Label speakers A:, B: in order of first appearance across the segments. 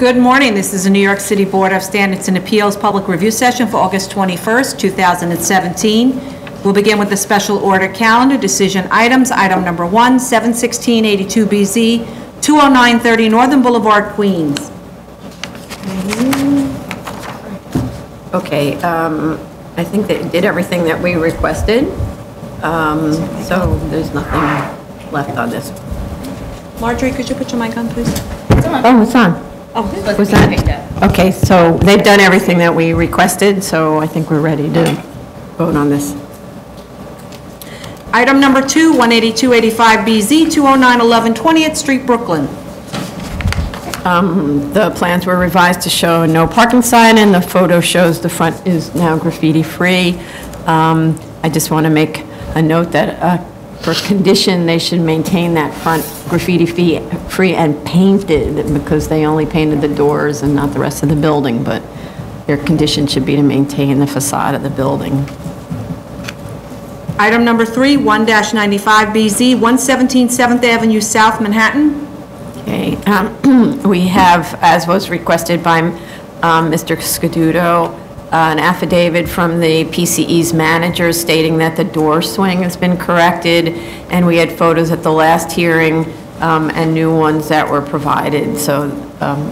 A: Good morning. This is the New York City Board of Standards and Appeals Public Review Session for August 21st, 2017. We'll begin with the special order calendar decision items. Item number 1, 71682BZ, 20930 Northern Boulevard, Queens.
B: Okay, I think they did everything that we requested, so there's nothing left on this.
A: Marjorie, could you put your mic on, please?
B: Oh, it's on.
A: Oh,
B: was that? Okay, so they've done everything that we requested, so I think we're ready to vote on this.
A: Item number 2, 18285BZ, 20911 20th Street, Brooklyn.
B: The plans were revised to show no parking sign, and the photo shows the front is now graffiti-free. I just want to make a note that for condition, they should maintain that front graffiti-free and painted, because they only painted the doors and not the rest of the building, but their condition should be to maintain the facade of the building.
A: Item number 3, 1-95BZ, 117 7th Avenue South, Manhattan.
B: Okay, we have, as was requested by Mr. Scaduto, an affidavit from the PCE's manager stating that the door swing has been corrected, and we had photos at the last hearing and new ones that were provided. So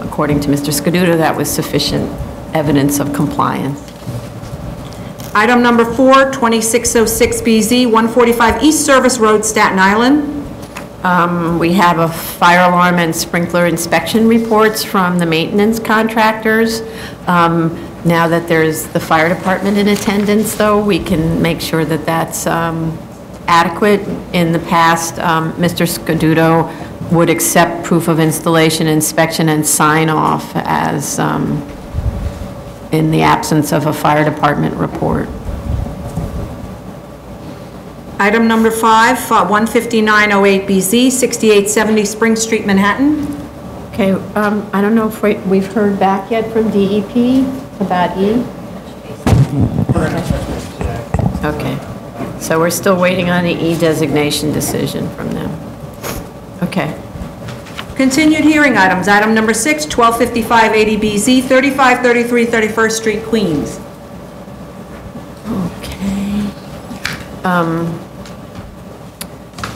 B: according to Mr. Scaduto, that was sufficient evidence of compliance.
A: Item number 4, 2606BZ, 145 East Service Road, Staten Island.
B: We have a fire alarm and sprinkler inspection reports from the maintenance contractors. Now that there's the fire department in attendance, though, we can make sure that that's adequate. In the past, Mr. Scaduto would accept proof of installation, inspection, and sign-off as in the absence of a fire department report.
A: Item number 5, 15908BZ, 6870 Spring Street, Manhattan.
B: Okay, I don't know if we've heard back yet from DEP about E. Okay, so we're still waiting on the E designation decision from them. Okay.
A: Continued hearing items. Item number 6, 125580BZ, 3533 31st Street, Queens.
B: Okay.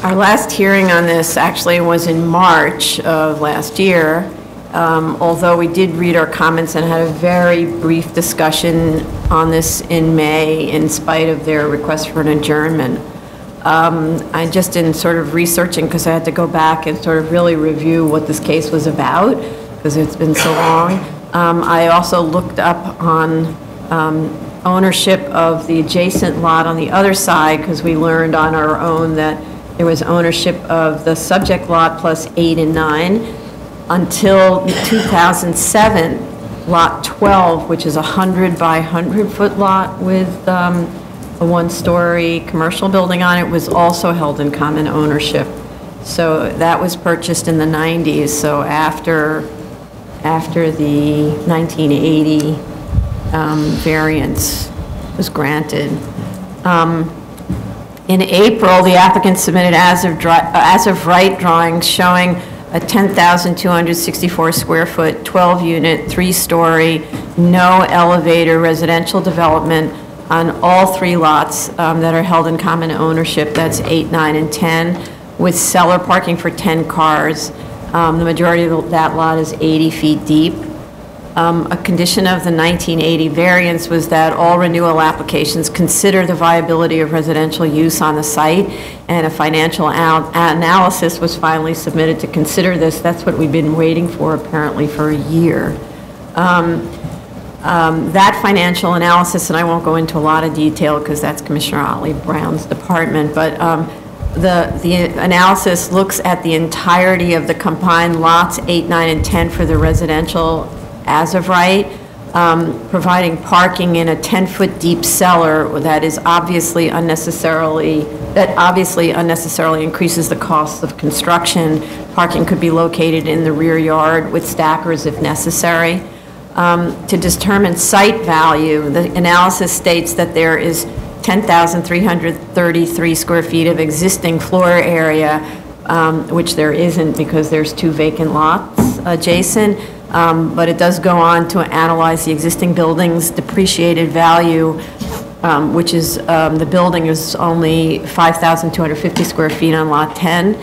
B: Our last hearing on this actually was in March of last year, although we did read our comments and had a very brief discussion on this in May in spite of their request for an adjournment. I just in sort of researching, because I had to go back and sort of really review what this case was about, because it's been so long. I also looked up on ownership of the adjacent lot on the other side, because we learned on our own that there was ownership of the subject lot plus 8 and 9 until 2007, lot 12, which is a 100 by 100 foot lot with a 1-story commercial building on it, was also held in common ownership. So that was purchased in the 90s. So after the 1980 variance was granted. In April, the applicant submitted as of right drawings showing a 10,264 square foot, 12-unit, 3-story, no elevator residential development on all 3 lots that are held in common ownership. That's 8, 9, and 10, with cellar parking for 10 cars. The majority of that lot is 80 feet deep. A condition of the 1980 variance was that all renewal applications consider the viability of residential use on the site, and a financial analysis was finally submitted to consider this. That's what we've been waiting for apparently for a year. That financial analysis, and I won't go into a lot of detail because that's Commissioner Otley Brown's department, but the analysis looks at the entirety of the combined lots 8, 9, and 10 for the residential as of right, providing parking in a 10-foot deep cellar that obviously unnecessarily increases the cost of construction. Parking could be located in the rear yard with stackers if necessary. To determine site value, the analysis states that there is 10,333 square feet of existing floor area, which there isn't because there's 2 vacant lots adjacent. but it does go on to analyze the existing building's depreciated value, which is, the building is only 5,250 square feet on Lot 10.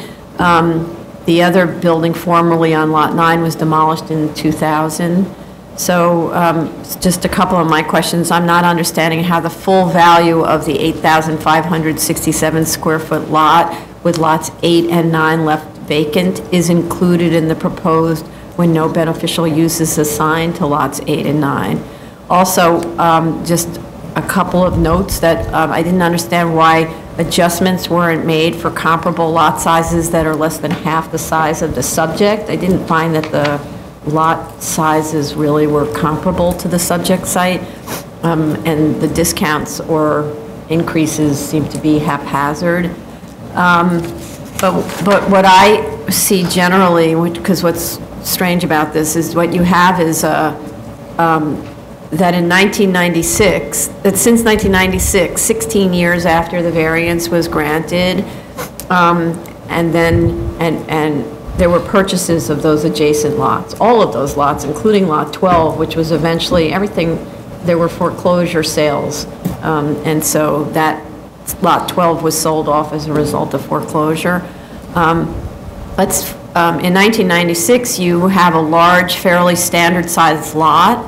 B: The other building formerly on Lot 9 was demolished in 2000. So just a couple of my questions. I'm not understanding how the full value of the 8,567 square foot lot with lots 8 and 9 left vacant is included in the proposed when no beneficial use is assigned to lots 8 and 9. Also, just a couple of notes that I didn't understand why adjustments weren't made for comparable lot sizes that are less than half the size of the subject. I didn't find that the lot sizes really were comparable to the subject site, and the discounts or increases seem to be haphazard. But what I see generally, because what's strange about this is what you have is that in 1996, that since 1996, 16 years after the variance was granted, and there were purchases of those adjacent lots, all of those lots, including Lot 12, which was eventually everything, there were foreclosure sales. And so that Lot 12 was sold off as a result of foreclosure. In 1996, you have a large, fairly standard-sized lot,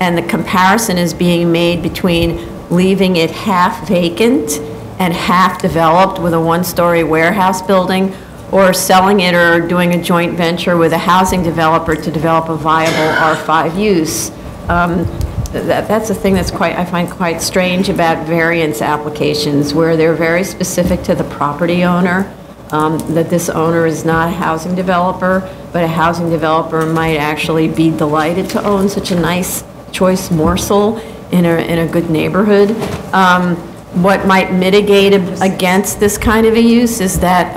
B: and the comparison is being made between leaving it half vacant and half developed with a one-story warehouse building, or selling it or doing a joint venture with a housing developer to develop a viable R5 use. That's the thing that's I find quite strange about variance applications, where they're very specific to the property owner, that this owner is not a housing developer, but a housing developer might actually be delighted to own such a nice choice morsel in a good neighborhood. What might mitigate against this kind of a use is that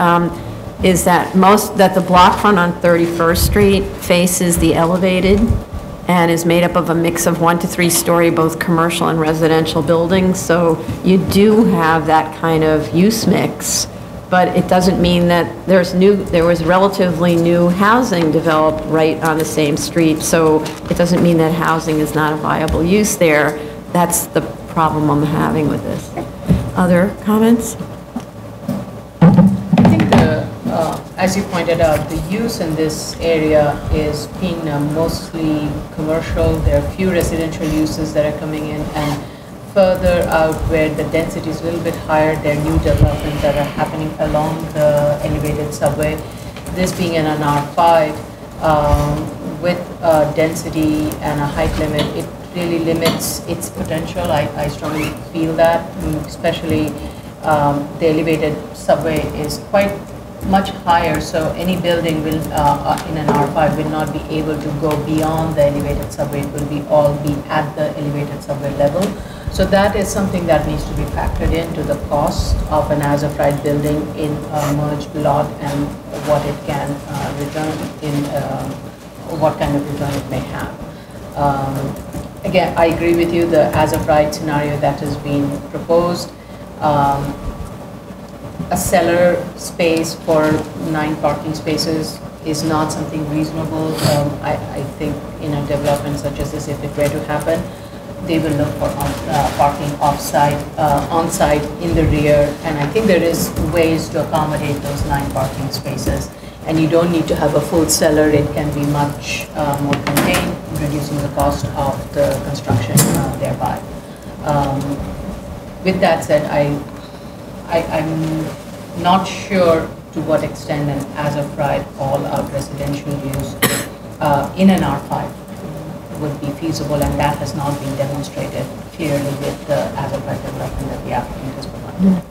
B: the block front on 31st Street faces the elevated and is made up of a mix of 1 to 3 story, both commercial and residential buildings. So you do have that kind of use mix, but it doesn't mean that there was relatively new housing developed right on the same street. So it doesn't mean that housing is not a viable use there. That's the problem I'm having with this. Other comments?
C: As you pointed out, the use in this area is being mostly commercial. There are few residential uses that are coming in, and further out where the density is a little bit higher, there are new developments that are happening along the elevated subway. This being an R5 with density and a height limit, it really limits its potential. I strongly feel that, especially the elevated subway is quite much higher, so any building will in an R5 will not be able to go beyond the elevated subway. It will all be at the elevated subway level. So that is something that needs to be factored into the cost of an as-of-right building in a merged lot, and what it can return what kind of return it may have. Again, I agree with you, the as-of-right scenario that has been proposed. A cellar space for 9 parking spaces is not something reasonable. I think in a development such as this, if it were to happen, they will look for parking on-site in the rear, and I think there is ways to accommodate those 9 parking spaces. And you don't need to have a full cellar. It can be much more contained, reducing the cost of the construction thereby. With that said, I'm not sure to what extent an as-of-right all-out residential use in an R5 would be feasible, and that has not been demonstrated clearly with the as-of-right development that the applicant has provided.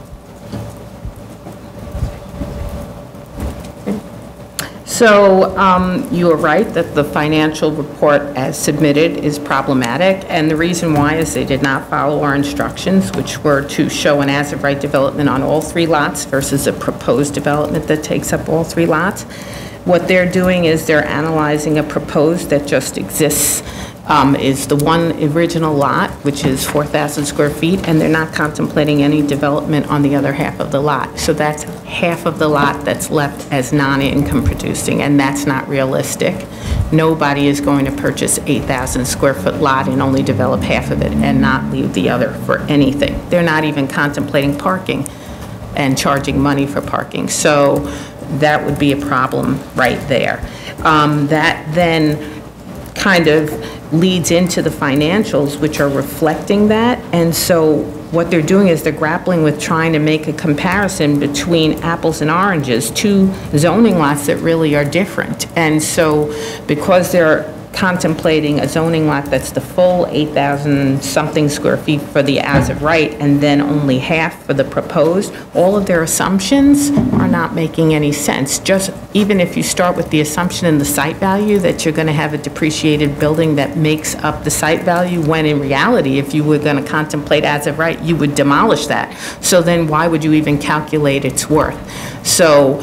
D: So you are right that the financial report as submitted is problematic, and the reason why is they did not follow our instructions, which were to show an as-of-right development on all 3 lots versus a proposed development that takes up all 3 lots. What they're doing is they're analyzing a proposed that just exists is the one original lot, which is 4,000 square feet, and they're not contemplating any development on the other half of the lot. So that's half of the lot that's left as non-income producing, and that's not realistic. Nobody is going to purchase 8,000 square foot lot and only develop half of it and not leave the other for anything. They're not even contemplating parking and charging money for parking. So that would be a problem right there. That then kind of leads into the financials, which are reflecting that. And so what they're doing is they're grappling with trying to make a comparison between apples and oranges, two zoning lots that really are different. And so because they're contemplating a zoning lot that's the full 8,000 something square feet for the as of right, and then only half for the proposed, all of their assumptions are not making any sense. Just even if you start with the assumption in the site value that you're going to have a depreciated building that makes up the site value, when in reality, if you were going to contemplate as of right, you would demolish that. So then why would you even calculate its worth? So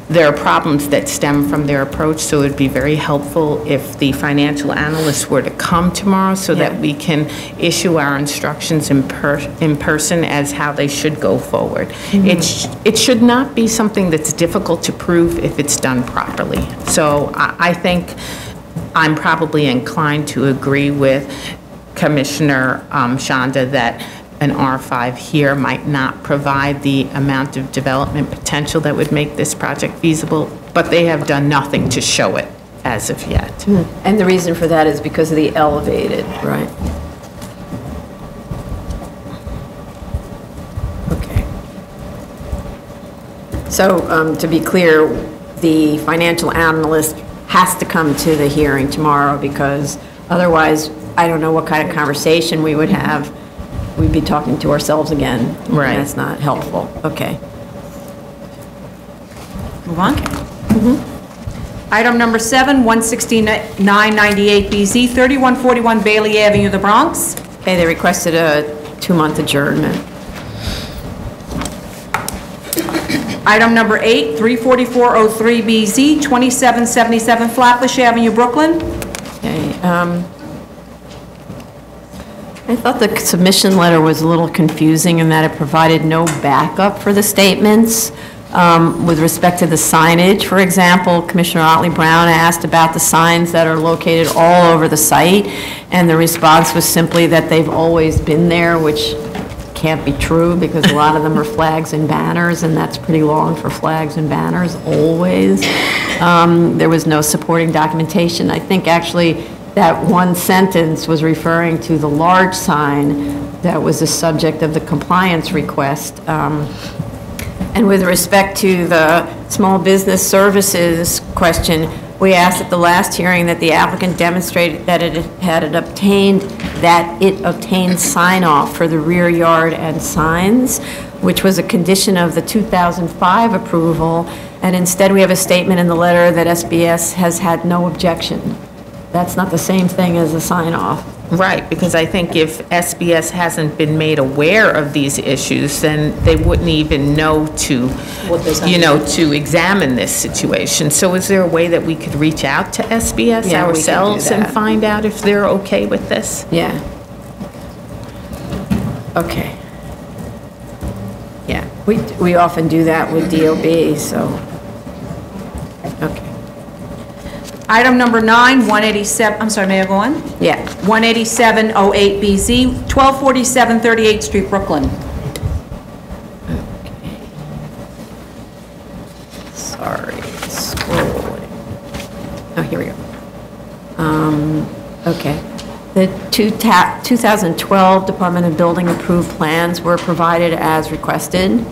D: there are problems that stem from their approach, so it would be very helpful if the financial analysts were to come tomorrow so that we can issue our instructions in person as how they should go forward. It should not be something that's difficult to prove if it's done properly. So I think I'm probably inclined to agree with Commissioner Shanda that an R5 here might not provide the amount of development potential that would make this project feasible, but they have done nothing to show it as of yet.
B: And the reason for that is because of the elevated, right? Okay. So to be clear, the financial analyst has to come to the hearing tomorrow, because otherwise, I don't know what kind of conversation we would have. We'd be talking to ourselves again.
D: Right.
B: That's not helpful. Okay.
A: Move on. Item number 7, 16998BZ, 3141 Bailey Avenue, the Bronx.
B: Okay, they requested a 2-month adjournment.
A: Item number 8, 34403BZ, 2777 Flatbush Avenue, Brooklyn.
B: Okay. I thought the submission letter was a little confusing in that it provided no backup for the statements. With respect to the signage, for example, Commissioner Otley Brown asked about the signs that are located all over the site, and the response was simply that they've always been there, which can't be true, because a lot of them are flags and banners, and that's pretty long for flags and banners, always. There was no supporting documentation. I think actually that one sentence was referring to the large sign that was the subject of the compliance request. And with respect to the small business services question, we asked at the last hearing that the applicant demonstrated that it obtained sign-off for the rear yard and signs, which was a condition of the 2005 approval, and instead we have a statement in the letter that SBS has had no objection. That's not the same thing as a sign-off.
D: Right, because I think if SBS hasn't been made aware of these issues, then they wouldn't even know to, to examine this situation. So is there a way that we could reach out to SBS ourselves and find out if they're okay with this?
B: Yeah. Okay. Yeah, we often do that with DOB, so, okay.
A: Item number 9, 187, I'm sorry, may I go on?
B: Yeah.
A: 18708BZ, 1247 38th Street, Brooklyn.
B: Okay. Sorry, scrolling. Oh, here we go. Okay. The 2012 Department of Building approved plans were provided as requested.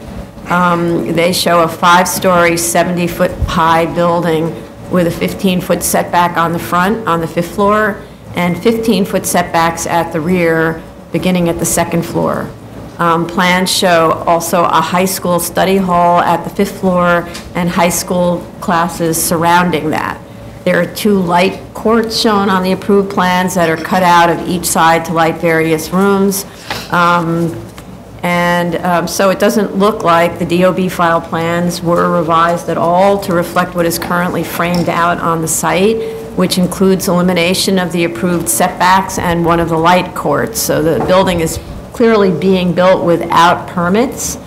B: They show a 5-story, 70-foot high building with a 15-foot setback on the front, on the 5th floor, and 15-foot setbacks at the rear, beginning at the 2nd floor. Plans show also a high school study hall at the 5th floor and high school classes surrounding that. There are 2 light courts shown on the approved plans that are cut out of each side to light various rooms. So it doesn't look like the DOB file plans were revised at all to reflect what is currently framed out on the site, which includes elimination of the approved setbacks and one of the light courts. So the building is clearly being built without permits.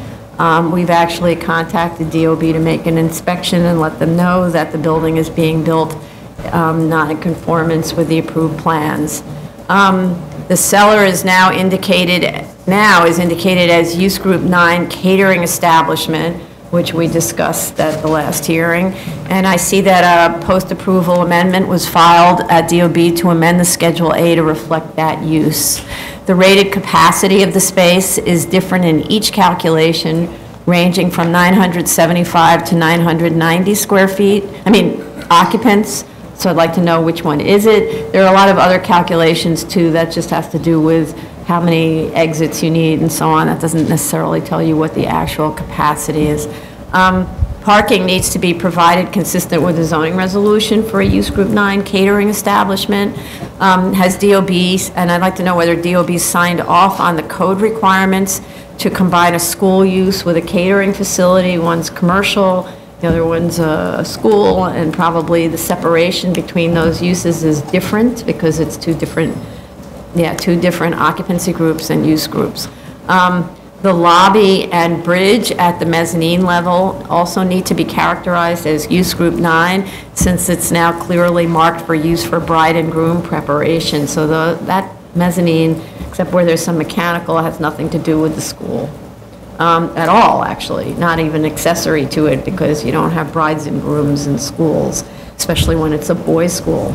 B: We've actually contacted DOB to make an inspection and let them know that the building is being built not in conformance with the approved plans. The seller is now indicated as use group 9 catering establishment, which we discussed at the last hearing. And I see that a post-approval amendment was filed at DOB to amend the Schedule A to reflect that use. The rated capacity of the space is different in each calculation, ranging from 975 to 990 square feet, occupants. So I'd like to know which one is it. There are a lot of other calculations too that just has to do with how many exits you need and so on. That doesn't necessarily tell you what the actual capacity is. Parking needs to be provided consistent with the zoning resolution for a use group 9 catering establishment. Has DOB, and I'd like to know whether DOB signed off on the code requirements to combine a school use with a catering facility. One's commercial, the other one's a school, and probably the separation between those uses is different because it's two different occupancy groups and use groups. The lobby and bridge at the mezzanine level also need to be characterized as use group 9, since it's now clearly marked for use for bride and groom preparation. So that mezzanine, except where there's some mechanical, has nothing to do with the school at all, actually, not even accessory to it, because you don't have brides and grooms in schools, especially when it's a boys' school.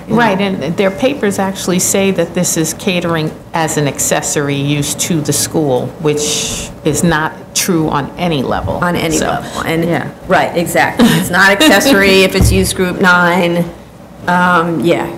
D: Right, and their papers actually say that this is catering as an accessory use to the school, which is not true on any level.
B: On any level, and yeah. Right, exactly. It's not accessory if it's use group 9. Yeah,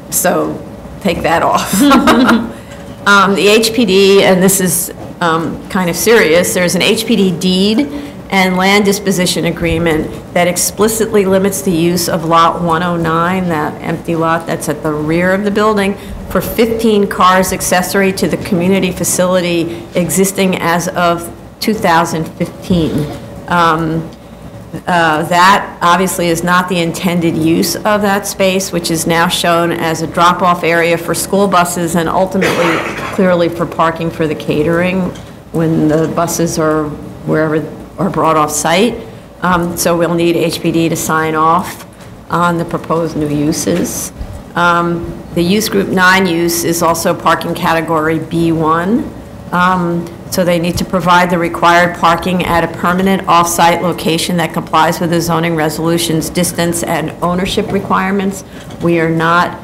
B: so take that off. The HPD, and this is kind of serious, there's an HPD deed and land disposition agreement that explicitly limits the use of lot 109, that empty lot that's at the rear of the building, for 15 cars accessory to the community facility existing as of 2015. That obviously is not the intended use of that space, which is now shown as a drop-off area for school buses and ultimately clearly for parking for the catering when the buses are wherever are brought off site. So we'll need HPD to sign off on the proposed new uses. The use group 9 use is also parking category B1. So they need to provide the required parking at a permanent off-site location that complies with the zoning resolution's distance and ownership requirements. We are not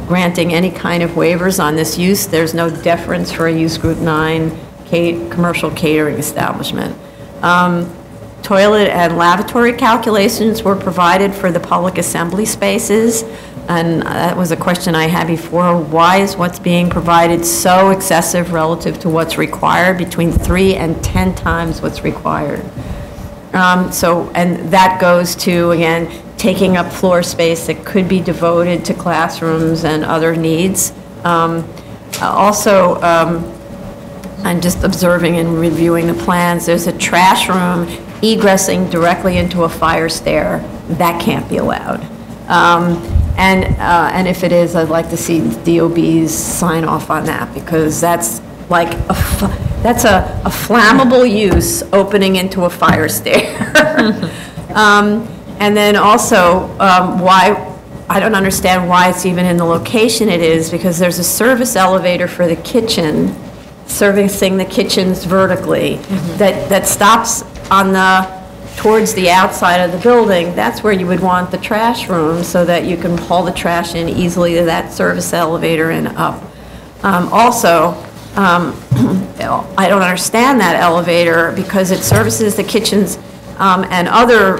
B: granting any kind of waivers on this use. There's no deference for a use group 9 commercial catering establishment. Toilet and lavatory calculations were provided for the public assembly spaces, and that was a question I had before. Why is what's being provided so excessive relative to what's required, between 3 and 10 times what's required? And that goes to, again, taking up floor space that could be devoted to classrooms and other needs. I'm just observing and reviewing the plans. There's a trash room egressing directly into a fire stair. That can't be allowed. And if it is, I'd like to see DOB's sign off on that, because that's like that's a flammable use opening into a fire stair. And then also, why I don't understand why it's even in the location it is, because there's a service elevator for the kitchen, servicing the kitchens vertically, that stops on towards the outside of the building. That's where you would want the trash room, so that you can haul the trash in easily to that service elevator and up. I don't understand that elevator, because it services the kitchens and other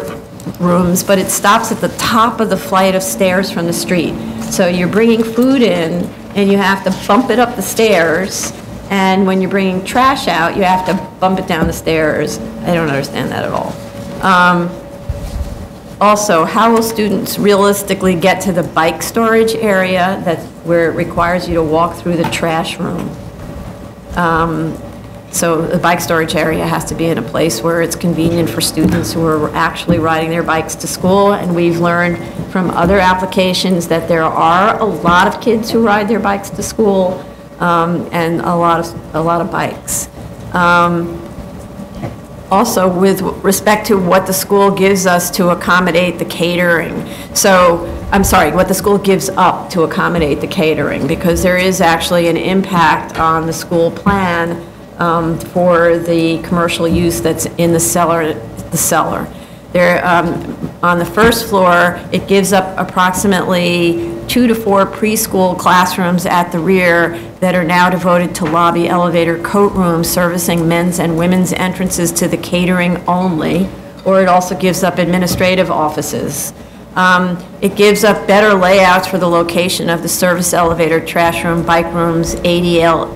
B: rooms, but it stops at the top of the flight of stairs from the street. So you're bringing food in, and you have to bump it up the stairs, and when you're bringing trash out, you have to bump it down the stairs. I don't understand that at all. Also, how will students realistically get to the bike storage area where it requires you to walk through the trash room? So the bike storage area has to be in a place where it's convenient for students who are actually riding their bikes to school. And we've learned from other applications that there are a lot of kids who ride their bikes to school, and a lot of bikes. Also, with respect to what the school gives us to accommodate the catering. So, I'm sorry, what the school gives up to accommodate the catering, because there is actually an impact on the school plan for the commercial use that's in the cellar. There, on the first floor, it gives up approximately 2 to 4 preschool classrooms at the rear that are now devoted to lobby, elevator, coat rooms, servicing men's and women's entrances to the catering only, or it also gives up administrative offices. It gives up better layouts for the location of the service elevator, trash room, bike rooms, ADA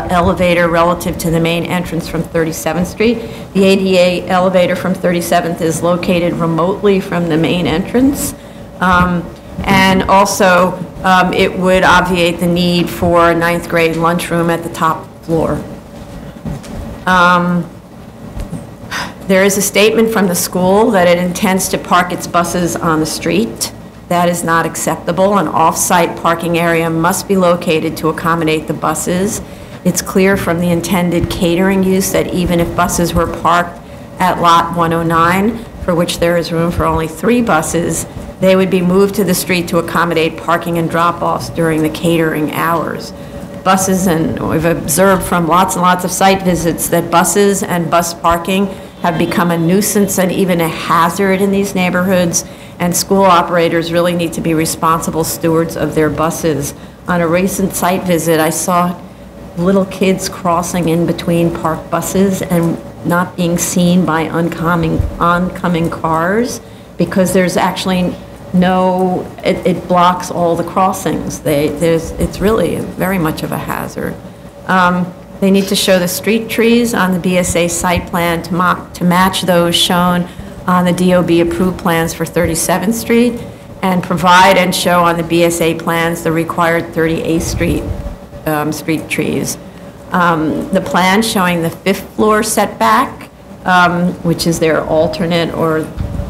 B: elevator relative to the main entrance from 37th Street. The ADA elevator from 37th is located remotely from the main entrance. And also, it would obviate the need for a 9th grade lunchroom at the top floor. There is a statement from the school that it intends to park its buses on the street. That is not acceptable. An off-site parking area must be located to accommodate the buses. It's clear from the intended catering use that even if buses were parked at lot 109, for which there is room for only 3 buses, they would be moved to the street to accommodate parking and drop-offs during the catering hours. Buses, and we've observed from lots and lots of site visits that buses and bus parking have become a nuisance and even a hazard in these neighborhoods, and school operators really need to be responsible stewards of their buses. On a recent site visit, I saw little kids crossing in between parked buses and not being seen by oncoming cars, because there's actually no, it blocks all the crossings. It's really very much of a hazard. They need to show the street trees on the BSA site plan to match those shown on the DOB approved plans for 37th Street, and provide and show on the BSA plans the required 38th Street street trees. The plan showing the 5th floor setback, which is their alternate or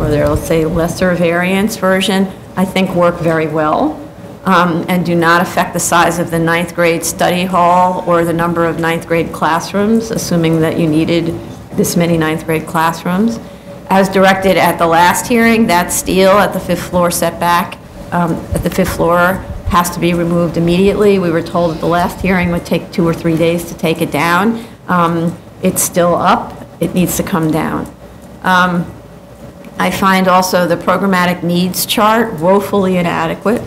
B: their, let's say, lesser variance version, I think work very well, and do not affect the size of the 9th grade study hall or the number of 9th grade classrooms, assuming that you needed this many 9th grade classrooms. As directed at the last hearing, that steel at the 5th floor setback, at the 5th floor, has to be removed immediately. We were told at the last hearing it would take 2 or 3 days to take it down. It's still up. It needs to come down. I find also the programmatic needs chart woefully inadequate.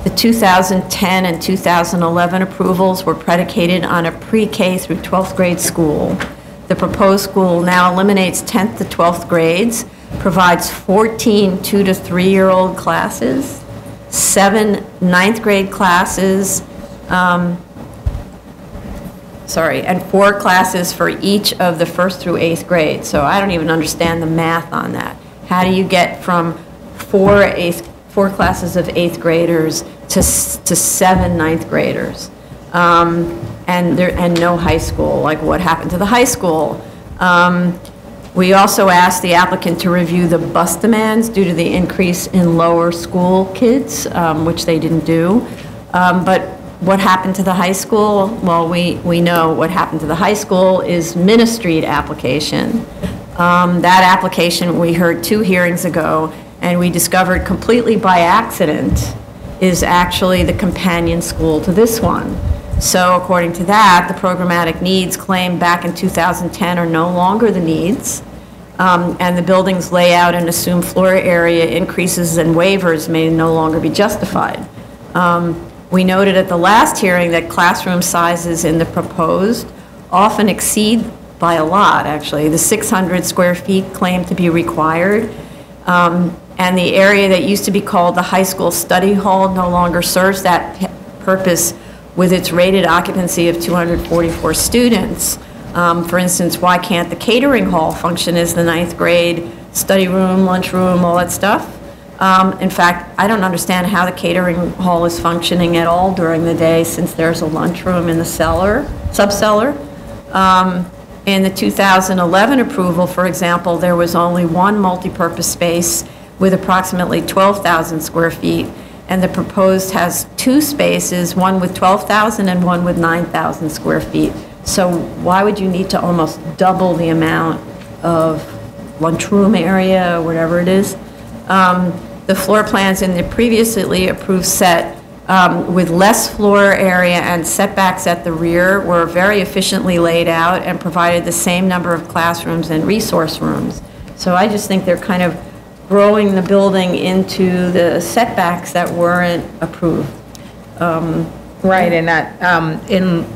B: The 2010 and 2011 approvals were predicated on a pre-K through 12th grade school. The proposed school now eliminates 10th to 12th grades, provides 14 2- to 3-year-old classes, 7 9th grade classes, and 4 classes for each of the 1st through 8th grade. So I don't even understand the math on that. How do you get from 4 classes of 8th graders to 7 9th graders? And no high school? Like, what happened to the high school? We also asked the applicant to review the bus demands due to the increase in lower school kids, which they didn't do. But what happened to the high school? Well, we know what happened to the high school is Minna Street application. That application we heard 2 hearings ago, and we discovered completely by accident is actually the companion school to this one. So according to that, the programmatic needs claimed back in 2010 are no longer the needs, and the building's layout and assumed floor area increases and waivers may no longer be justified. We noted at the last hearing that classroom sizes in the proposed often exceed by a lot, actually, the 600 square feet claimed to be required. And the area that used to be called the high school study hall no longer serves that purpose with its rated occupancy of 244 students. For instance, why can't the catering hall function as the 9th grade study room, lunchroom, all that stuff? In fact, I don't understand how the catering hall is functioning at all during the day, since there's a lunchroom in the cellar, subcellar. In the 2011 approval, for example, there was only one multipurpose space with approximately 12,000 square feet, and the proposed has two spaces, one with 12,000 and one with 9,000 square feet. So why would you need to almost double the amount of lunchroom area, or whatever it is? The floor plans in the previously approved set with less floor area and setbacks at the rear were very efficiently laid out and provided the same number of classrooms and resource rooms. So I just think they're kind of growing the building into the setbacks that weren't approved.
D: Right, and that, in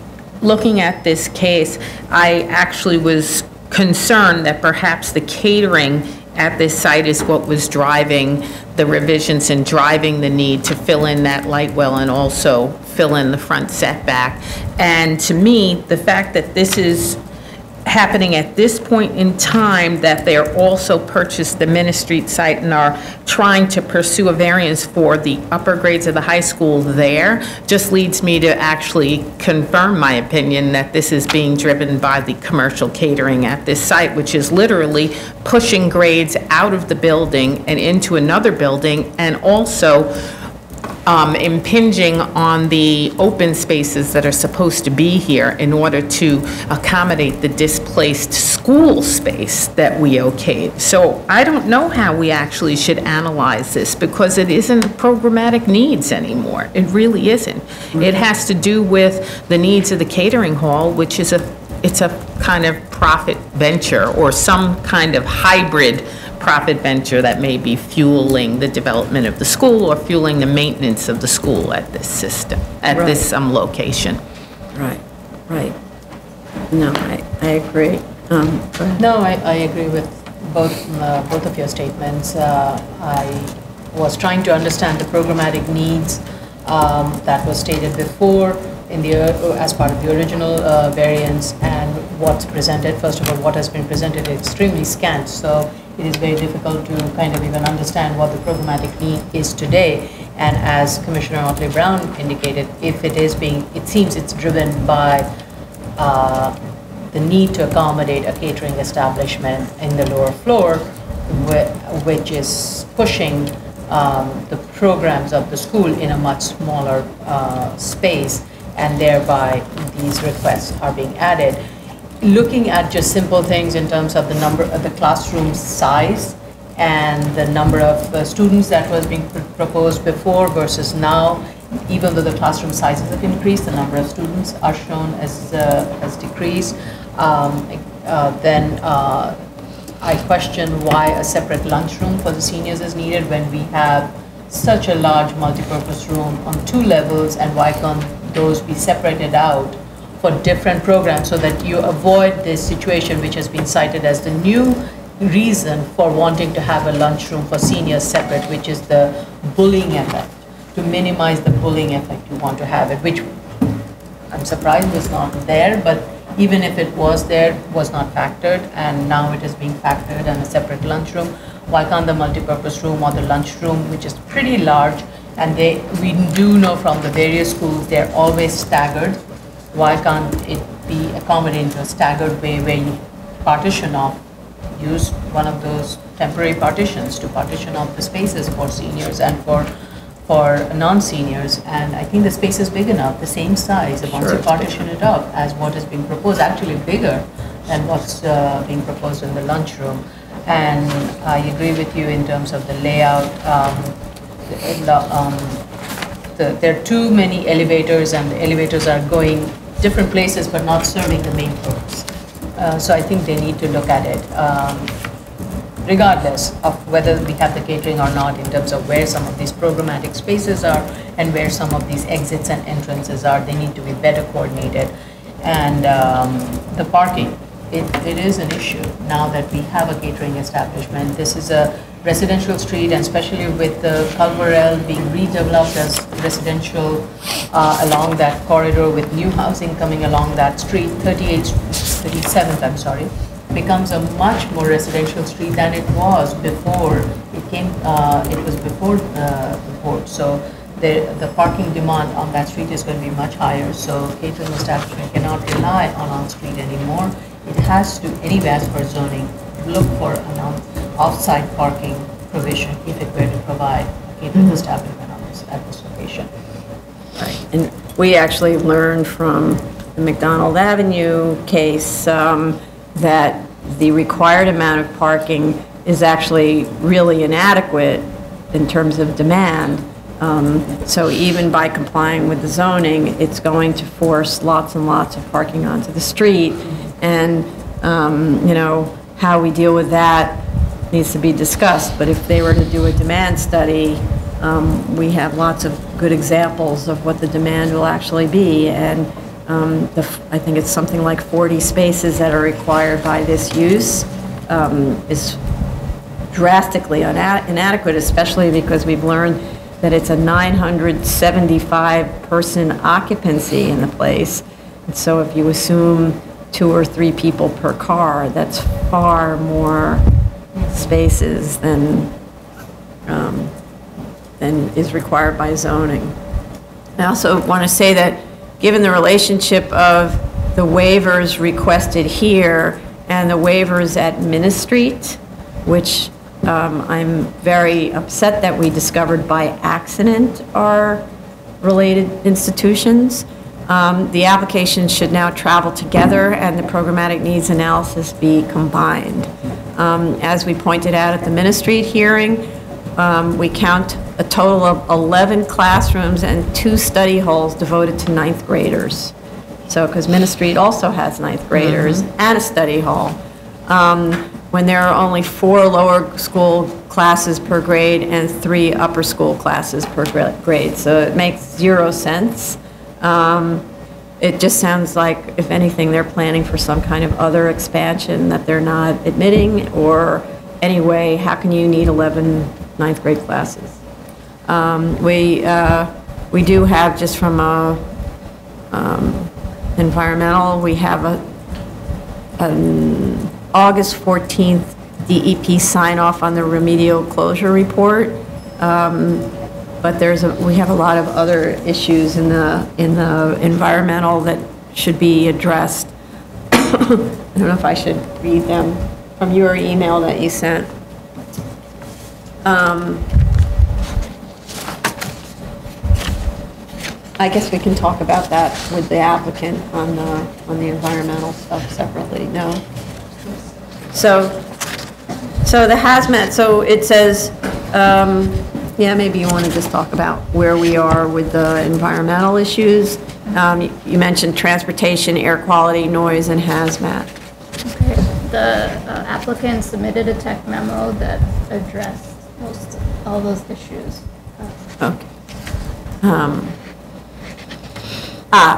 D: looking at this case, I actually was concerned that perhaps the catering at this site is what was driving the revisions and driving the need to fill in that light well and also fill in the front setback. And to me, the fact that this is happening at this point in time, that they're also purchased the Minna Street site and are trying to pursue a variance for the upper grades of the high school there, just leads me to actually confirm my opinion that this is being driven by the commercial catering at this site, which is literally pushing grades out of the building and into another building, and also impinging on the open spaces that are supposed to be here in order to accommodate the displaced school space that we okayed. So I don't know how we actually should analyze this, because it isn't programmatic needs anymore. It really isn't. It has to do with the needs of the catering hall, which is it's a kind of profit venture or some kind of hybrid profit venture that may be fueling the development of the school or fueling the maintenance of the school at this system, at this location.
B: Right, right. No, I agree. Go ahead.
C: No, I agree with both of your statements. I was trying to understand the programmatic needs that was stated before in the as part of the original variance, and what's presented. First of all, what has been presented is extremely scant, so it is very difficult to kind of even understand what the programmatic need is today. And as Commissioner Otley Brown indicated, if it is it seems it's driven by the need to accommodate a catering establishment in the lower floor, which is pushing the programs of the school in a much smaller space, and thereby these requests are being added. Looking at just simple things in terms of the number of the classroom size and the number of students that was being proposed before versus now, even though the classroom sizes have increased, the number of students are shown as decreased. Then I question why a separate lunchroom for the seniors is needed when we have such a large multipurpose room on 2 levels, and why can't those be separated out for different programs so that you avoid this situation which has been cited as the new reason for wanting to have a lunchroom for seniors separate, which is the bullying effect. To minimize the bullying effect, you want to have it, which I'm surprised was not there, but even if it was there, was not factored, and now it is being factored and a separate lunchroom. Why can't the multipurpose room or the lunchroom, which is pretty large, and we do know from the various schools they're always staggered, why can't it be accommodated in a staggered way where you partition off, use one of those temporary partitions to partition off the spaces for seniors and for non-seniors? And I think the space is big enough, the same size, once you partition it up as what is being proposed, actually bigger than what's being proposed in the lunchroom. And I agree with you in terms of the layout. There are too many elevators, and the elevators are going different places but not serving the main purpose. So I think they need to look at it, regardless of whether we have the catering or not, in terms of where some of these programmatic spaces are and where some of these exits and entrances are. They need to be better coordinated. And the parking, it is an issue now that we have a catering establishment. This is a residential street, and especially with the Culverell being redeveloped as residential along that corridor, with new housing coming along that street, 37th, I'm sorry, becomes a much more residential street than it was before it came. It was before the port. So the parking demand on that street is going to be much higher, so catering establishment cannot rely on on-street anymore. It has to, anyway, as per zoning, look for an off-site parking provision if it were to provide a catering establishment at this location.
B: Right. And we actually learned from the McDonald Avenue case that the required amount of parking is actually really inadequate in terms of demand. So even by complying with the zoning, it's going to force lots and lots of parking onto the street. And, you know, how we deal with that needs to be discussed. But if they were to do a demand study, we have lots of good examples of what the demand will actually be. And I think it's something like 40 spaces that are required by this use is drastically inadequate, especially because we've learned that it's a 975-person occupancy in the place. And so if you assume 2 or 3 people per car, that's far more spaces than is required by zoning. I also want to say that given the relationship of the waivers requested here and the waivers at Minna Street, which I'm very upset that we discovered by accident are related institutions. The applications should now travel together and the programmatic needs analysis be combined. As we pointed out at the Minna Street hearing, we count a total of 11 classrooms and 2 study halls devoted to 9th graders. So, because Minna Street also has 9th graders and a study hall. When there are only 4 lower school classes per grade and 3 upper school classes per grade. So it makes 0 sense. It just sounds like, if anything, they're planning for some kind of other expansion that they're not admitting, or anyway, how can you need 11 9th grade classes? We do have, just from environmental, we have an August 14th DEP sign off on the remedial closure report. But we have a lot of other issues in the environmental that should be addressed. I don't know if I should read them from your email that you sent. I guess we can talk about that with the applicant on the environmental stuff separately. No? So the hazmat, so it says, yeah, maybe you want to just talk about where we are with the environmental issues. You mentioned transportation, air quality, noise, and hazmat.
E: Okay. The applicant submitted a tech memo that addressed all those issues.
B: Okay.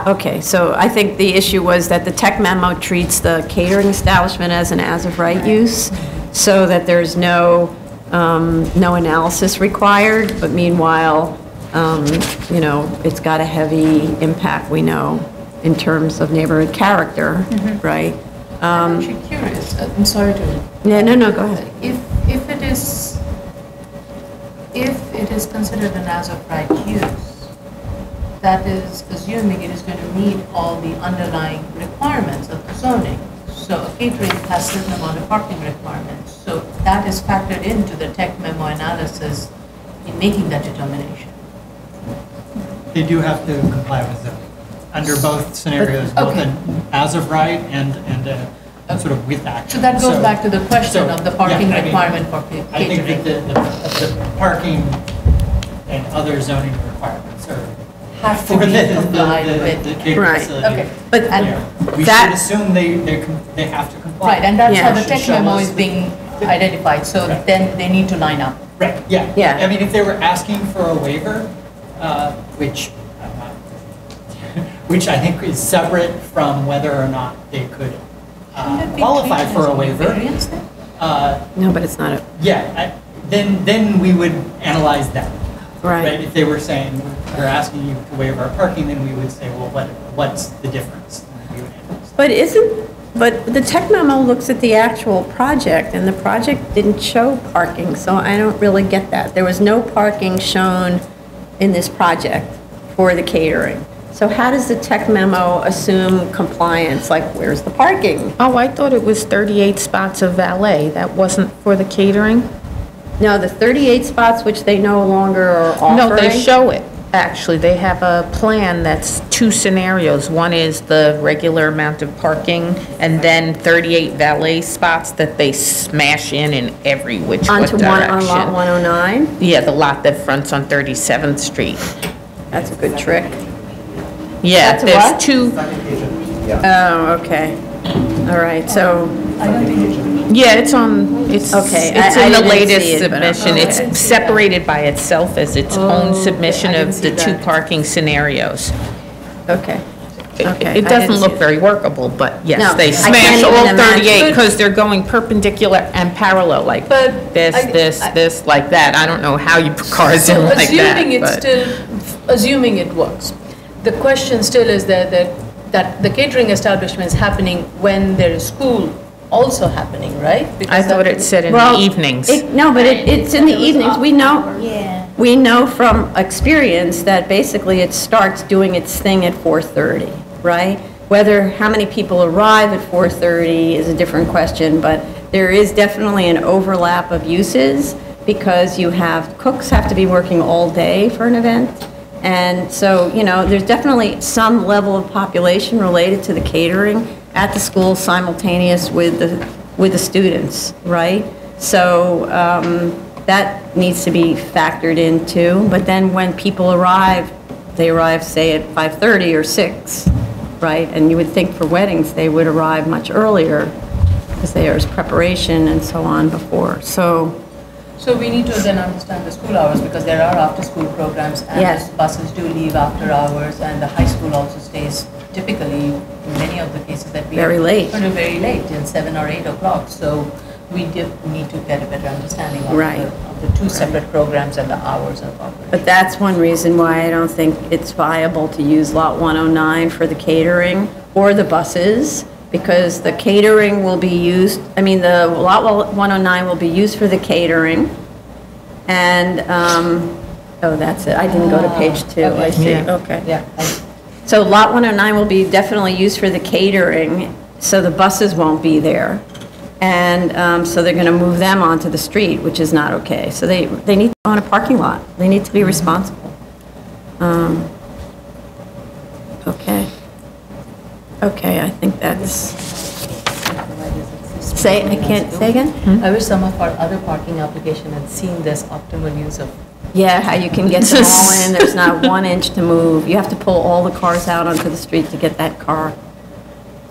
B: Okay, so I think the issue was that the tech memo treats the catering establishment as an as-of-right use, so that there's no analysis required, but meanwhile, you know, it's got a heavy impact, we know, in terms of neighborhood character, right?
C: I'm actually curious, I'm sorry to...
B: Yeah, no, go ahead.
C: If it is considered an as-of-right use, that is assuming it is going to meet all the underlying requirements of the zoning. So a catering has certain amount of parking requirements. So that is factored into the tech memo analysis in making that determination.
F: They do have to comply with zoning under both scenarios, both an as of right and sort of with action.
C: So that goes back to the question of the parking requirement for catering.
F: I think that the parking and other zoning requirements are
C: have to be complied with.
F: The catering
B: Right.
F: facility.
C: Okay.
B: But
F: We should assume they have to comply.
C: Right, and that's how the
F: Should
C: tech
F: show
C: memo
F: us
C: is being identified, so then they need to line up.
F: Right, yeah.
B: Yeah.
F: I mean, if they were asking for a waiver, which I think is separate from whether or not they could qualify for a waiver.
B: No, but it's not a,
F: Yeah, then we would analyze that.
B: right.
F: If they were saying, we're asking you to waive our parking, then we would say, well, what's the difference? And we would analyze that.
B: But the tech memo looks at the actual project, and the project didn't show parking, so I don't really get that. There was no parking shown in this project for the catering. So how does the tech memo assume compliance? Like, where's the parking?
D: Oh, I thought it was 38 spots of valet. That wasn't for the catering?
B: No, the 38 spots which they no longer are offering.
D: No, they show it. Actually, they have a plan that's 2 scenarios. One is the regular amount of parking, and then 38 valet spots that they smash in every which
B: Onto
D: direction.
B: on lot 109?
D: Yeah, the lot that fronts on 37th Street.
B: That's a good trick.
D: Yeah,
B: That's a
D: there's
B: what?
D: 2.
B: Oh, okay. All right, so,
D: Yeah, it's on, it's
B: Okay,
D: it's
B: I
D: in the
B: didn't
D: latest
B: see it, but
D: submission.
B: okay.
D: It's separated by itself as its own submission
C: I didn't
D: of
C: see
D: the 2
C: that.
D: parking scenarios.
B: okay. Okay,
D: It
B: I
D: doesn't
B: didn't
D: look
B: see it.
D: very workable, but
B: No,
D: yes, they
B: I
D: smash
B: can't
D: all
B: even imagine.
D: 38 because they're going perpendicular and parallel, like
C: But
D: this, this, like that. I don't know how you put cars in like that.
C: Assuming it's
D: but-
C: still, assuming it works, the question still is that the catering establishment is happening when there is school also happening, right?
D: I
C: Because
D: thought
C: that-
D: it said in the
B: Well,
D: evenings.
B: No, but it's in the evenings. We know,
E: Yeah.
B: we know from experience that basically it starts doing its thing at 4:30, right? Whether, how many people arrive at 4:30 is a different question, but there is definitely an overlap of uses because you have, cooks have to be working all day for an event. And so, you know, there's definitely some level of population related to the catering at the school simultaneous with the students, right? So that needs to be factored in too. But then when people arrive, they arrive, say, at 5:30 or 6, right? And you would think for weddings, they would arrive much earlier because there's preparation and so on before.
C: So we need to then understand the school hours, because there are after-school programs, and
B: Yes.
C: the buses do leave after hours, and the high school also stays typically, in many of the cases that we have.
B: Very late.
C: Very late, till 7 or 8 o'clock, so we did need to get a better understanding of
B: Right.
C: of the 2 separate programs and the hours of operation.
B: But that's one reason why I don't think it's viable to use Lot 109 for the catering or the buses, because the catering will be used, I mean, the Lot 109 will be used for the catering, and, oh, that's it, I didn't go to page 2, I see,
D: Yeah.
B: okay.
C: Yeah,
B: So Lot 109 will be definitely used for the catering, so the buses won't be there. And so they're going to move them onto the street, which is not okay. So they need to own a parking lot. They need to be responsible. Okay. Okay, I think that's, I can't, say again?
C: I wish some of our other parking application had seen this optimal use of.
B: Yeah, how you can get them all in, there's not 1 inch to move. You have to pull all the cars out onto the street to get that car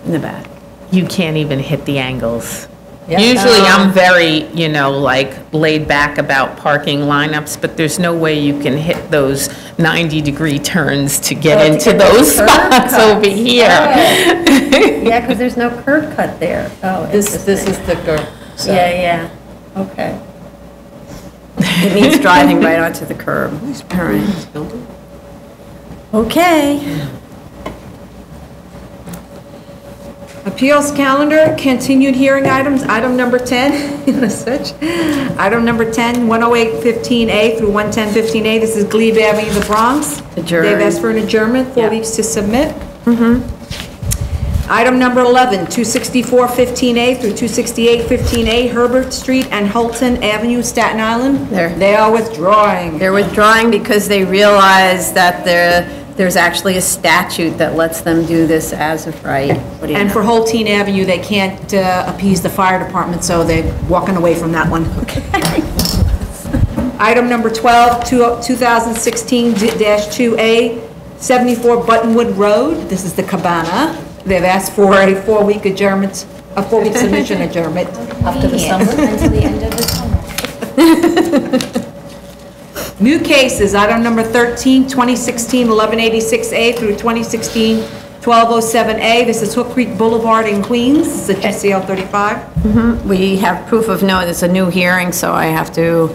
B: in the back.
D: You can't even hit the angles.
C: Yeah.
D: Usually I'm very, you know, like laid back about parking lineups, but there's no way you can hit those 90-degree turns to get into those spots over here.
B: Yeah, because there's no curb cut there. Oh,
C: This is the curve. so-
B: Yeah, okay. It means driving right onto the curb. All right. Okay.
A: Appeals calendar, continued hearing items, item number 10, I'm gonna switch. Item number 10, 10815A through 11015A, this is Glebe Avenue, the Bronx.
B: Adjourn.
A: They've asked for an adjournment, 4
B: Yeah.
A: weeks to submit. Item number 11, 26415A through 26815A, Herbert Street and Holton Avenue, Staten Island.
B: There.
A: They are withdrawing.
B: They're withdrawing because they realize that there's actually a statute that lets them do this as of right. What do you
A: And
B: know?
A: for Holton Avenue, they can't appease the fire department, so they're walking away from that one. Item number 12, 2016-2A, 74 Buttonwood Road. This is the Cabana. They've asked for a 4-week adjournment, a 4-week submission adjournment.
C: After the summer?
E: Until the end of the summer.
A: New cases, item number 13, 2016-1186A through 2016-1207A. This is Hook Creek Boulevard in Queens, it's a GCL 35.
B: We have proof of notice, it's a new hearing, so I have to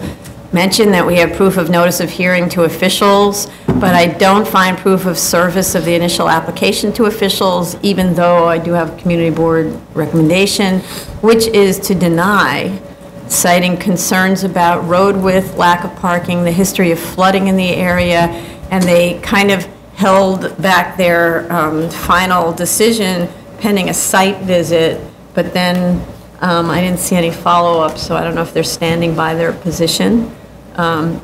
B: mention that we have proof of notice of hearing to officials, but I don't find proof of service of the initial application to officials, even though I do have a community board recommendation, which is to deny citing concerns about road width, lack of parking, the history of flooding in the area, and they kind of held back their final decision pending a site visit, but then I didn't see any follow-up, so I don't know if they're standing by their position.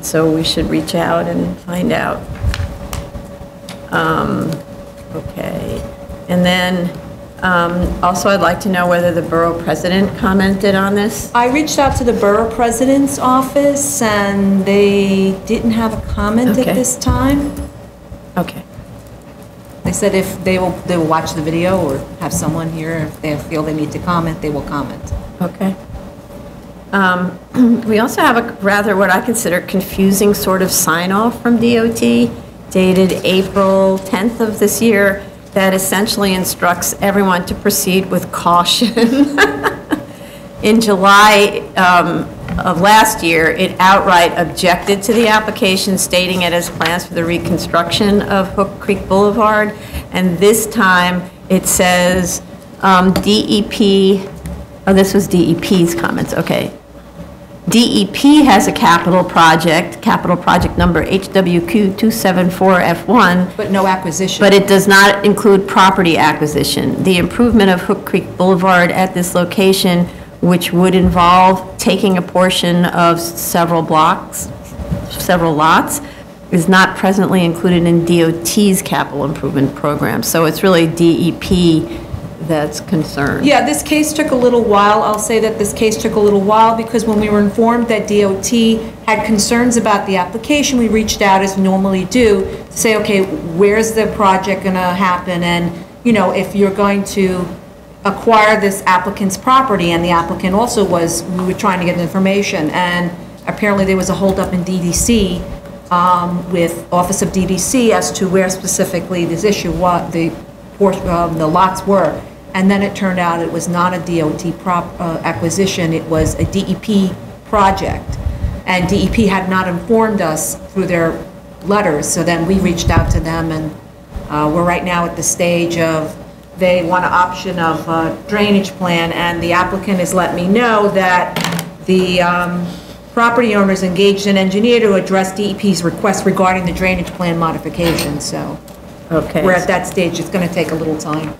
B: So we should reach out and find out. Okay. And then also I'd like to know whether the borough president commented on this.
A: I reached out to the borough president's office, and they didn't have a comment
B: Okay.
A: at this time.
B: Okay.
A: They said if they will watch the video or have someone here, if they feel they need to comment, they will comment.
B: Okay. We also have a rather what I consider confusing sort of sign-off from DOT dated April 10th of this year that essentially instructs everyone to proceed with caution. In July of last year, it outright objected to the application, stating it as plans for the reconstruction of Hook Creek Boulevard. And this time, it says DEP, oh, this was DEP's comments, okay. DEP has a capital project number HWQ 274F1.
A: But no acquisition.
B: But it does not include property acquisition. The improvement of Hook Creek Boulevard at this location, which would involve taking a portion of several lots, is not presently included in DOT's capital improvement program. So it's really DEP that's concerned.
A: Yeah, this case took a little while. I'll say that this case took a little while because when we were informed that DOT had concerns about the application, we reached out, as we normally do, to say, okay, where's the project going to happen? And, you know, if you're going to acquire this applicant's property, and the applicant also was, we were trying to get information, and apparently there was a holdup in DDC with Office of DDC as to where specifically this issue, what the lots were. And then it turned out it was not a DOT acquisition, it was a DEP project. And DEP had not informed us through their letters, so then we reached out to them, and we're right now at the stage of they want an option of drainage plan, and the applicant has let me know that the property owners engaged an engineer to address DEP's request regarding the drainage plan modification, so
B: Okay.
A: we're at that stage. It's going to take a little time.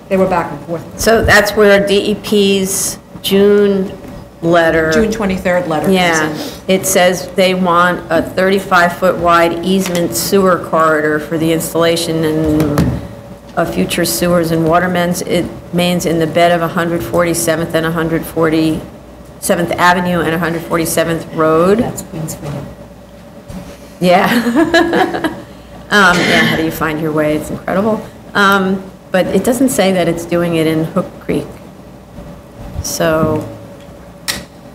A: They were back and forth.
B: So that's where DEP's June letter.
A: June 23rd letter.
B: Yeah, it says they want a 35-foot wide easement sewer corridor for the installation of future sewers and water mains in the bed of 147th and 147th Avenue and 147th Road.
C: That's Queensway.
B: Yeah. Yeah, how do you find your way? It's incredible. But it doesn't say that it's doing it in Hook Creek. So,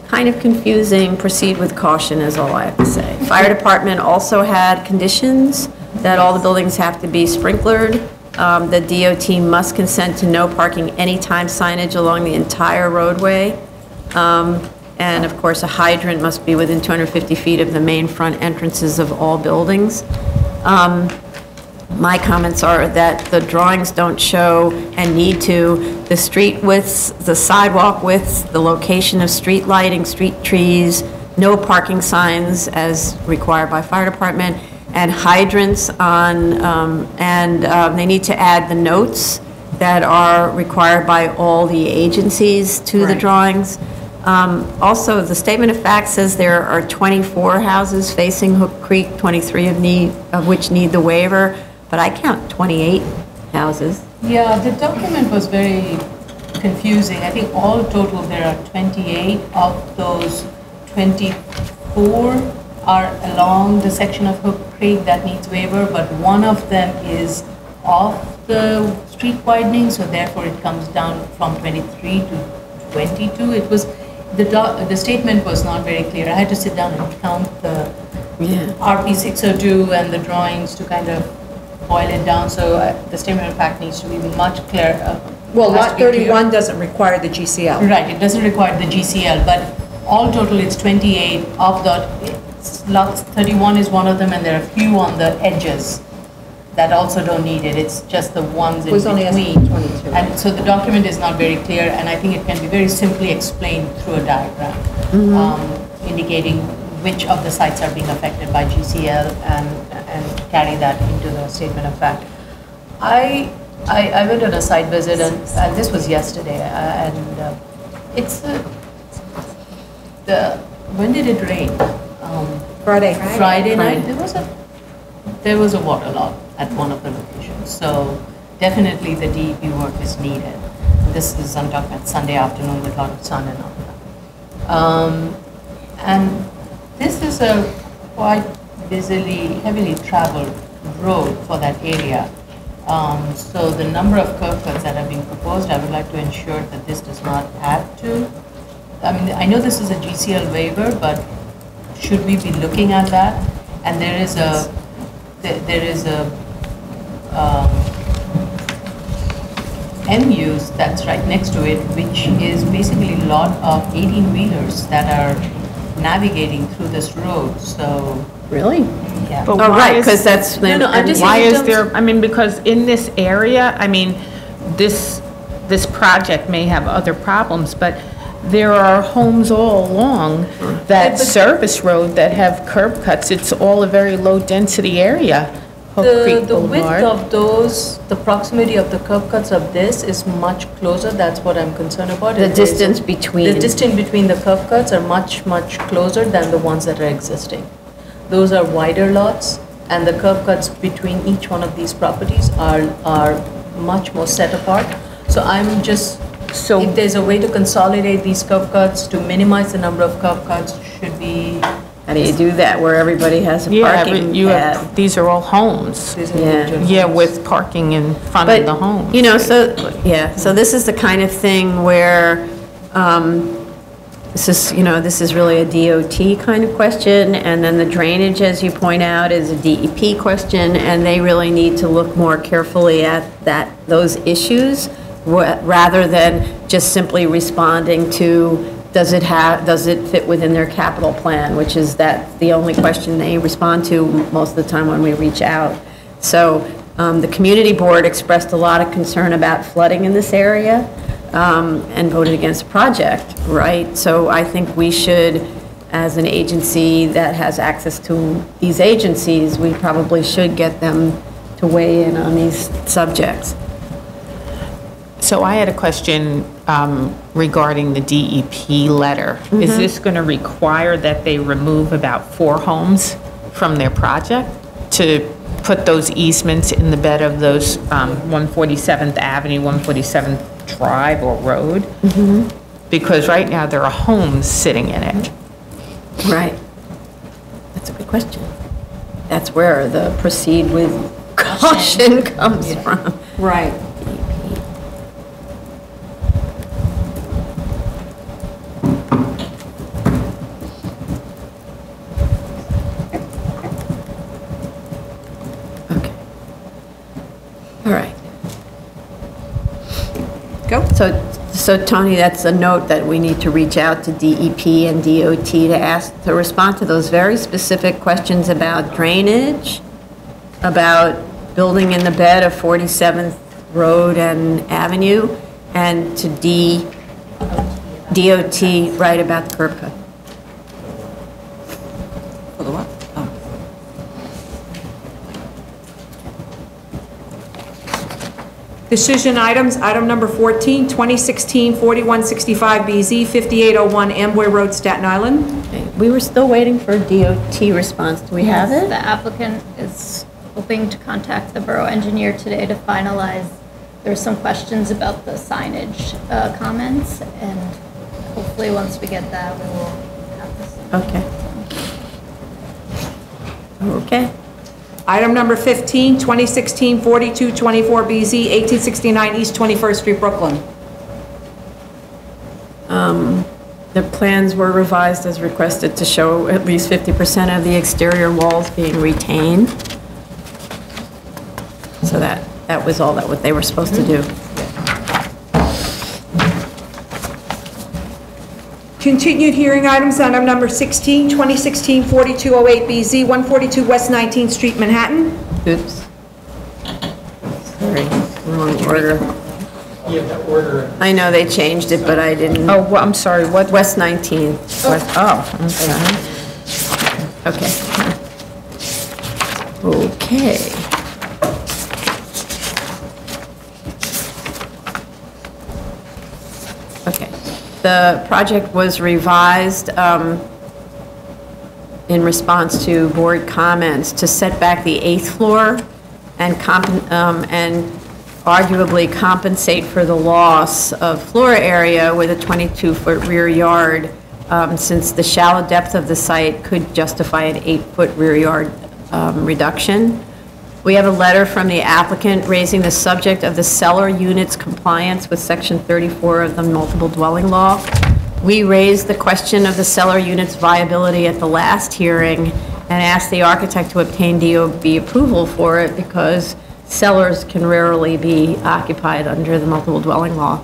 B: kind of confusing. Proceed with caution is all I have to say. Fire department also had conditions that all the buildings have to be sprinklered. The DOT must consent to no parking anytime signage along the entire roadway. And of course, a hydrant must be within 250 feet of the main front entrances of all buildings. My comments are that the drawings don't show and need to the street widths, the sidewalk widths, the location of street lighting, street trees, no parking signs as required by fire department, and hydrants on, they need to add the notes that are required by all the agencies to the drawings. Also, the statement of facts says there are 24 houses facing Hook Creek, 23 of which need the waiver, but I count 28 houses.
C: Yeah, the document was very confusing. I think all total there are 28. Of those, 24 are along the section of Hook Creek that needs waiver, but one of them is off the street widening, so therefore it comes down from 23 to 22. It was, the statement was not very clear. I had to sit down and count the RP 602 and the drawings to kind of boil it down, so the statement of fact needs to be much clearer.
A: Well, lot 31 doesn't require the GCL.
C: Right, it doesn't require the GCL, but all total it's 28 of the, lot 31 is one of them, and there are a few on the edges that also don't need it. It's just the ones in between.
A: 22.
C: And so the document is not very clear, and I think it can be very simply explained through a diagram. indicating which of the sites are being affected by GCL and carry that into the statement of fact. I went on a site visit, and this was yesterday, and it's when did it rain? Friday night. There was a water loss at one of the locations. So definitely the DEP work is needed. This is, I'm talking about Sunday afternoon with a lot of sun and all that. And this is a quite heavily traveled road for that area. So the number of curb cuts that have been proposed, I would like to ensure that this does not add to. I mean, I know this is a GCL waiver, but should we be looking at that? And there is a MUs that's right next to it, which is basically a lot of 18-wheelers that are navigating through this road. So
B: Really?
C: yeah.
D: But
B: Oh,
D: why
B: right,
D: is-
B: because that's,
C: No, I'm just
D: Why
C: saying in
D: is
C: terms-
D: there, I mean, because in this area, I mean, this project may have other problems, but there are homes all along that service road that have curb cuts. It's all a very low-density area, Hope Creek
C: The width
D: Boulevard.
C: of those, the proximity of the curb cuts of this is much closer. That's what I'm concerned about.
B: the
C: It is-
B: distance between.
C: The distance between the curb cuts are much, much closer than the ones that are existing. Those are wider lots, and the curb cuts between each one of these properties are much more set apart. So I'm just, if there's a way to consolidate these curb cuts, to minimize the number of curb cuts, should be.
B: How do you do that where everybody has a
D: Yeah,
B: parking
D: but you
B: pad?
D: have, these are all homes.
C: these
B: Yeah.
C: individual
D: Yeah,
C: homes.
D: with parking in front of the home.
B: You know, so, yeah, so this is the kind of thing where, this is really a DOT kind of question, and then the drainage, as you point out, is a DEP question, and they really need to look more carefully at those issues, rather than just simply responding to, does it fit within their capital plan, which is the only question they respond to most of the time when we reach out. So the community board expressed a lot of concern about flooding in this area, and voted against the project, right? So I think we should, as an agency that has access to these agencies, we probably should get them to weigh in on these subjects.
D: So I had a question regarding the DEP letter. Is this going to require that they remove about 4 homes from their project to put those easements in the bed of those 147th Avenue, 147th Drive or Road? Because right now there are homes sitting in it.
B: Right. That's a good question. That's where the proceed with caution comes from.
A: Right.
B: Okay. All right.
A: Go.
B: So Tony, that's a note that we need to reach out to DEP and DOT to respond to those very specific questions about drainage, about building in the bed of 47th Road and Avenue, and to DOT, right, about the curb cut.
A: For the what? Oh. Decision items, item number 14, 2016-4165BZ, 5801 Amboy Road, Staten Island.
B: Okay, we were still waiting for a DOT response. Do we have
E: Yes,
B: it?
E: the applicant is hoping to contact the borough engineer today to finalize. There's some questions about the signage comments, and hopefully once we get that, we will have this.
B: Okay. Okay.
A: Item number 15, 2016-4224BZ, 1869 East 21st Street, Brooklyn.
B: The plans were revised as requested to show at least 50% of the exterior walls being retained. So that was all that what they were supposed to do.
A: Continued hearing items, item number 16, 2016-4208BZ, 142 West 19th Street, Manhattan.
B: Oops. Sorry, wrong order.
F: Yeah, the order.
B: I know they changed it, but I didn't.
D: Oh, well, I'm sorry, what?
B: West 19th.
D: Okay.
B: Okay. Okay. The project was revised in response to board comments to set back the 8th floor and arguably compensate for the loss of floor area with a 22-foot rear yard, since the shallow depth of the site could justify an 8-foot rear yard reduction. We have a letter from the applicant raising the subject of the cellar unit's compliance with Section 34 of the multiple dwelling law. We raised the question of the cellar unit's viability at the last hearing and asked the architect to obtain DOB approval for it because cellars can rarely be occupied under the multiple dwelling law.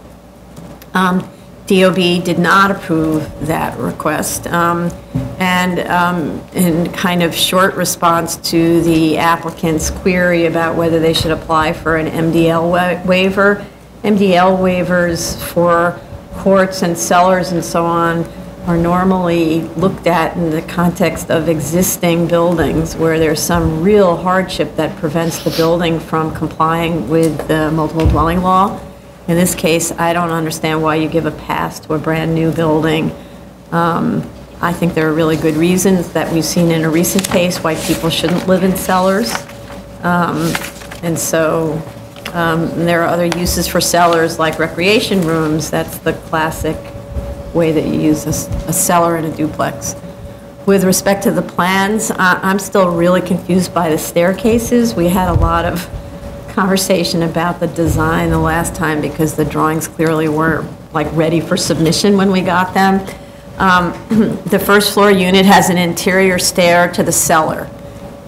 B: DOB did not approve that request, and in kind of short response to the applicant's query about whether they should apply for an MDL waiver, MDL waivers for courts and cellars and so on are normally looked at in the context of existing buildings where there's some real hardship that prevents the building from complying with the multiple dwelling law. In this case, I don't understand why you give a pass to a brand-new building. I think there are really good reasons that we've seen in a recent case why people shouldn't live in cellars. And so there are other uses for cellars like recreation rooms. That's the classic way that you use a cellar in a duplex. With respect to the plans, I'm still really confused by the staircases. We had a lot of conversation about the design the last time because the drawings clearly weren't like ready for submission when we got them. The first floor unit has an interior stair to the cellar.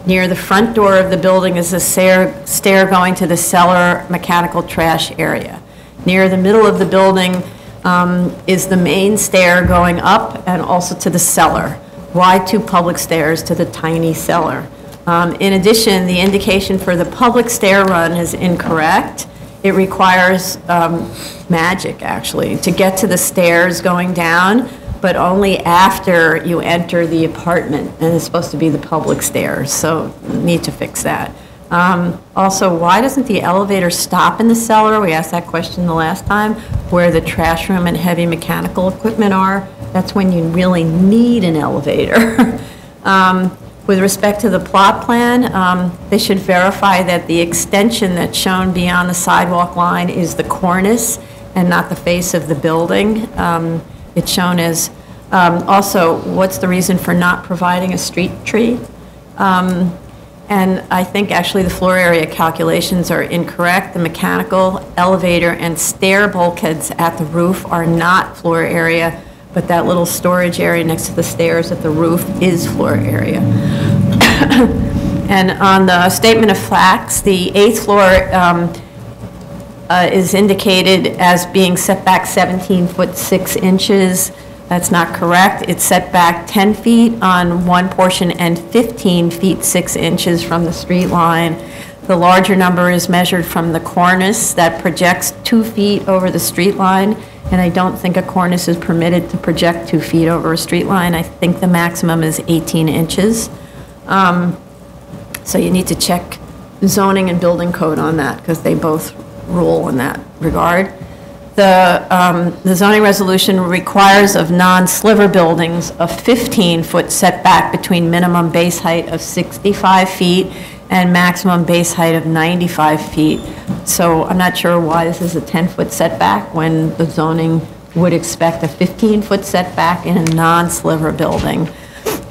B: Near the front door of the building is a stair going to the cellar mechanical trash area. Near the middle of the building is the main stair going up and also to the cellar. Why two public stairs to the tiny cellar? In addition, the indication for the public stair run is incorrect. It requires magic, actually, to get to the stairs going down, but only after you enter the apartment, and it's supposed to be the public stairs, so need to fix that. Also, why doesn't the elevator stop in the cellar? We asked that question the last time, where the trash room and heavy mechanical equipment are. That's when you really need an elevator. With respect to the plot plan, they should verify that the extension that's shown beyond the sidewalk line is the cornice and not the face of the building. It's shown as, also, what's the reason for not providing a street tree? And I think actually the floor area calculations are incorrect. The mechanical, elevator, and stair bulkheads at the roof are not floor area, but that little storage area next to the stairs at the roof is floor area. And on the statement of facts, the 8th floor is indicated as being set back 17 foot 6 inches. That's not correct. It's set back 10 feet on one portion and 15 feet 6 inches from the street line. The larger number is measured from the cornice that projects 2 feet over the street line, and I don't think a cornice is permitted to project 2 feet over a street line. I think the maximum is 18 inches. So you need to check zoning and building code on that because they both rule in that regard. The zoning resolution requires of non-sliver buildings a 15-foot setback between minimum base height of 65 feet and maximum base height of 95 feet. So I'm not sure why this is a 10-foot setback when the zoning would expect a 15-foot setback in a non-sliver building.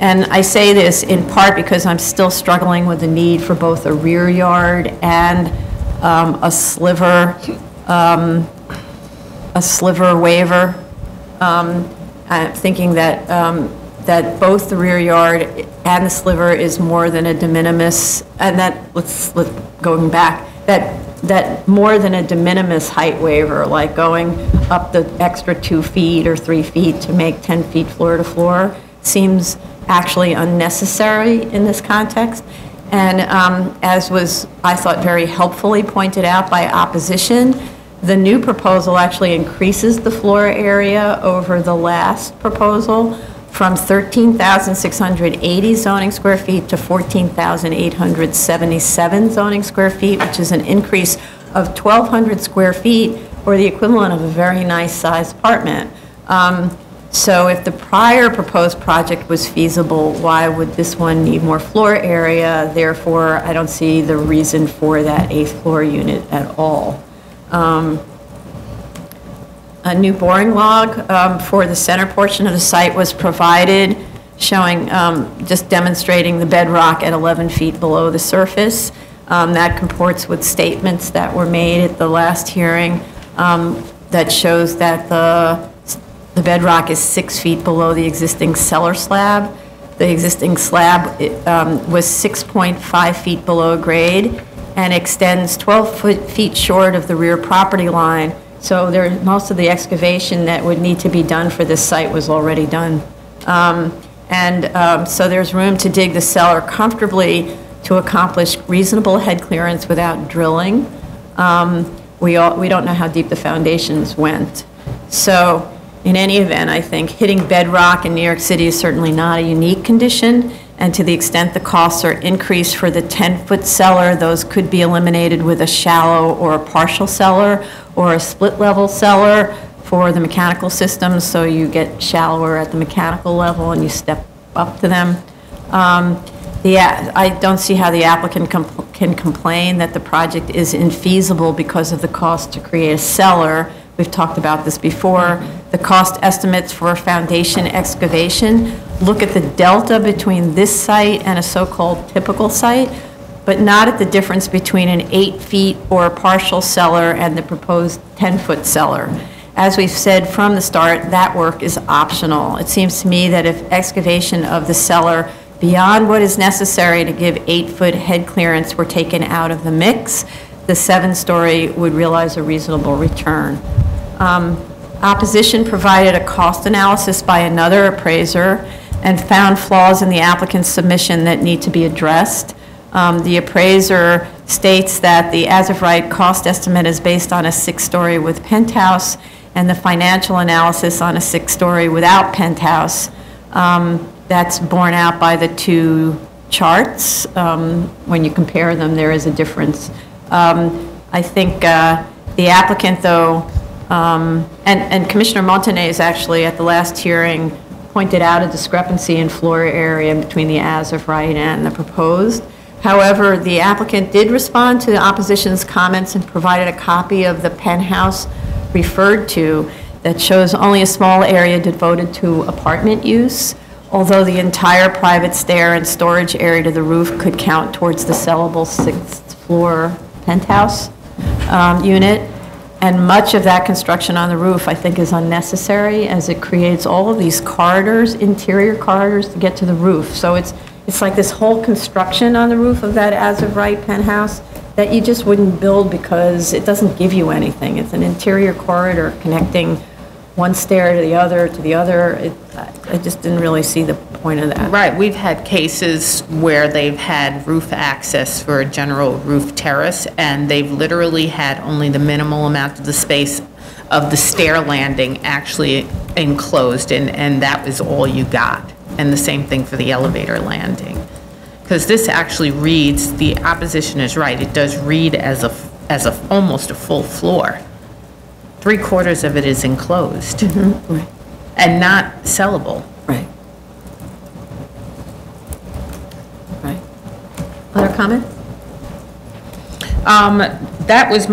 B: And I say this in part because I'm still struggling with the need for both a rear yard and a sliver waiver. I'm thinking that that both the rear yard and the sliver is more than a de minimis, and that going back, that more than a de minimis height waiver, like going up the extra 2 feet or 3 feet to make 10 feet floor to floor, seems actually unnecessary in this context. And as was, I thought, very helpfully pointed out by opposition, The new proposal actually increases the floor area over the last proposal from 13,680 zoning square feet to 14,877 zoning square feet, which is an increase of 1,200 square feet, or the equivalent of a very nice sized apartment. So if the prior proposed project was feasible, why would this one need more floor area? Therefore, I don't see the reason for that 8th floor unit at all. A new boring log for the center portion of the site was provided, showing, just demonstrating the bedrock at 11 feet below the surface. That comports with statements that were made at the last hearing that shows that the bedrock is 6 feet below the existing cellar slab. The existing slab was 6.5 feet below grade and extends 12 feet short of the rear property line. So most of the excavation that would need to be done for this site was already done. So there's room to dig the cellar comfortably to accomplish reasonable head clearance without drilling. We don't know how deep the foundations went. So in any event, I think hitting bedrock in New York City is certainly not a unique condition, and to the extent the costs are increased for the 10-foot cellar, those could be eliminated with a shallow or a partial cellar or a split-level cellar for the mechanical systems, so you get shallower at the mechanical level and you step up to them. I don't see how the applicant can complain that the project is infeasible because of the cost to create a cellar. We've talked about this before. The cost estimates for foundation excavation look at the delta between this site and a so-called typical site, but not at the difference between an 8 feet or a partial cellar and the proposed 10-foot cellar. As we've said from the start, that work is optional. It seems to me that if excavation of the cellar beyond what is necessary to give 8-foot head clearance were taken out of the mix, the 7-story would realize a reasonable return. Opposition provided a cost analysis by another appraiser and found flaws in the applicant's submission that need to be addressed. The appraiser states that the as-of-right cost estimate is based on a 6-story with penthouse and the financial analysis on a 6-story without penthouse. That's borne out by the two charts. When you compare them, there is a difference. I think the applicant, though, and Commissioner Montanez actually at the last hearing pointed out a discrepancy in floor area between the as-of-right and the proposed. However, the applicant did respond to the opposition's comments and provided a copy of the penthouse referred to that shows only a small area devoted to apartment use, although the entire private stair and storage area to the roof could count towards the sellable 6th floor penthouse unit. And much of that construction on the roof, I think, is unnecessary as it creates all of these corridors, interior corridors to get to the roof. So it's like this whole construction on the roof of that as-of-right penthouse that you just wouldn't build because it doesn't give you anything. It's an interior corridor connecting one stair to the other. I just didn't really see the point of that.
D: Right, we've had cases where they've had roof access for a general roof terrace, and they've literally had only the minimal amount of the space of the stair landing actually enclosed, and that was all you got. And the same thing for the elevator landing. Because this actually reads, the opposition is right, it does read as almost a full floor. 3/4 of it is enclosed.
B: Right.
D: And not sellable.
B: Right. Right. Other comment?
D: That was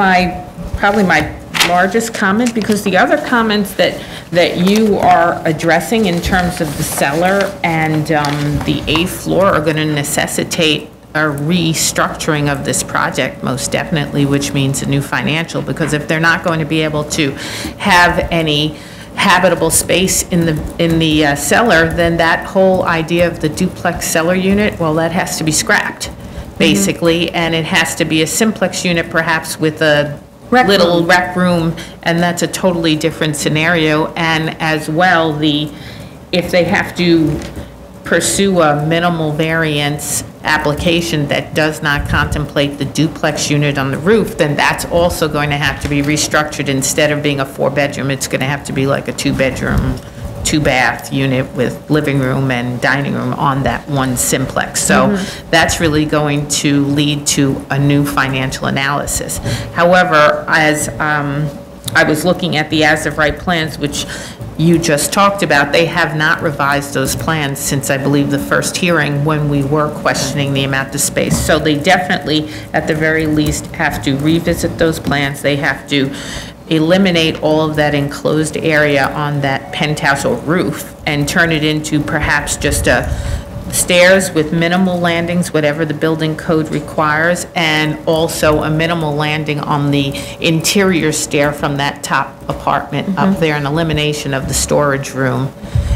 D: probably my largest comment, because the other comments that you are addressing in terms of the cellar and the 8th floor are going to necessitate a restructuring of this project, most definitely, which means a new financial, because if they're not going to be able to have any habitable space in the cellar, then that whole idea of the duplex cellar unit, well, that has to be scrapped, basically, and it has to be a simplex unit, perhaps with a little rec room, and that's a totally different scenario. And as well, if they have to pursue a minimal variance application that does not contemplate the duplex unit on the roof, then that's also going to have to be restructured. Instead of being a 4-bedroom, it's going to have to be like a 2-bedroom, 2-bath unit with living room and dining room on that one simplex. So that's really going to lead to a new financial analysis. However, as I was looking at the as-of-right plans, which you just talked about, they have not revised those plans since, I believe, the first hearing when we were questioning the amount of space. So they definitely, at the very least, have to revisit those plans. They have to eliminate all of that enclosed area on that penthouse or roof and turn it into perhaps just a stairs with minimal landings, whatever the building code requires, and also a minimal landing on the interior stair from that top apartment up there, and elimination of the storage room.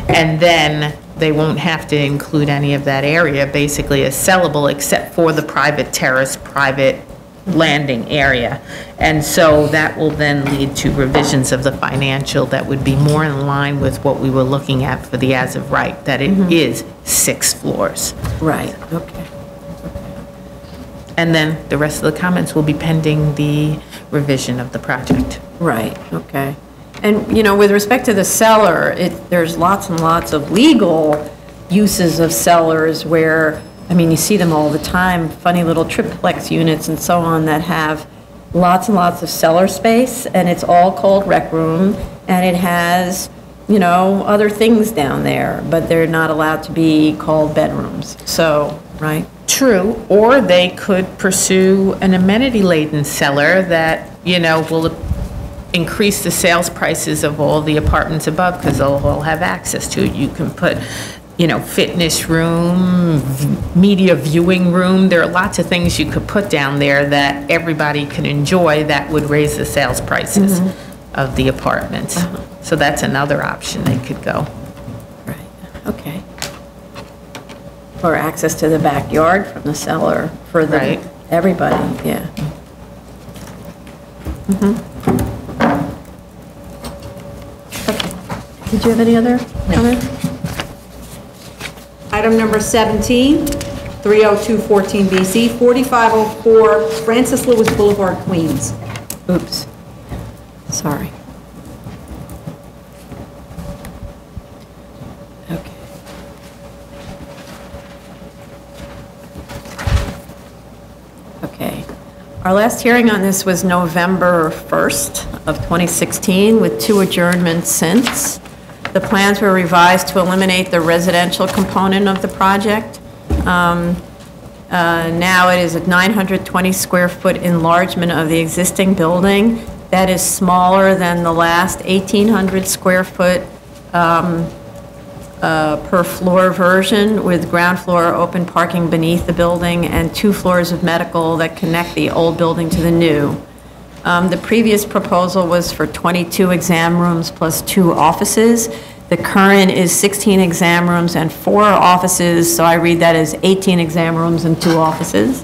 D: And then they won't have to include any of that area basically as sellable except for the private terrace, private landing area. And so that will then lead to revisions of the financial that would be more in line with what we were looking at for the as of right, that it is 6 floors.
B: Right, okay.
D: And then the rest of the comments will be pending the revision of the project.
B: Right, okay. And, you know, with respect to the cellar, there's lots and lots of legal uses of cellars where, I mean, you see them all the time, funny little triplex units and so on that have lots and lots of cellar space, and it's all called rec room, and it has, you know, other things down there, but they're not allowed to be called bedrooms. So, right?
D: True, or they could pursue an amenity-laden cellar that, you know, will increase the sales prices of all the apartments above because they'll all have access to it. You can put, you know, fitness room, media viewing room. There are lots of things you could put down there that everybody can enjoy that would raise the sales prices of the apartments. So that's another option they could go.
B: Right, okay. Or access to the backyard from the cellar for the,
D: Right.
B: everybody, yeah. Okay. Did you have any other comments?
A: Item number 17, 30214 BC, 4504 Francis Lewis Boulevard, Queens.
B: Oops, sorry. Okay. Okay. Our last hearing on this was November 1st of 2016, with 2 adjournments since. The plans were revised to eliminate the residential component of the project. Now it is a 920 square foot enlargement of the existing building that is smaller than the last 1,800 square foot per floor version, with ground floor open parking beneath the building and 2 floors of medical that connect the old building to the new. The previous proposal was for 22 exam rooms plus 2 offices. The current is 16 exam rooms and 4 offices, so I read that as 18 exam rooms and 2 offices.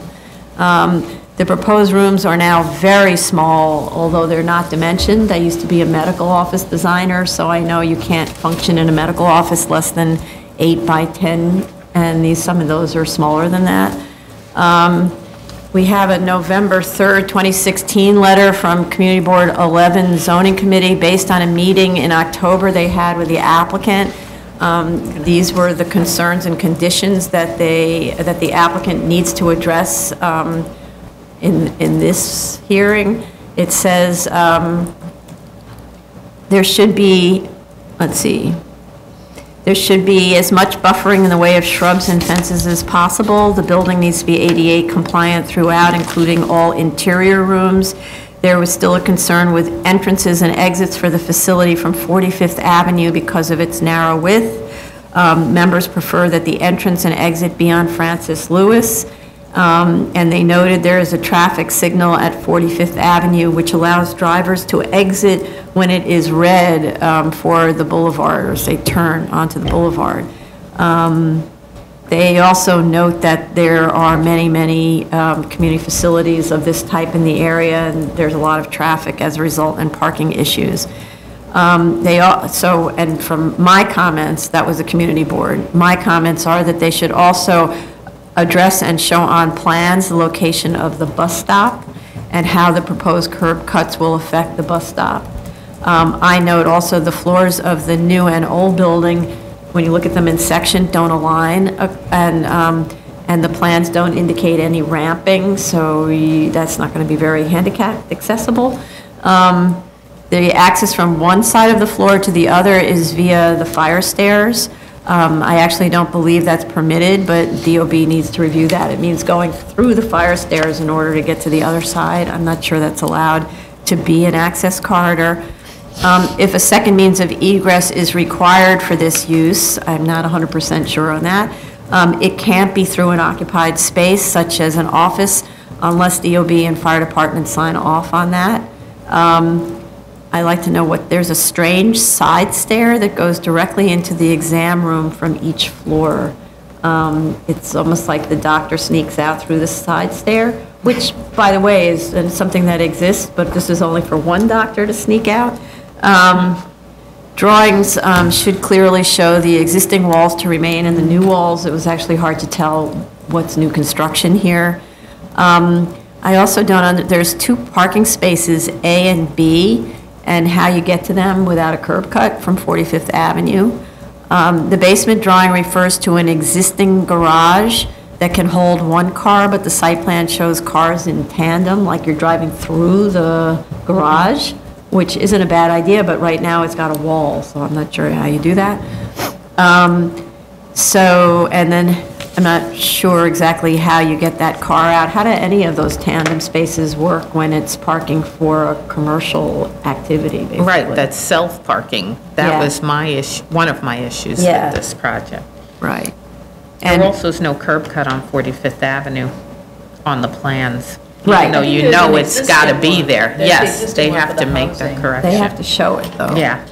B: The proposed rooms are now very small, although they're not dimensioned. I used to be a medical office designer, so I know you can't function in a medical office less than 8 by 10, and some of those are smaller than that. We have a November 3rd, 2016 letter from Community Board 11 Zoning Committee based on a meeting in October they had with the applicant. These were the concerns and conditions that the applicant needs to address in this hearing. It says there should be, let's see, there should be as much buffering in the way of shrubs and fences as possible. The building needs to be ADA compliant throughout, including all interior rooms. There was still a concern with entrances and exits for the facility from 45th Avenue because of its narrow width. Members prefer that the entrance and exit be on Francis Lewis. And they noted there is a traffic signal at 45th Avenue which allows drivers to exit when it is red for the boulevard, or say turn onto the boulevard. They also note that there are many community facilities of this type in the area, and there's a lot of traffic as a result and parking issues. And from my comments, that was the community board, my comments are that they should also address and show on plans the location of the bus stop and how the proposed curb cuts will affect the bus stop. I note also the floors of the new and old building, when you look at them in section, don't align, and the plans don't indicate any ramping, so that's not going to be very handicap accessible. The access from one side of the floor to the other is via the fire stairs. I actually don't believe that's permitted, but DOB needs to review that. It means going through the fire stairs in order to get to the other side. I'm not sure that's allowed to be an access corridor. If a second means of egress is required for this use, I'm not 100% sure on that. It can't be through an occupied space, such as an office, unless DOB and fire department sign off on that. I'd like to know there's a strange side stair that goes directly into the exam room from each floor. It's almost like the doctor sneaks out through the side stair, which, by the way, is something that exists, but this is only for one doctor to sneak out. Drawings should clearly show the existing walls to remain and the new walls. It was actually hard to tell what's new construction here. I also there's 2 parking spaces, A and B, and how you get to them without a curb cut from 45th Avenue. The basement drawing refers to an existing garage that can hold 1 car, but the site plan shows cars in tandem, like you're driving through the garage, which isn't a bad idea, but right now it's got a wall, so I'm not sure how you do that. And then I'm not sure exactly how you get that car out. How do any of those tandem spaces work when it's parking for a commercial activity, basically?
D: Right, that's self-parking. That was my issue, one of my issues with this project.
B: Right.
D: There also is no curb cut on 45th Avenue on the plans.
B: Right.
D: Even though you know it's got to be there. Yes, they have to make that correction.
B: They have to show it, though.
D: Yeah.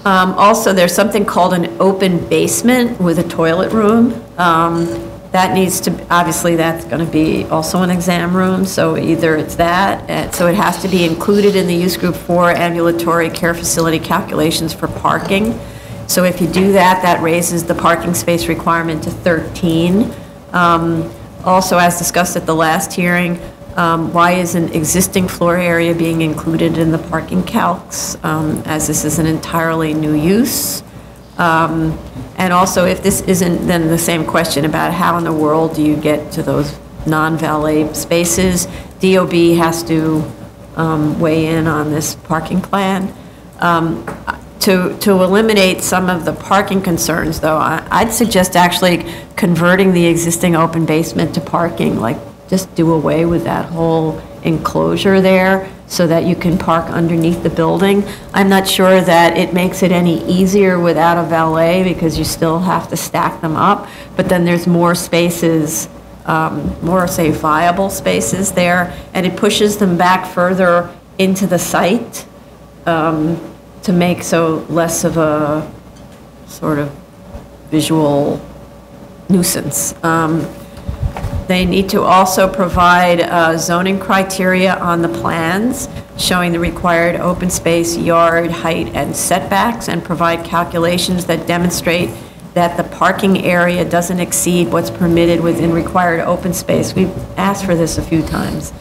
B: Also, there's something called an open basement with a toilet room. That needs to, obviously, that's going to be also an exam room, so either it's that, so it has to be included in the use group 4 ambulatory care facility calculations for parking. So if you do that, that raises the parking space requirement to 13. Also, as discussed at the last hearing, why is an existing floor area being included in the parking calcs, as this is an entirely new use? And also, if this isn't, then the same question about how in the world do you get to those non-valet spaces? DOB has to weigh in on this parking plan. To eliminate some of the parking concerns, though, I'd suggest actually converting the existing open basement to parking, like just do away with that whole enclosure there so that you can park underneath the building. I'm not sure that it makes it any easier without a valet because you still have to stack them up, but then there's more spaces, more, say, viable spaces there, and it pushes them back further into the site to make so less of a sort of visual nuisance. They need to also provide zoning criteria on the plans showing the required open space, yard, height, and setbacks, and provide calculations that demonstrate that the parking area doesn't exceed what's permitted within required open space. We've asked for this a few times.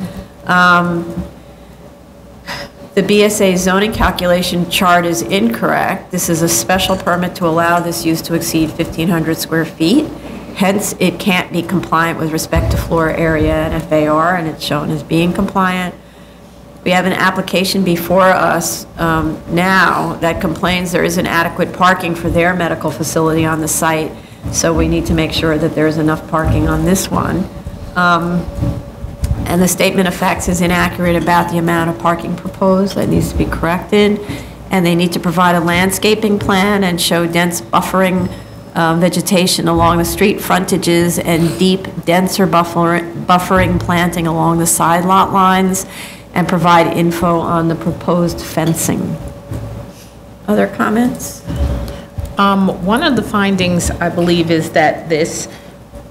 B: The BSA zoning calculation chart is incorrect. This is a special permit to allow this use to exceed 1,500 square feet. Hence, it can't be compliant with respect to floor area and FAR, and it's shown as being compliant. We have an application before us now that complains there isn't adequate parking for their medical facility on the site, so we need to make sure that there's enough parking on this one. And the statement of facts is inaccurate about the amount of parking proposed. That needs to be corrected. And they need to provide a landscaping plan and show dense buffering vegetation along the street frontages and deep, denser buffering planting along the side lot lines, and provide info on the proposed fencing. Other comments?
D: One of the findings, I believe, is that this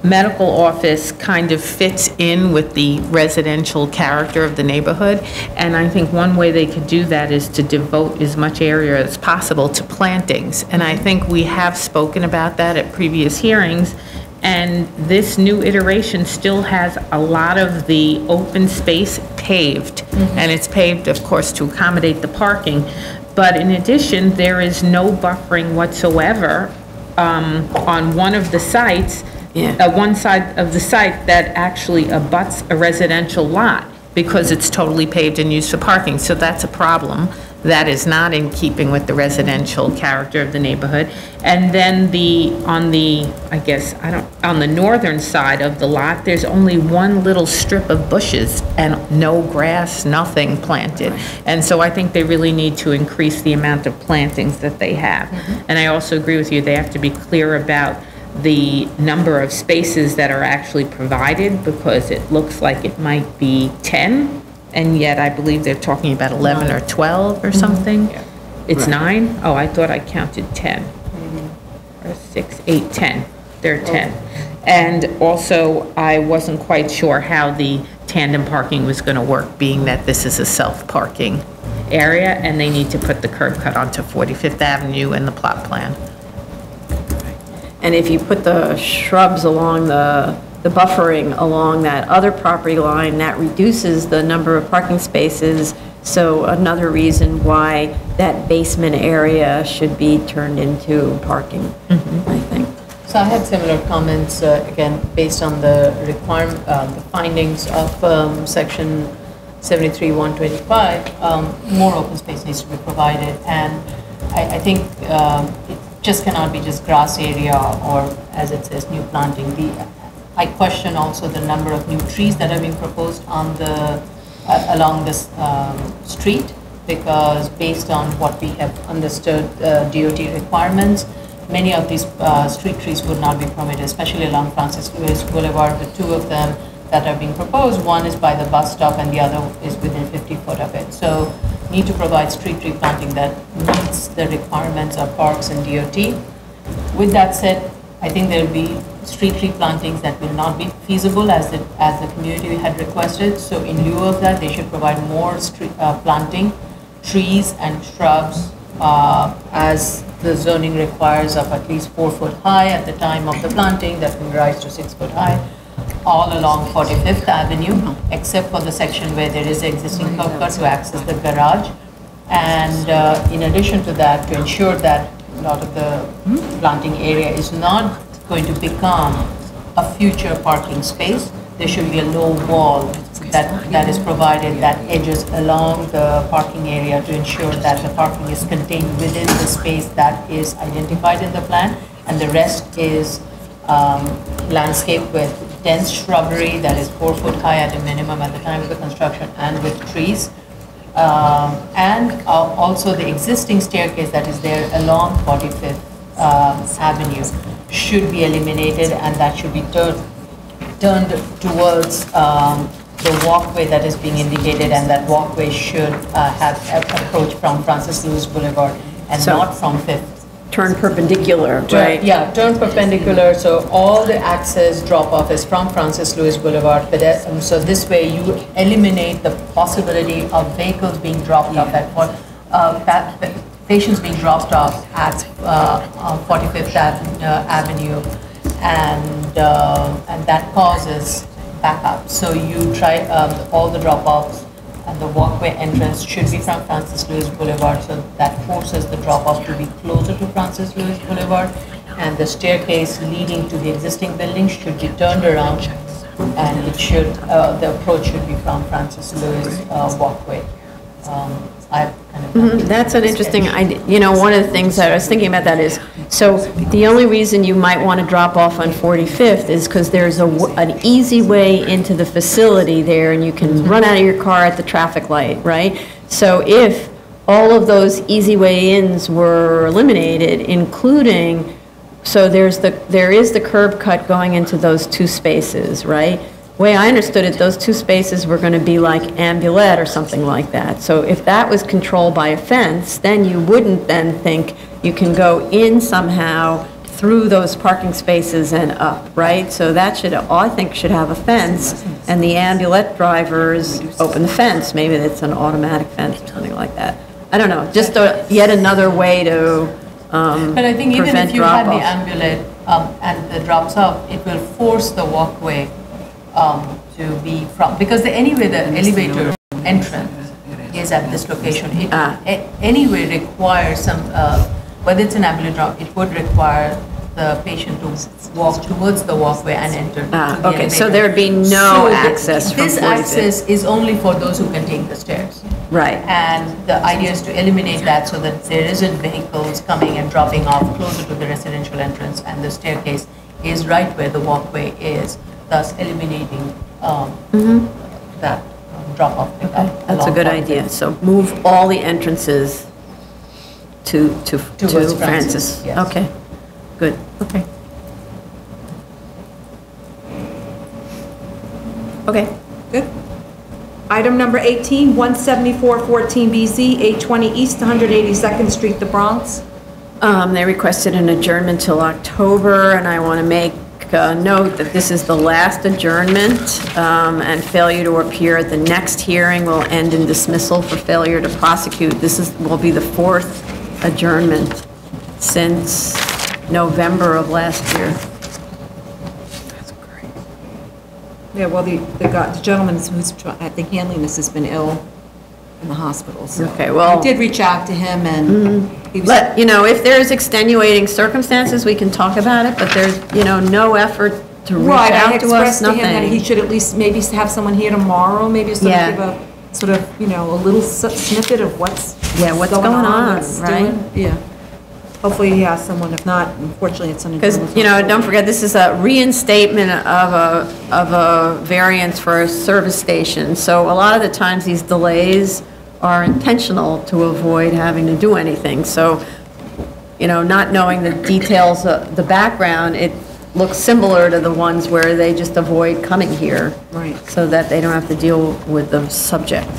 D: medical office kind of fits in with the residential character of the neighborhood. And I think one way they could do that is to devote as much area as possible to plantings. And I think we have spoken about that at previous hearings. And this new iteration still has a lot of the open space paved. And it's paved, of course, to accommodate the parking. But in addition, there is no buffering whatsoever on one of the sites, one side of the site that actually abuts a residential lot because it's totally paved and used for parking. So that's a problem. That is not in keeping with the residential character of the neighborhood. And then on the northern side of the lot, there's only one little strip of bushes and no grass, nothing planted. And so I think they really need to increase the amount of plantings that they have. And I also agree with you, they have to be clear about the number of spaces that are actually provided, because it looks like it might be 10. And yet, I believe they're talking about 11 or 12 or something. It's 9? Oh, I thought I counted 10. Or 6, 8, 10. They're 10. And also, I wasn't quite sure how the tandem parking was going to work, being that this is a self-parking area, and they need to put the curb cut onto 45th Avenue in the plot plan.
B: And if you put the shrubs along the buffering along that other property line, that reduces the number of parking spaces. So another reason why that basement area should be turned into parking, I think.
C: So I had similar comments, again, based on the the findings of section 73-125. More open space needs to be provided, and I think it just cannot be just grass area or, as it says, new planting. I question also the number of new trees that are being proposed on along this street, because based on what we have understood DOT requirements, many of these street trees would not be permitted, especially along Francis Lewis Boulevard. The two of them that are being proposed, one is by the bus stop and the other is within 50 foot of it. So need to provide street tree planting that meets the requirements of parks and DOT. With that said, I think there will be street tree plantings that will not be feasible as the community had requested. So in lieu of that, they should provide more street planting, trees and shrubs as the zoning requires, of at least 4 foot high at the time of the planting, that can rise to 6 foot high, all along 45th Avenue, except for the section where there is existing curb cut to access the garage. And in addition to that, to ensure that a lot of the planting area is not going to become a future parking space, there should be a low wall that is provided that edges along the parking area to ensure that the parking is contained within the space that is identified in the plan, and the rest is landscaped with dense shrubbery that is 4 foot high at a minimum at the time of the construction, and with trees. And also the existing staircase that is there along 45th Avenue should be eliminated, and that should be turned towards the walkway that is being indicated, and that walkway should have approach from Francis Lewis Boulevard and not from 5th.
B: Turn perpendicular, right?
C: Yeah, turn perpendicular, so all the access drop-off is from Francis Lewis Boulevard. So this way you eliminate the possibility of vehicles being dropped off at patients being dropped off at 45th Avenue, and that causes backup. So you try all the drop-offs, and the walkway entrance should be from Francis Lewis Boulevard, so that forces the drop-off to be closer to Francis Lewis Boulevard, and the staircase leading to the existing building should be turned around, and it should the approach should be from Francis Lewis walkway.
B: That's an interesting idea. You know, one of the things that I was thinking about that is, so the only reason you might want to drop off on 45th is because there's an easy way into the facility there, and you can run out of your car at the traffic light, right? So if all of those easy way ins were eliminated, including, so there is the curb cut going into those 2 spaces, right? The way I understood it, those 2 spaces were going to be like ambulette or something like that. So if that was controlled by a fence, then you wouldn't then think you can go in somehow through those parking spaces and up, right? So that should, I think, should have a fence, and the ambulette drivers open the fence. Maybe it's an automatic fence or something like that. I don't know, just yet another way to
C: But I think even
B: prevent
C: if you had the
B: drop-off.
C: ambulance and the drops off, it will force the walkway to be from, because anyway, the elevator entrance is at this location. It anyway requires some, whether it's an ambulance drop, it would require the patient to walk towards the walkway and enter to the
B: Okay, so
C: elevator.
B: there'd be no
C: So
B: access from
C: this
B: 45th.
C: access is only for those who can take the stairs.
B: Right.
C: And the idea is to eliminate that so that there isn't vehicles coming and dropping off closer to the residential entrance, and the staircase is right where the walkway is, thus eliminating that drop-off pickup.
B: That's a
C: along
B: good
C: 45th.
B: idea. So move all the entrances to
C: Towards
B: Francis.
C: Francis, yes.
B: Okay, good, okay. Okay.
A: Good. Item number 18, 17414BZ, 820 East 182nd Street, the Bronx.
B: They requested an adjournment till October, and I want to make a note that this is the last adjournment, and failure to appear at the next hearing will end in dismissal for failure to prosecute. Will be the fourth adjournment since November of last year.
A: Yeah, well, the gentleman who's, I think, handling this has been ill in the hospital, so.
B: Okay, well-
A: I did reach out to him, and he was.
B: If there's extenuating circumstances, we can talk about it, but there's, no effort to reach
A: Right, I
B: out to us,
A: expressed to him that he
B: nothing.
A: should at least maybe have someone here tomorrow, maybe sort
B: Yeah.
A: of give a, sort of, a little snippet of what's
B: What's going on,
A: what's
B: right?
A: doing. Yeah. Hopefully he has someone, if not, unfortunately, it's an.
B: Because, don't forget, this is a reinstatement of a variance for a service station. So a lot of the times, these delays are intentional to avoid having to do anything. So, not knowing the details of the background, it looks similar to the ones where they just avoid coming here.
A: Right.
B: So that they don't have to deal with the subject,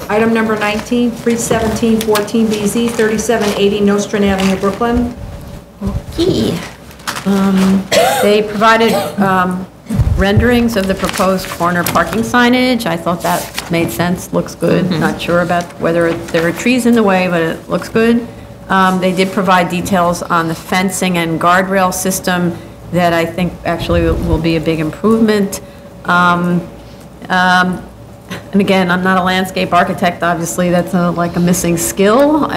A: Item number 19, 31714BZ, 3780 Nostrand Avenue, Brooklyn.
B: They provided renderings of the proposed corner parking signage. I thought that made sense, looks good. Not sure about whether there are trees in the way, but it looks good. They did provide details on the fencing and guardrail system that I think actually will be a big improvement. And again, I'm not a landscape architect, obviously, that's like a missing skill.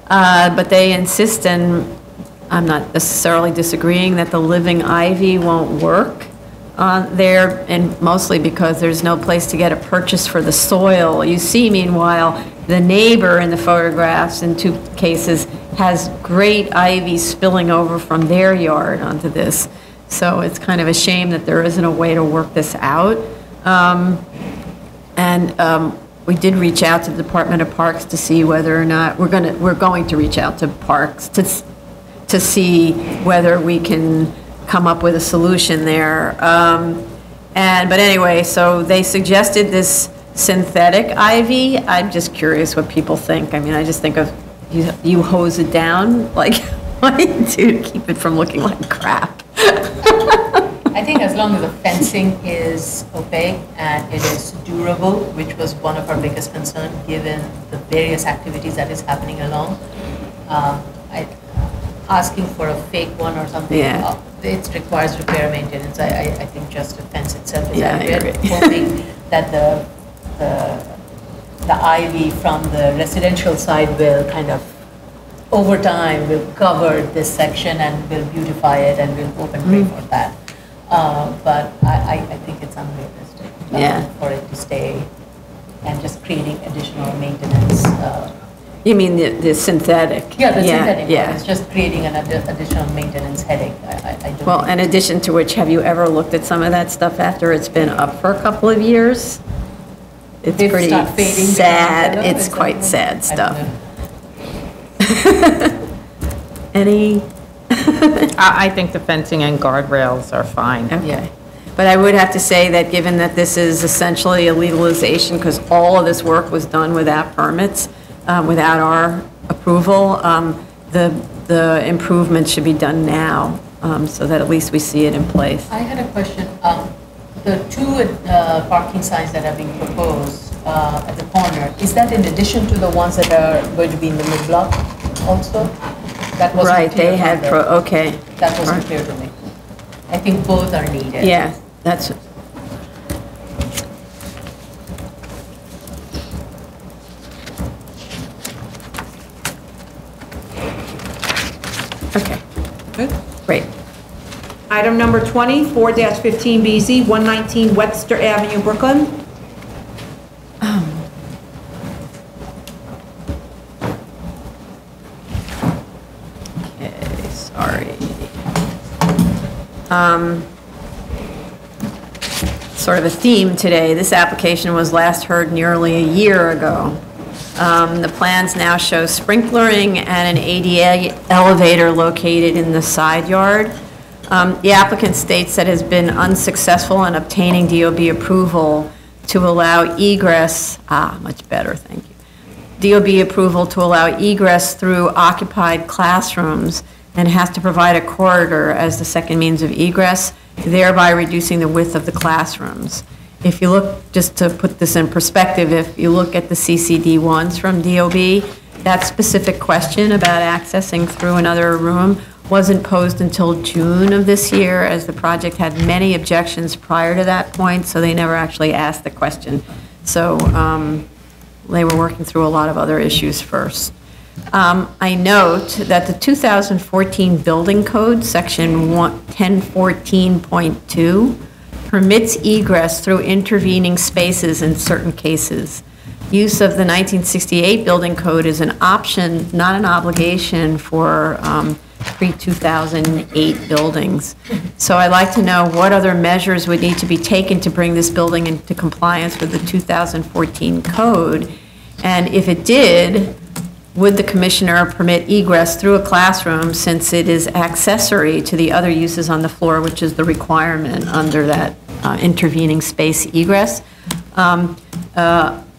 B: But they insist, and I'm not necessarily disagreeing, that the living ivy won't work there, and mostly because there's no place to get a purchase for the soil. You see, meanwhile, the neighbor in the photographs, in two cases, has great ivy spilling over from their yard onto this. So it's kind of a shame that there isn't a way to work this out. We did reach out to the Department of Parks to see whether or not, we're going to reach out to Parks to see whether we can come up with a solution there. But anyway, so they suggested this synthetic ivy. I'm just curious what people think. I mean, I just think of, you hose it down, like, what do you do to keep it from looking like crap?
C: I think as long as the fencing is opaque and it is durable, which was one of our biggest concerns, given the various activities that is happening along, asking for a fake one or something,
B: Yeah.
C: It requires repair maintenance. I think just the fence itself is
B: Yeah, I
C: adequate.
B: agree.
C: Hoping that the ivy from the residential side will kind of, over time, will cover this section and will beautify it, and we'll hope and pray for that. But I think it's unrealistic
B: Yeah.
C: for it to stay, and just creating additional maintenance.
B: You mean the synthetic?
C: Yeah, the synthetic one,
B: Yeah.
C: it's just creating an additional maintenance headache. I don't
B: Well,
C: think-
B: in addition to which, have you ever looked at some of that stuff after it's been up for a couple of years? It's
C: They
B: pretty
C: start fading down,
B: sad.
C: I don't
B: It's
C: know.
B: quite sad
C: I don't
B: stuff.
C: know.
B: Any?
D: I think the fencing and guardrails are fine.
B: Okay. But I would have to say that given that this is essentially a legalization, because all of this work was done without permits, without our approval, the the improvements should be done now, so that at least we see it in place.
C: I had a question. The two parking signs that are being proposed at the corner, is that in addition to the ones that are going to be in the mid-block also? That wasn't
B: Right,
C: clear
B: they had,
C: from the-
B: okay.
C: That wasn't
B: Right.
C: clear to me. I think both are needed.
B: Yeah, that's, okay,
A: Good.
B: great.
A: Item number 20, 4-15BZ, 119 Webster Avenue, Brooklyn.
B: Okay, sorry. Sort of a theme today. This application was last heard nearly a year ago. The plans now show sprinklering and an ADA elevator located in the side yard. The applicant states that has been unsuccessful in obtaining DOB approval to allow egress, much better, thank you. DOB approval to allow egress through occupied classrooms and has to provide a corridor as the second means of egress, thereby reducing the width of the classrooms. If you look, just to put this in perspective, if you look at the CCD ones from DOB, that specific question about accessing through another room wasn't posed until June of this year, as the project had many objections prior to that point, so they never actually asked the question. So they were working through a lot of other issues first. I note that the 2014 Building Code, Section 1014.2, permits egress through intervening spaces in certain cases. Use of the 1968 Building Code is an option, not an obligation for pre-2008 buildings. So I'd like to know what other measures would need to be taken to bring this building into compliance with the 2014 code. And if it did, would the commissioner permit egress through a classroom since it is accessory to the other uses on the floor, which is the requirement under that intervening space egress?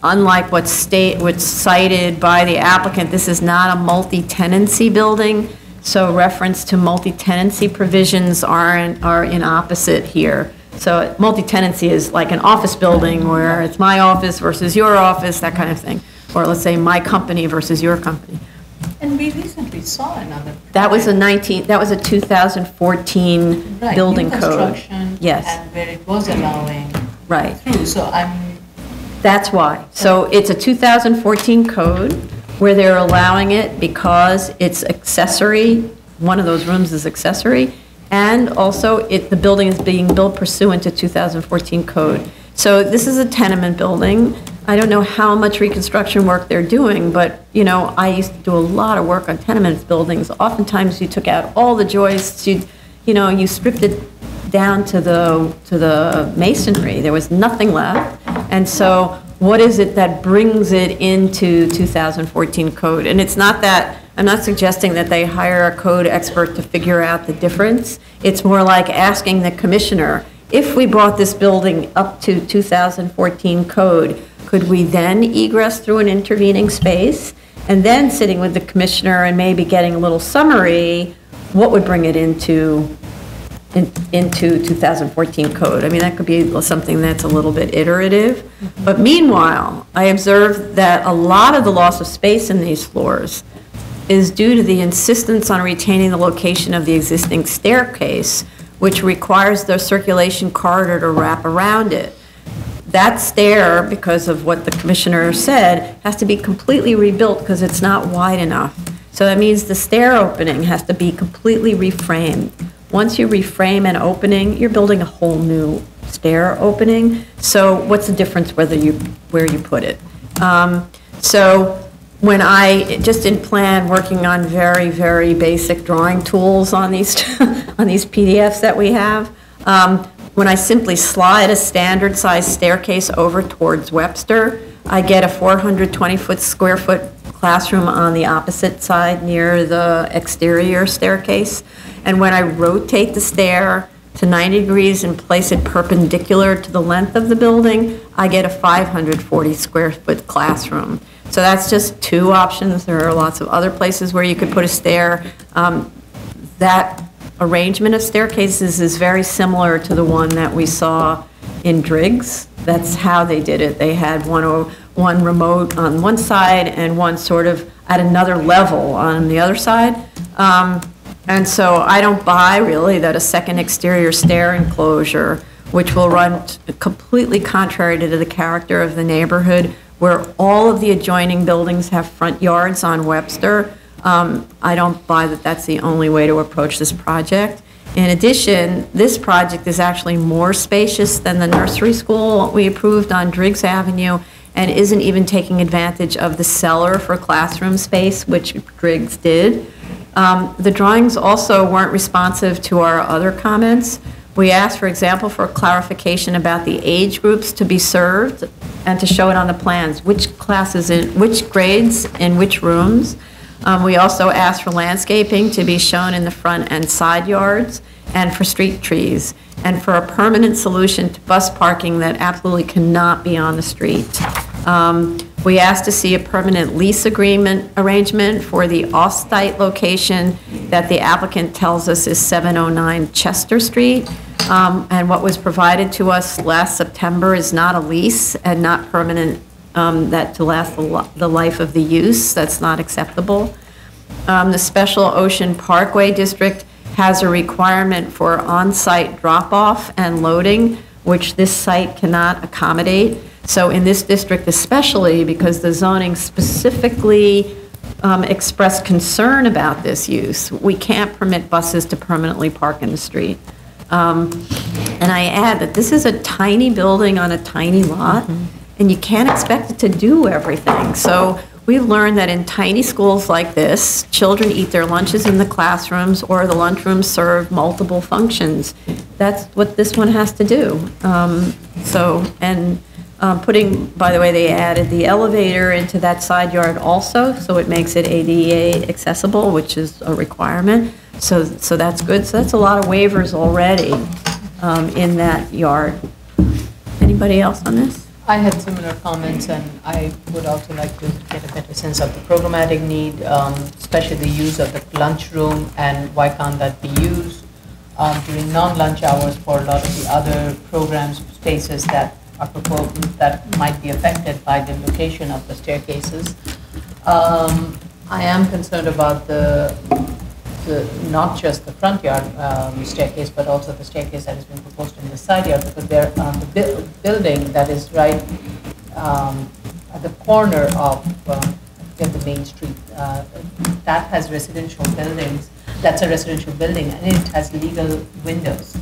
B: Unlike what's cited by the applicant, this is not a multi-tenancy building, so reference to multi-tenancy provisions are in opposite here. So multi-tenancy is like an office building where it's my office versus your office, that kind of thing. Or let's say my company versus your company.
C: And we recently saw another.
B: That was a 2014
C: Right,
B: building
C: new
B: code.
C: construction.
B: Yes.
C: And where it was allowing
B: Right.
C: through, so
B: That's why. So it's a 2014 code where they're allowing it because it's accessory, one of those rooms is accessory, and also the building is being built pursuant to 2014 code. So this is a tenement building. I don't know how much reconstruction work they're doing, but, you know, I used to do a lot of work on tenement buildings. Oftentimes you took out all the joists, you stripped it down to the masonry. There was nothing left. And so what is it that brings it into 2014 code? And it's not that, I'm not suggesting that they hire a code expert to figure out the difference. It's more like asking the commissioner, if we brought this building up to 2014 code, could we then egress through an intervening space? And then sitting with the commissioner and maybe getting a little summary, what would bring it into 2014 code? I mean, that could be something that's a little bit iterative. But meanwhile, I observed that a lot of the loss of space in these floors is due to the insistence on retaining the location of the existing staircase, which requires the circulation corridor to wrap around it. That stair, because of what the commissioner said, has to be completely rebuilt because it's not wide enough. So that means the stair opening has to be completely reframed. Once you reframe an opening, you're building a whole new stair opening. So what's the difference where you put it? So when I, just in plan, working on very, very basic drawing tools on these, on these PDFs that we have, when I simply slide a standard size staircase over towards Webster, I get a 420 square foot classroom on the opposite side near the exterior staircase. And when I rotate the stair to 90 degrees and place it perpendicular to the length of the building, I get a 540 square foot classroom. So that's just two options. There are lots of other places where you could put a stair. That arrangement of staircases is very similar to the one that we saw in Driggs. That's how they did it. They had one remote on one side and one sort of at another level on the other side. And so I don't buy really that a second exterior stair enclosure, which will run completely contrary to the character of the neighborhood, where all of the adjoining buildings have front yards on Webster. I don't buy that that's the only way to approach this project. In addition, this project is actually more spacious than the nursery school we approved on Driggs Avenue, and isn't even taking advantage of the cellar for classroom space, which Driggs did. The drawings also weren't responsive to our other comments. We asked, for example, for clarification about the age groups to be served and to show it on the plans, which classes, which grades, in which rooms. We also asked for landscaping to be shown in the front and side yards, and for street trees, and for a permanent solution to bus parking that absolutely cannot be on the street. We asked to see a permanent lease agreement arrangement for the off-site location that the applicant tells us is 709 Chester Street. And what was provided to us last September is not a lease and not permanent, that to last the life of the use. That's not acceptable. The Special Ocean Parkway District has a requirement for on-site drop-off and loading, which this site cannot accommodate. So in this district especially, because the zoning specifically expressed concern about this use, we can't permit buses to permanently park in the street. And I add that this is a tiny building on a tiny lot, and you can't expect it to do everything. So we've learned that in tiny schools like this, children eat their lunches in the classrooms, or the lunchrooms serve multiple functions. That's what this one has to do. Putting, by the way, they added the elevator into that side yard also, so it makes it ADA accessible, which is a requirement. So that's good. So that's a lot of waivers already in that yard. Anybody else on this?
C: I had similar comments, and I would also like to get a better sense of the programmatic need, especially the use of the lunchroom, and why can't that be used during non-lunch hours for a lot of the other programs, spaces that are proposed that might be affected by the location of the staircases. I am concerned about the not just the front yard staircase, but also the staircase that has been proposed in the side yard, because they're the building that is right at the corner of the main street. That has residential buildings. That's a residential building, and it has legal windows.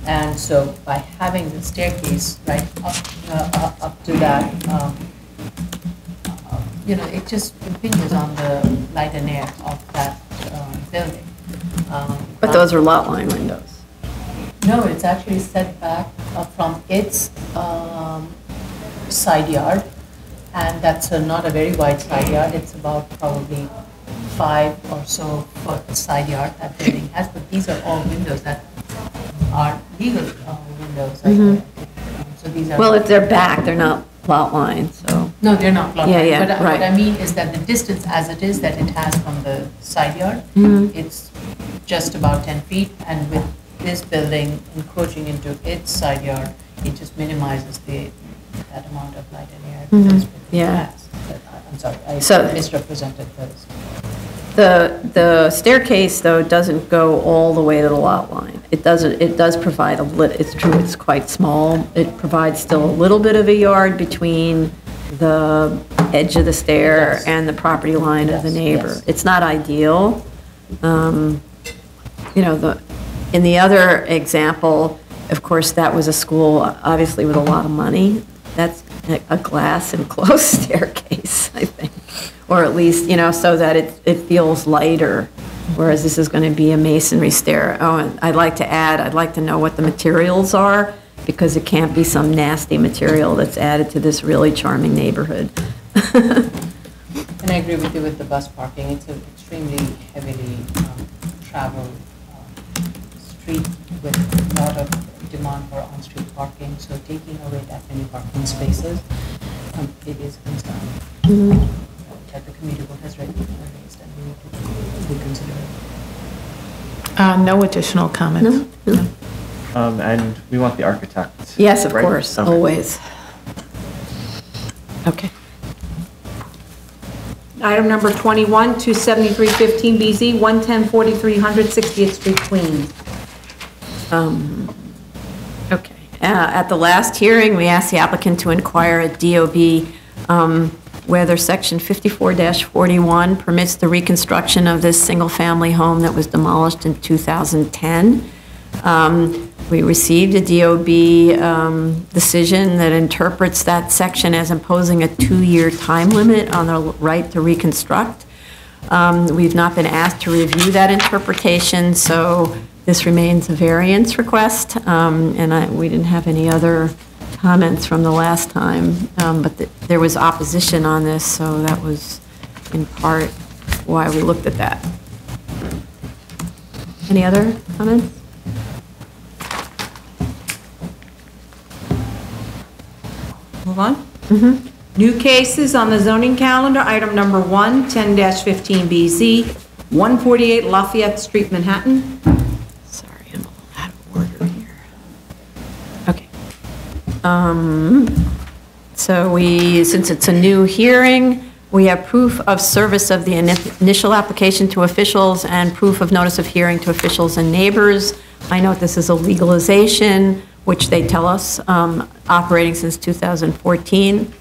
C: And so by having the staircase right up to that, it just impinges on the light and air of that building.
B: But those are lot line windows.
C: No, it's actually set back from its side yard, and that's not a very wide side yard. It's about probably 5 or so foot side yard that building has, but these are all windows that are legal windows. So these are.
B: Well, if they're back, they're not lot line, so.
C: No, they're not lot
B: Yeah,
C: line.
B: yeah,
C: But
B: right.
C: what I mean is that the distance as it is that it has from the side yard, it's just about 10 feet, and with this building encroaching into its side yard, it just minimizes that amount of light and air that this building
B: Yeah.
C: has. But I'm sorry, I
B: So-
C: misrepresented those.
B: The staircase, though, doesn't go all the way to the lot line. It does provide it's true, it's quite small. It provides still a little bit of a yard between the edge of the stair
C: Yes.
B: and the property line of the
C: Yes,
B: neighbor.
C: yes.
B: It's not ideal. In the other example, of course, that was a school, obviously with a lot of money. That's a glass enclosed staircase, I think. Or at least, so that it feels lighter, whereas this is going to be a masonry stair. Oh, and I'd like to know what the materials are, because it can't be some nasty material that's added to this really charming neighborhood.
C: And I agree with you with the bus parking. It's an extremely heavily traveled street with a lot of demand for on-street parking. So taking away that many parking spaces, it is a concern. that the committee board has raised, and we would consider it.
D: No additional comments.
B: No?
G: And we want the architect.
B: Yes, of
G: right?
B: course,
G: Okay.
B: always. Okay.
A: Item number 21, 27315BZ, 110 4300 60th Street, Queens.
B: Okay. At the last hearing, we asked the applicant to inquire at DOB whether Section 54-41 permits the reconstruction of this single-family home that was demolished in 2010. We received a DOB decision that interprets that section as imposing a 2-year time limit on the right to reconstruct. We've not been asked to review that interpretation, so this remains a variance request, and we didn't have any other comments from the last time, but there was opposition on this, so that was in part why we looked at that. Any other comments?
A: Move on. New cases on the zoning calendar, item number 1, 10-15BZ, 148 Lafayette Street, Manhattan.
B: Sorry, I'm a little out of order here. Okay. So since it's a new hearing, we have proof of service of the initial application to officials and proof of notice of hearing to officials and neighbors. I note this is a legalization, which they tell us, operating since 2014.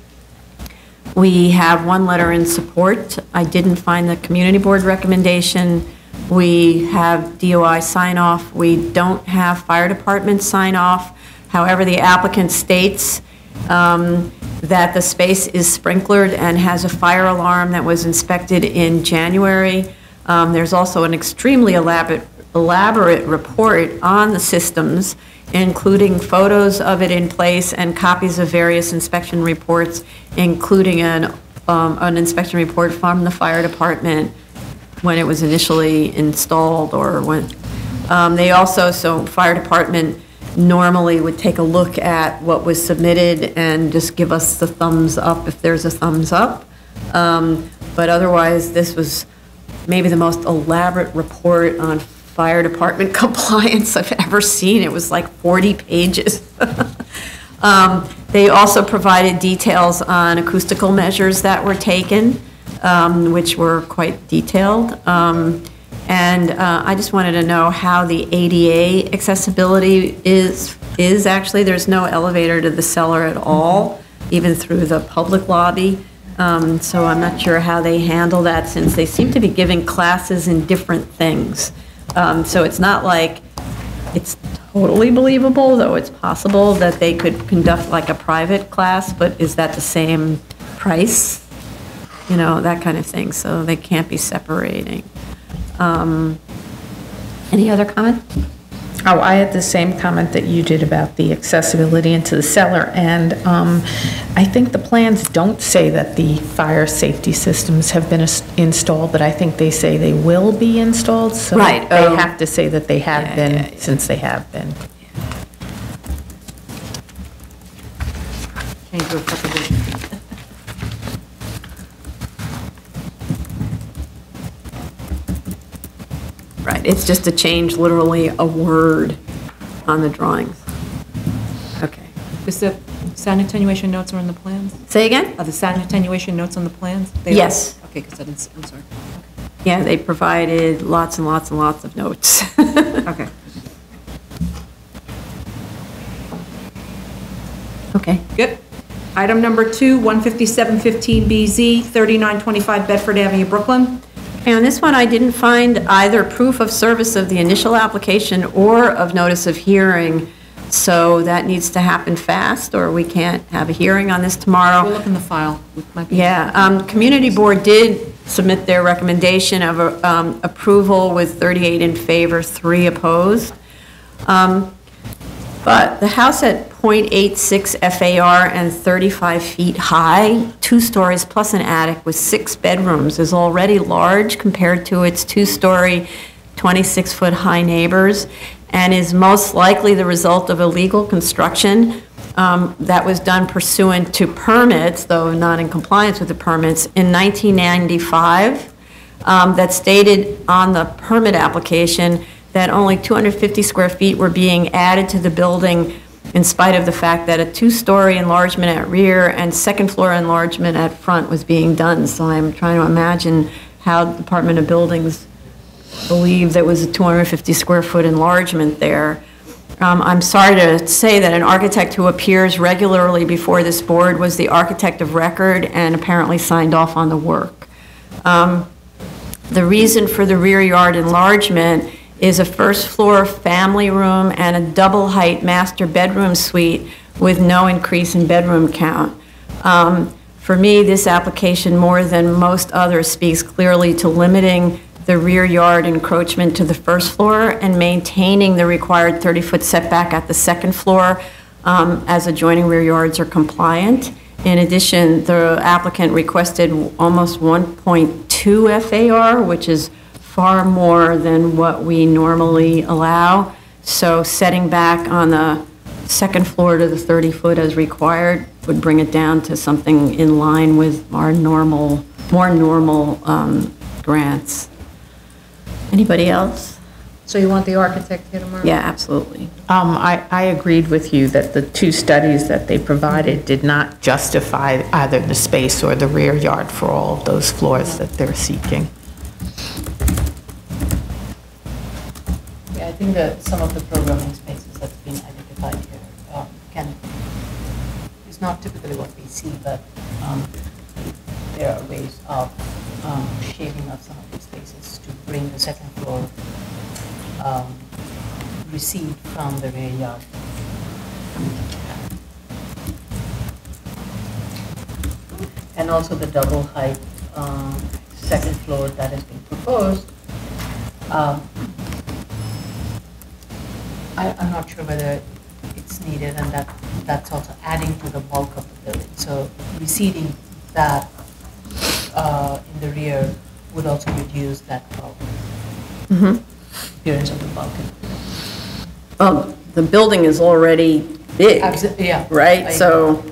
B: We have one letter in support. I didn't find the community board recommendation. We have DOI sign-off. We don't have fire department sign-off. However, the applicant states that the space is sprinklered and has a fire alarm that was inspected in January. There's also an extremely elaborate report on the systems, including photos of it in place and copies of various inspection reports, including an inspection report from the fire department when it was initially installed, or when they also, so fire department normally would take a look at what was submitted and just give us the thumbs up if there's a thumbs up. But otherwise, this was maybe the most elaborate report on fire department compliance I've ever seen. It was like 40 pages. They also provided details on acoustical measures that were taken, which were quite detailed. And I just wanted to know how the ADA accessibility is actually. There's no elevator to the cellar at all, even through the public lobby. So I'm not sure how they handle that, since they seem to be giving classes in different things. So it's not like it's totally believable, though it's possible that they could conduct like a private class, but is that the same price? You know, that kind of thing. So they can't be separating. Any other comment?
D: Oh, I had the same comment that you did about the accessibility into the cellar, and I think the plans don't say that the fire safety systems have been installed, but I think they say they will be installed, so
B: Right.
D: they have to say that they have
B: Yeah,
D: been,
B: yeah, yeah.
D: since they have been.
A: Change of preposition.
B: Right, it's just to change literally a word on the drawings. Okay.
A: Is the sound attenuation notes are in the plans?
B: Say again?
A: Are the sound attenuation notes on the plans? They are?
B: Yes.
A: Okay, because I didn't, I'm sorry.
B: Yeah, they provided lots and lots and lots of notes.
A: Okay.
B: Okay.
A: Good. Item number 2, 15715BZ, 3925 Bedford Avenue, Brooklyn.
B: And on this one, I didn't find either proof of service of the initial application or of notice of hearing, so that needs to happen fast, or we can't have a hearing on this tomorrow.
A: We'll look in the file. We might be-
B: Yeah, Community Board did submit their recommendation of approval with 38 in favor, 3 opposed. But the house at .86 FAR and 35 feet high, 2 stories plus an attic with 6 bedrooms, is already large compared to its 2-story, 26-foot high neighbors, and is most likely the result of illegal construction that was done pursuant to permits, though not in compliance with the permits, in 1995, that stated on the permit application that only 250 square feet were being added to the building in spite of the fact that a two-story enlargement at rear and second-floor enlargement at front was being done. So I'm trying to imagine how the Department of Buildings believed there was a 250 square foot enlargement there. I'm sorry to say that an architect who appears regularly before this board was the architect of record and apparently signed off on the work. The reason for the rear yard enlargement is a first-floor family room and a double-height master bedroom suite with no increase in bedroom count. For me, this application, more than most others, speaks clearly to limiting the rear yard encroachment to the first floor and maintaining the required 30-foot setback at the second floor as adjoining rear yards are compliant. In addition, the applicant requested almost 1.2 FAR, which is far more than what we normally allow. So setting back on the second floor to the 30-foot as required would bring it down to something in line with our normal, more normal grants. Anybody else?
A: So you want the architect here tomorrow?
B: Yeah, absolutely.
D: I agreed with you that the two studies that they provided did not justify either the space or the rear yard for all of those floors that they're seeking.
C: Yeah, I think that some of the programming spaces that's been identified here is not typically what we see, but there are ways of shaping up some of these spaces to bring the second floor recede from the rear yard. And also the double height second floor that has been proposed. I'm not sure whether it's needed, and that's also adding to the bulk of the building. So receding that in the rear would also reduce that bulk. Appearance of the bulk.
B: Well, the building is already big,
C: Yeah.
B: right? So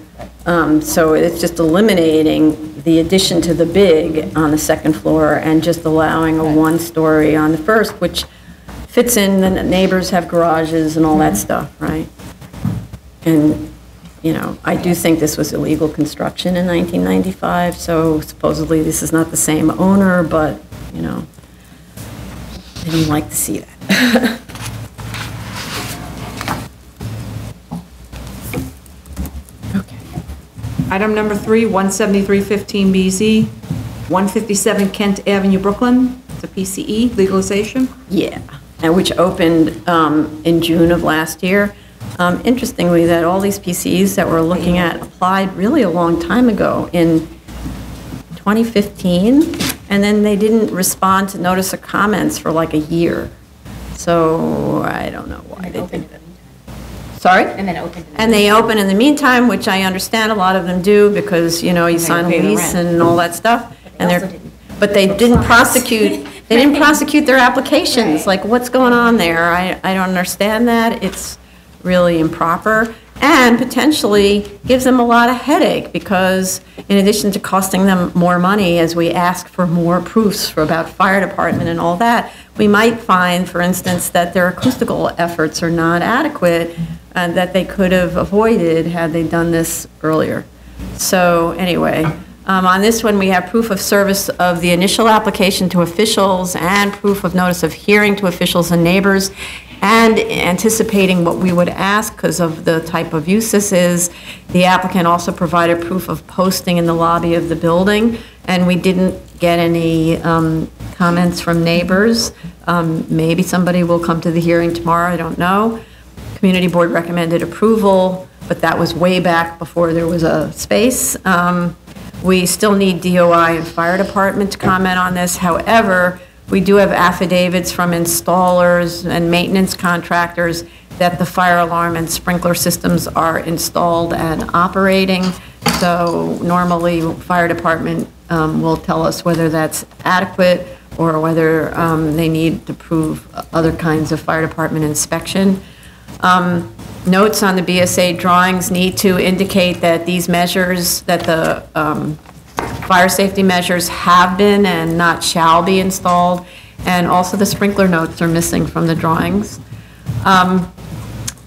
B: it's just eliminating the addition to the big on the second floor and just allowing a one-story on the first, which fits in, the neighbors have garages and all that stuff, right? And, you know, I do think this was illegal construction in 1995, so supposedly this is not the same owner, but, you know, I didn't like to see that.
A: Okay. Item number 3, 17315 BZ, 157 Kent Avenue, Brooklyn. It's a PCE legalization.
B: Yeah, and which opened in June of last year. Interestingly, that all these PCEs that we're looking at applied really a long time ago in 2015, and then they didn't respond to notice of comments for like a year. So I don't know why they did that. Sorry?
E: And then opened.
B: And they open in the meantime, which I understand a lot of them do because, you know, you sign a
E: pay the
B: lease
E: rent.
B: and all that stuff.
E: But they also didn't.
B: But they didn't prosecute, they didn't prosecute their applications.
E: Right.
B: Like, what's going on there? I don't understand that. It's really improper and potentially gives them a lot of headache because in addition to costing them more money as we ask for more proofs for about fire department and all that, we might find, for instance, that their acoustical efforts are not adequate and that they could have avoided had they done this earlier. So anyway, on this one, we have proof of service of the initial application to officials and proof of notice of hearing to officials and neighbors, and anticipating what we would ask because of the type of use this is. The applicant also provided proof of posting in the lobby of the building, and we didn't get any comments from neighbors. Maybe somebody will come to the hearing tomorrow, I don't know. Community board recommended approval, but that was way back before there was a space. We still need DOI and fire department to comment on this. However, we do have affidavits from installers and maintenance contractors that the fire alarm and sprinkler systems are installed and operating. So normally, fire department will tell us whether that's adequate or whether they need to prove other kinds of fire department inspection. notes on the BSA drawings need to indicate that these measures, that the fire safety measures have been and not shall be installed, and also the sprinkler notes are missing from the drawings. I'm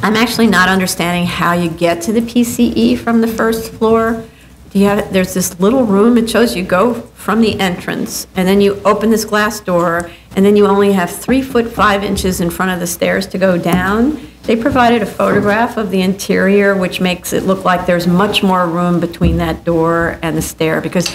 B: actually not understanding how you get to the PCE from the first floor. There's this little room, it shows you go from the entrance, and then you open this glass door, and then you only have 3 foot 5 inches in front of the stairs to go down. They provided a photograph of the interior, which makes it look like there's much more room between that door and the stair, because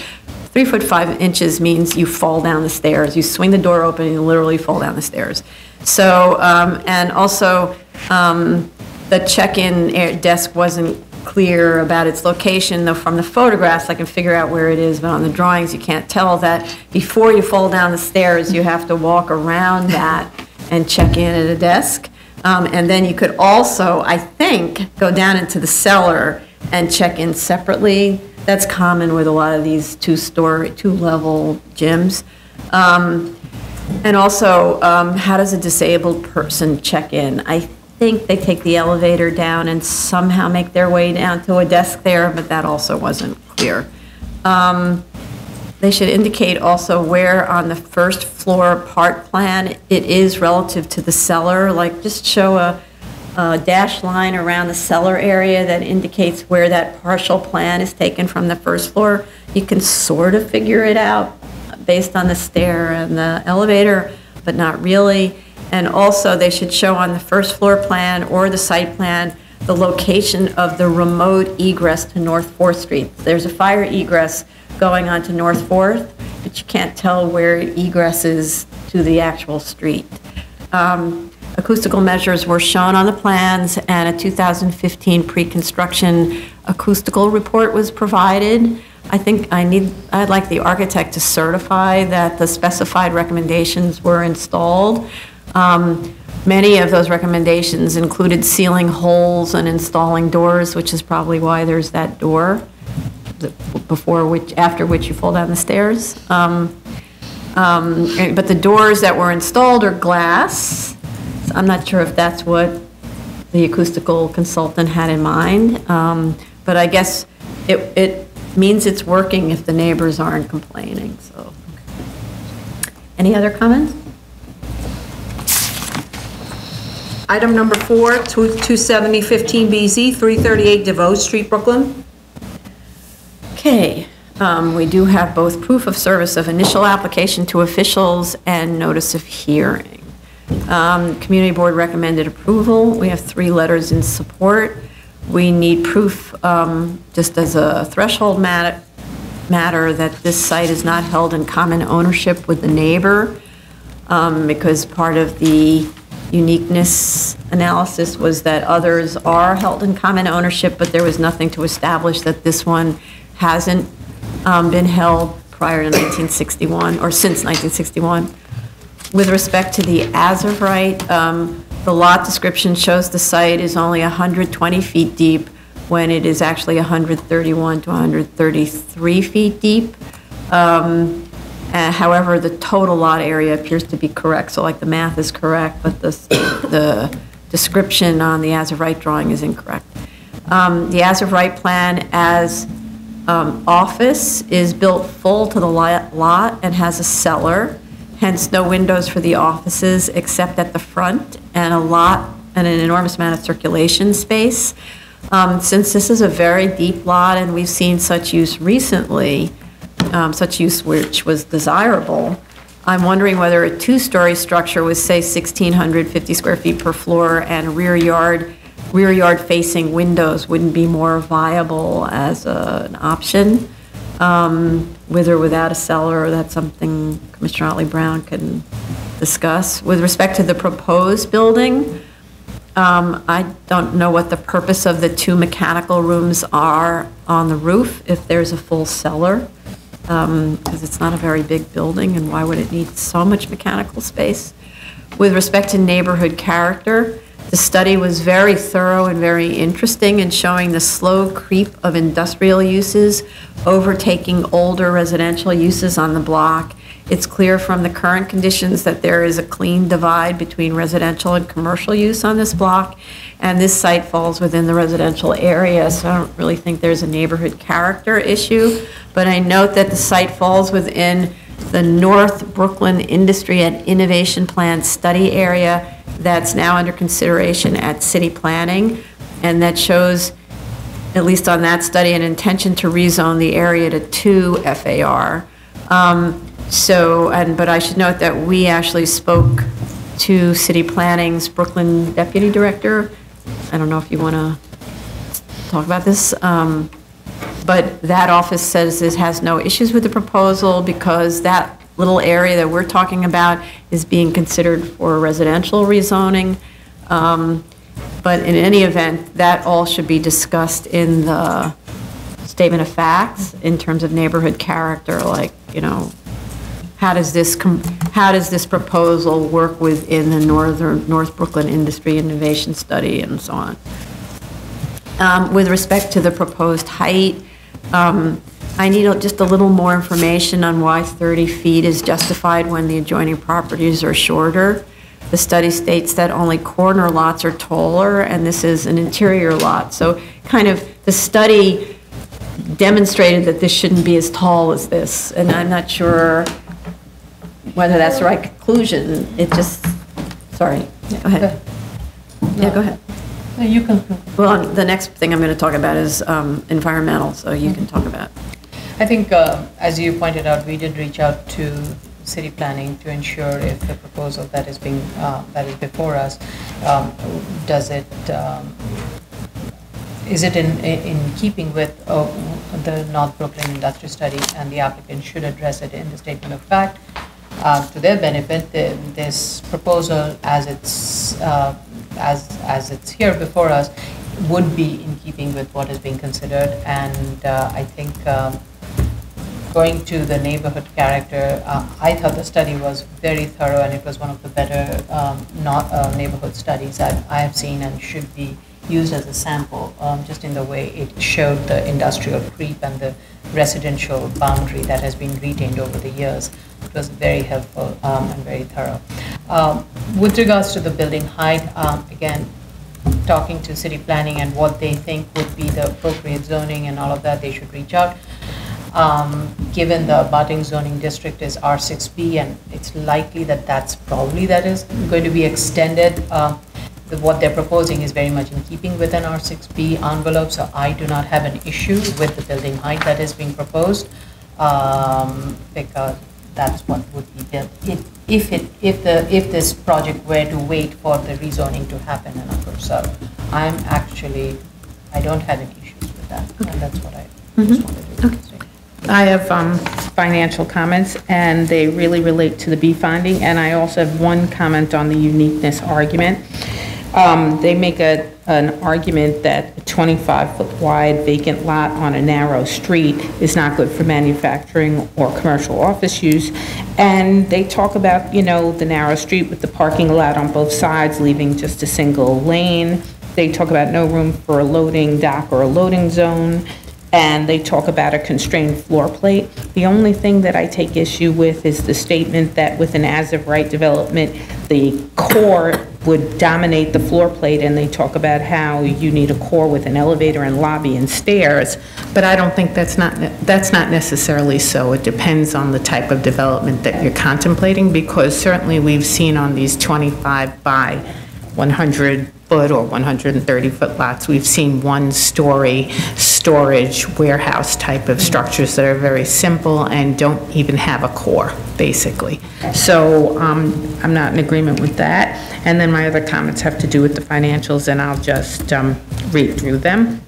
B: 3 foot 5 inches means you fall down the stairs. You swing the door open and you literally fall down the stairs. So, and also, the check-in desk wasn't clear about its location, though from the photographs I can figure out where it is, but on the drawings you can't tell that. Before you fall down the stairs, you have to walk around that and check in at a desk. And then you could also, I think, go down into the cellar and check in separately. That's common with a lot of these two-level gyms. And also, how does a disabled person check in? I think they take the elevator down and somehow make their way down to a desk there, but that also wasn't clear. They should indicate also where on the first floor part plan it is relative to the cellar, like just show a dashed line around the cellar area that indicates where that partial plan is taken from the first floor. You can sort of figure it out based on the stair and the elevator, but not really. And also, they should show on the first floor plan or the site plan the location of the remote egress to North 4th Street. There's a fire egress going on to North 4th, but you can't tell where it egresses to the actual street. Acoustical measures were shown on the plans, and a 2015 pre-construction acoustical report was provided. I think I'd like the architect to certify that the specified recommendations were installed. Many of those recommendations included sealing holes and installing doors, which is probably why there's that door after which you fall down the stairs. But the doors that were installed are glass. So I'm not sure if that's what the acoustical consultant had in mind. But I guess it means it's working if the neighbors aren't complaining. So, any other comments?
A: Item number 4, 270-15BZ, 338 DeVoe Street, Brooklyn.
B: Okay, we do have both proof of service of initial application to officials and notice of hearing. Community board recommended approval. We have 3 letters in support. We need proof, just as a threshold matter that this site is not held in common ownership with the neighbor, because part of the uniqueness analysis was that others are held in common ownership, but there was nothing to establish that this one hasn't been held prior to 1961 or since 1961. With respect to the as-of-right, the lot description shows the site is only 120 feet deep when it is actually 131 to 133 feet deep. However, the total lot area appears to be correct, so like the math is correct, but the description on the as-of-right drawing is incorrect. The as-of-right plan as office is built full to the lot and has a cellar, hence no windows for the offices except at the front, and an enormous amount of circulation space. Since this is a very deep lot and we've seen such use recently, such use which was desirable, I'm wondering whether a 2-story structure with, say, 1,650 square feet per floor and rear yard facing windows wouldn't be more viable as an option, with or without a cellar. That's something Commissioner Otley Brown can discuss. With respect to the proposed building, I don't know what the purpose of the 2 mechanical rooms are on the roof if there's a full cellar, because it's not a very big building, and why would it need so much mechanical space? With respect to neighborhood character, the study was very thorough and very interesting in showing the slow creep of industrial uses overtaking older residential uses on the block, It's clear from the current conditions that there is a clean divide between residential and commercial use on this block, and this site falls within the residential area, so I don't really think there's a neighborhood character issue. But I note that the site falls within the North Brooklyn Industry and Innovation Plan study area that's now under consideration at city planning, and that shows, at least on that study, an intention to rezone the area to 2 FAR. But I should note that we actually spoke to City Planning's Brooklyn Deputy Director. I don't know if you want to talk about this, but that office says it has no issues with the proposal because that little area that we're talking about is being considered for residential rezoning. But in any event, that all should be discussed in the statement of facts in terms of neighborhood character, like, you know, how does this proposal work within the North Brooklyn Industry Innovation Study and so on. With respect to the proposed height, I need just a little more information on why 30 feet is justified when the adjoining properties are shorter. The study states that only corner lots are taller, and this is an interior lot. So kind of the study demonstrated that this shouldn't be as tall as this, and I'm not sure whether that's the right conclusion. It just, sorry, go ahead. Yeah, go ahead.
C: No, you can.
B: Well, the next thing I'm going to talk about is environmental, so you can talk about.
C: I think, as you pointed out, we did reach out to city planning to ensure if the proposal that is being that is before us is it in keeping with the North Brooklyn Industry Study, and the applicant should address it in the statement of fact. To their benefit, this proposal, as it's here before us, would be in keeping with what is being considered, and I think. Going to the neighborhood character, I thought the study was very thorough, and it was one of the better neighborhood studies that I have seen, and should be used as a sample, just in the way it showed the industrial creep and the residential boundary that has been retained over the years. It was very helpful and very thorough. With regards to the building height, again, talking to city planning and what they think would be the appropriate zoning and all of that, they should reach out. Given the abutting zoning district is R6B, and it's likely that that is going to be extended. What they're proposing is very much in keeping with an R6B envelope, so I do not have an issue with the building height that is being proposed, because that's what would be built if this project were to wait for the rezoning to happen and occur. So I don't have any issues with that, and that's what I just wanted to say.
D: I have financial comments, and they really relate to the B finding, and I also have one comment on the uniqueness argument. They make an argument that a 25-foot wide vacant lot on a narrow street is not good for manufacturing or commercial office use, and they talk about, you know, the narrow street with the parking lot on both sides, leaving just a single lane. They talk about no room for a loading dock or a loading zone, and they talk about a constrained floor plate. The only thing that I take issue with is the statement that with an as-of-right development, the core would dominate the floor plate, and they talk about how you need a core with an elevator and lobby and stairs, but I don't think that's not necessarily so. It depends on the type of development that you're contemplating, because certainly we've seen on these 25 by 100 foot or 130-foot lots, we've seen one-story storage warehouse type of structures that are very simple and don't even have a core, basically. So I'm not in agreement with that. And then my other comments have to do with the financials, and I'll just read through them.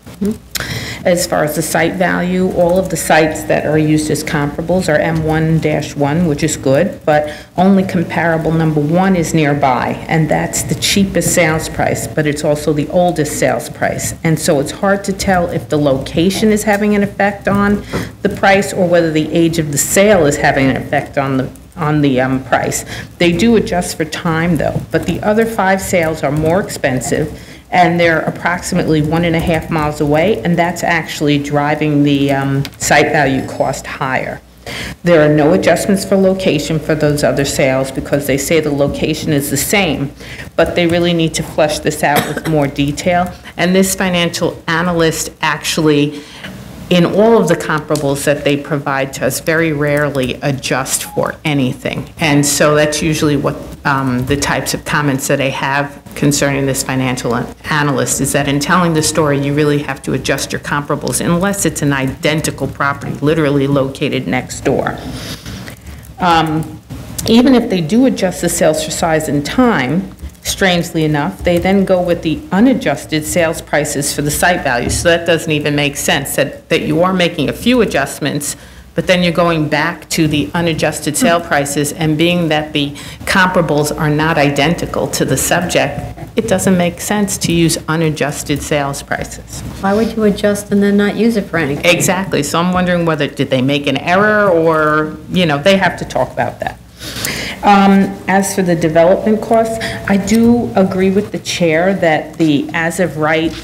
D: As far as the site value, all of the sites that are used as comparables are M1-1, which is good, but only comparable number 1 is nearby, and that's the cheapest sales price, but it's also the oldest sales price. And so it's hard to tell if the location is having an effect on the price or whether the age of the sale is having an effect on the price. They do adjust for time, though, but the other 5 sales are more expensive, and they're approximately 1.5 miles away, and that's actually driving the site value cost higher. There are no adjustments for location for those other sales because they say the location is the same, but they really need to flesh this out with more detail. And this financial analyst actually, in all of the comparables that they provide to us, very rarely adjust for anything. And so that's usually what the types of comments that I have concerning this financial analyst is that in telling the story, you really have to adjust your comparables unless it's an identical property, literally located next door. Even if they do adjust the sales for size and time, strangely enough, they then go with the unadjusted sales prices for the site value. So that doesn't even make sense, that you are making a few adjustments, but then you're going back to the unadjusted sale prices, and being that the comparables are not identical to the subject, it doesn't make sense to use unadjusted sales prices.
B: Why would you adjust and then not use it for anything?
D: Exactly. So I'm wondering whether, did they make an error, or, they have to talk about that. As for the development costs, I do agree with the chair that the as-of-right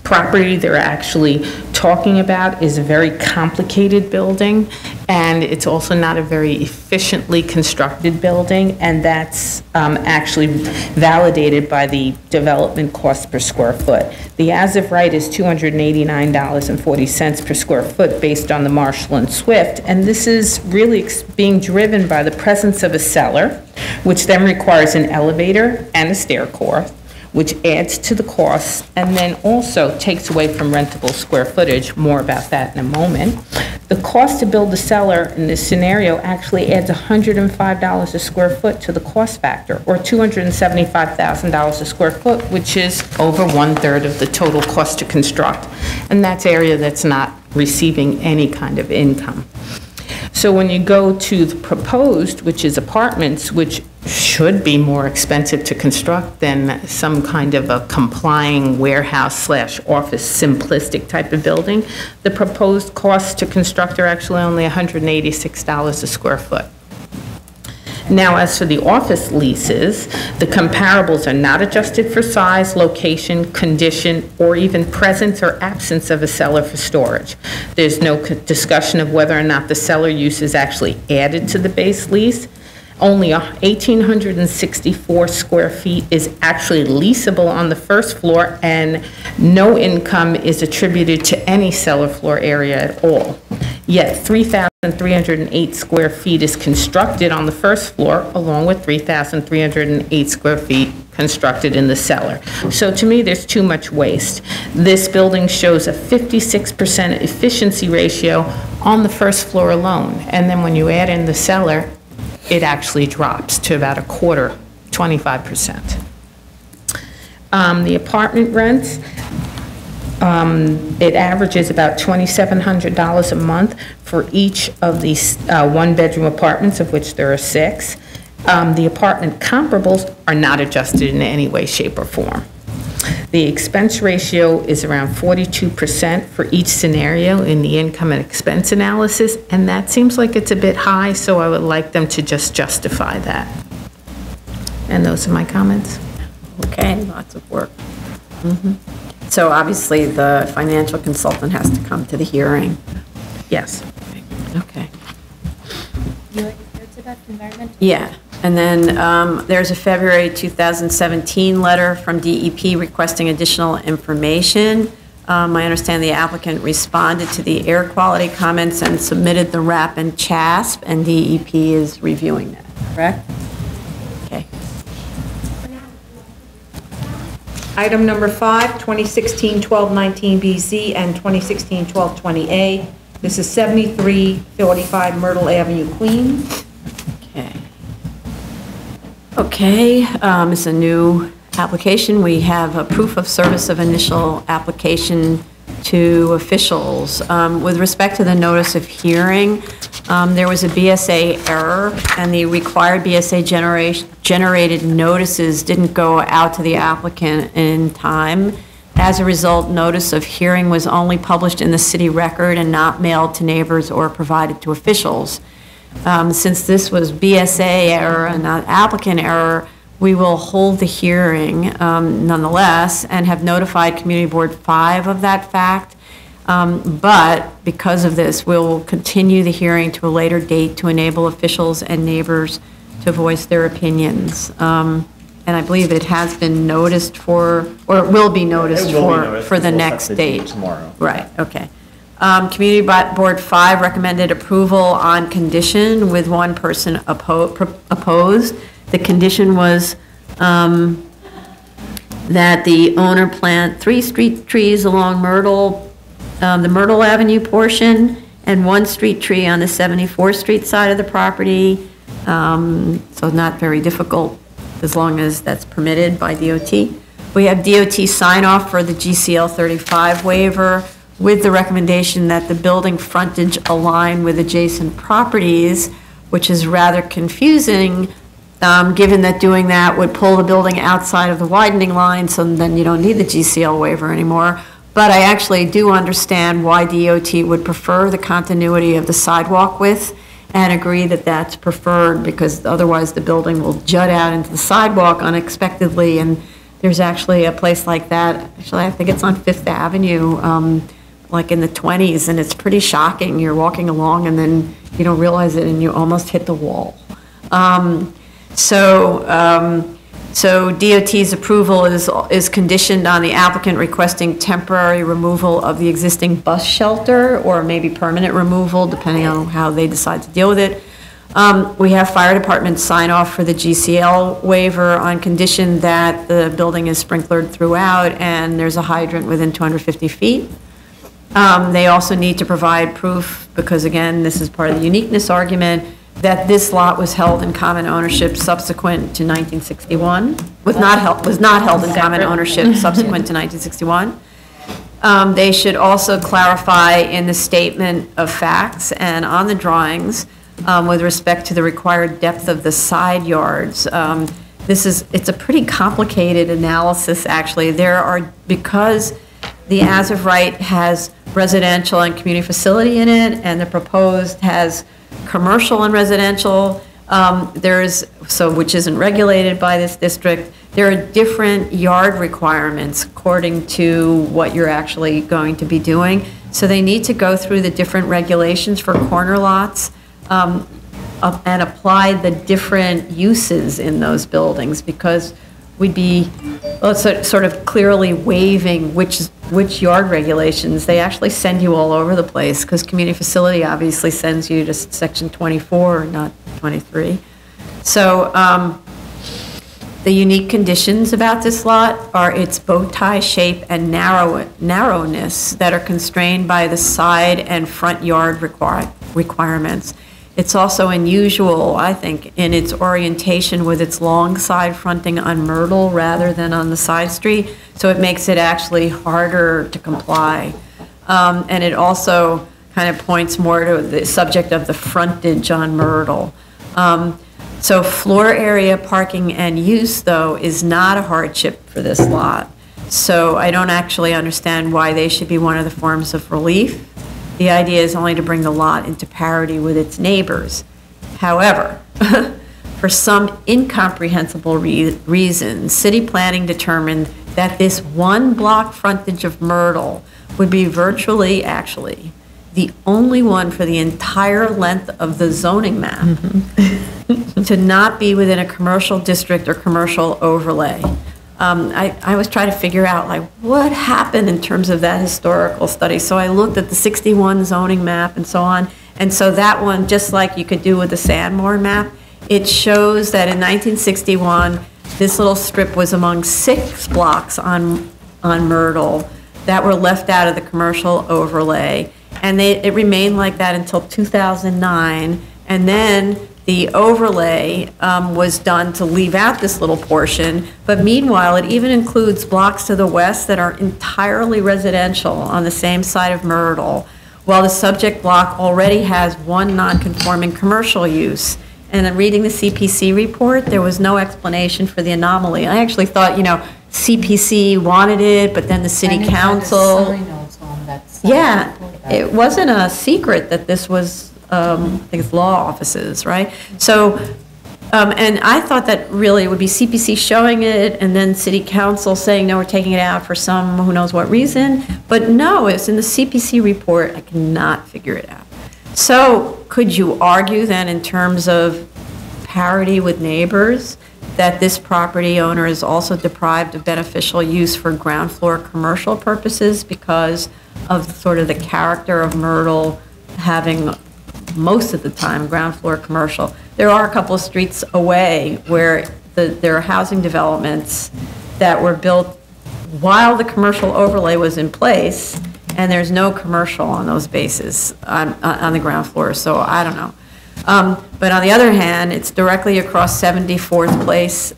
D: property they're actually talking about is a very complicated building, and it's also not a very efficiently constructed building, and that's actually validated by the development cost per square foot. The as-of-right is $289.40 per square foot based on the Marshall and Swift, and this is really being driven by the presence of a cellar, which then requires an elevator and a stair course, which adds to the cost and then also takes away from rentable square footage. More about that in a moment. The cost to build the cellar in this scenario actually adds $105 a square foot to the cost factor, or $275,000 a square foot, which is over 1/3 of the total cost to construct. And that's area that's not receiving any kind of income. So when you go to the proposed, which is apartments, which should be more expensive to construct than some kind of a complying warehouse/office simplistic type of building, the proposed costs to construct are actually only $186 a square foot. Now, as for the office leases, the comparables are not adjusted for size, location, condition, or even presence or absence of a cellar for storage. There's no discussion of whether or not the cellar use is actually added to the base lease. Only 1,864 square feet is actually leasable on the first floor, and no income is attributed to any cellar floor area at all. Yet 3,308 square feet is constructed on the first floor, along with 3,308 square feet constructed in the cellar. So to me, there's too much waste. This building shows a 56% efficiency ratio on the first floor alone, and then when you add in the cellar, it actually drops to about a quarter, 25%. The apartment rents, it averages about $2,700 a month for each of these one-bedroom apartments, of which there are 6. The apartment comparables are not adjusted in any way, shape, or form. The expense ratio is around 42% for each scenario in the income and expense analysis, and that seems like it's a bit high, so I would like them to just justify that. And those are my comments.
B: Okay, lots of work. So obviously, the financial consultant has to come to the hearing.
D: Yes.
B: Okay.
E: You like words about environmental?
B: Yeah, and then there's a February 2017 letter from DEP requesting additional information. I understand the applicant responded to the air quality comments and submitted the RAP and CHASP, and DEP is reviewing that, correct? Okay.
A: Item number 5, 2016-1219BZ and 2016-1220A. This is 7345 Myrtle Avenue, Queens.
B: Okay. Okay, it's a new application. We have a proof of service of initial application to officials. With respect to the notice of hearing, there was a BSA error, and the required BSA generated notices didn't go out to the applicant in time. As a result, notice of hearing was only published in the city record and not mailed to neighbors or provided to officials. Since this was BSA error and not applicant error, we will hold the hearing nonetheless and have notified Community Board 5 of that fact. But because of this, we'll continue the hearing to a later date to enable officials and neighbors to voice their opinions. And I believe it has been noticed for, or it will be noticed
G: It will be noticed,
B: for the
G: because we'll
B: next
G: set the date
B: date.
G: tomorrow.
B: Right, okay. Community Board 5 recommended approval on condition with one person opposed. The condition was that the owner plant 3 street trees along Myrtle, the Myrtle Avenue portion, and 1 street tree on the 74th Street side of the property. So not very difficult, as long as that's permitted by DOT. We have DOT sign off for the GCL 35 waiver with the recommendation that the building frontage align with adjacent properties, which is rather confusing, given that doing that would pull the building outside of the widening line, so then you don't need the GCL waiver anymore. But I actually do understand why DOT would prefer the continuity of the sidewalk width, and agree that that's preferred, because otherwise the building will jut out into the sidewalk unexpectedly. And there's actually a place like that, actually I think it's on Fifth Avenue, like in the 20s, and it's pretty shocking. You're walking along and then you don't realize it and you almost hit the wall. So DOT's approval is conditioned on the applicant requesting temporary removal of the existing bus shelter, or maybe permanent removal, depending on how they decide to deal with it. We have fire department sign off for the GCL waiver on condition that the building is sprinklered throughout and there's a hydrant within 250 feet. They also need to provide proof, because again, this is part of the uniqueness argument, that this lot was held in common ownership subsequent to 1961, was not held in common ownership subsequent to 1961. They should also clarify in the statement of facts and on the drawings with respect to the required depth of the side yards. It's a pretty complicated analysis, actually. Because the as-of-right has residential and community facility in it, and the proposed has commercial and residential, which isn't regulated by this district. There are different yard requirements according to what you're actually going to be doing. So they need to go through the different regulations for corner lots and apply the different uses in those buildings, because we'd be sort of clearly waiving which yard regulations. They actually send you all over the place, because community facility obviously sends you to section 24, not 23. So the unique conditions about this lot are its bow tie shape and narrowness that are constrained by the side and front yard requirements. It's also unusual, I think, in its orientation with its long side fronting on Myrtle rather than on the side street, so it makes it actually harder to comply. And it also kind of points more to the subject of the frontage on Myrtle. So floor area, parking, and use, though, is not a hardship for this lot. So I don't actually understand why they should be one of the forms of relief. The idea is only to bring the lot into parity with its neighbors. However, for some incomprehensible reason, city planning determined that this one block frontage of Myrtle would be virtually, actually, the only one for the entire length of the zoning map to not be within a commercial district or commercial overlay. I was trying to figure out, like, what happened in terms of that historical study. So I looked at the 61 zoning map and so on. And so that one, just like you could do with the Sandmore map, it shows that in 1961, this little strip was among 6 blocks on Myrtle that were left out of the commercial overlay. And it remained like that until 2009. And then the overlay was done to leave out this little portion, but meanwhile, it even includes blocks to the west that are entirely residential on the same side of Myrtle, while the subject block already has one non-conforming commercial use. And then reading the CPC report, there was no explanation for the anomaly. I actually thought, CPC wanted it, but then the city council.
C: Sign also on that side.
B: Yeah, it wasn't a secret that this was, I think it's law offices, right? So And I thought that really it would be CPC showing it and then city council saying, no, we're taking it out for some who knows what reason. But no, it's in the CPC report. I cannot figure it out. So could you argue then in terms of parity with neighbors that this property owner is also deprived of beneficial use for ground floor commercial purposes because of sort of the character of Myrtle having most of the time ground floor commercial? There are a couple of streets away where there are housing developments that were built while the commercial overlay was in place, and there's no commercial on those bases on the ground floor, so I don't know. But on the other hand, it's directly across 74th Place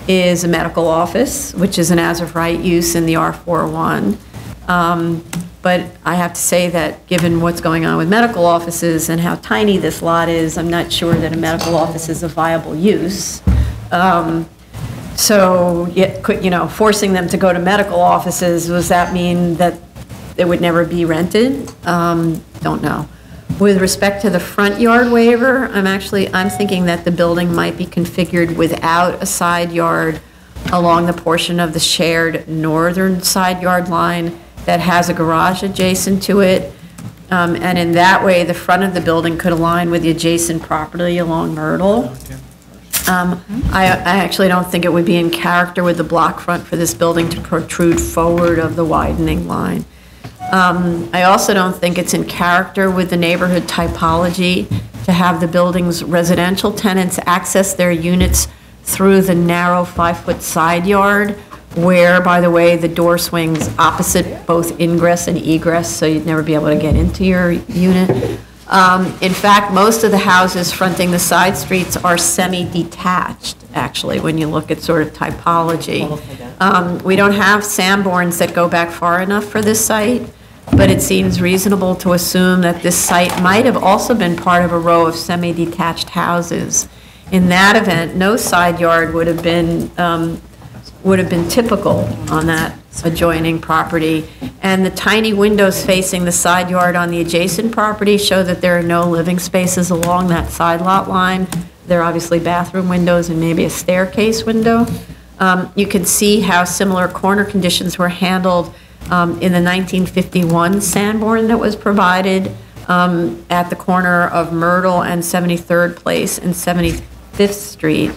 B: is a medical office, which is an as-of-right use in the R41. But I have to say that given what's going on with medical offices and how tiny this lot is, I'm not sure that a medical office is a viable use. So, you know, forcing them to go to medical offices, does that mean that it would never be rented? Don't know. With respect to the front yard waiver, I'm thinking that the building might be configured without a side yard along the portion of the shared northern side yard line that has a garage adjacent to it. And in that way, the front of the building could align with the adjacent property along Myrtle. I actually don't think it would be in character with the block front for this building to protrude forward of the widening line. I also don't think it's in character with the neighborhood typology to have the building's residential tenants access their units through the narrow 5-foot side yard, where, by the way, the door swings opposite both ingress and egress, so you'd never be able to get into your unit. In fact, most of the houses fronting the side streets are semi-detached, actually, when you look at sort of typology. We don't have Sanborns that go back far enough for this site, but it seems reasonable to assume that this site might have also been part of a row of semi-detached houses. In that event, no side yard would have been typical on that adjoining property. And the tiny windows facing the side yard on the adjacent property show that there are no living spaces along that side lot line. There are obviously bathroom windows and maybe a staircase window. You can see how similar corner conditions were handled in the 1951 Sanborn that was provided at the corner of Myrtle and 73rd Place and 75th Street.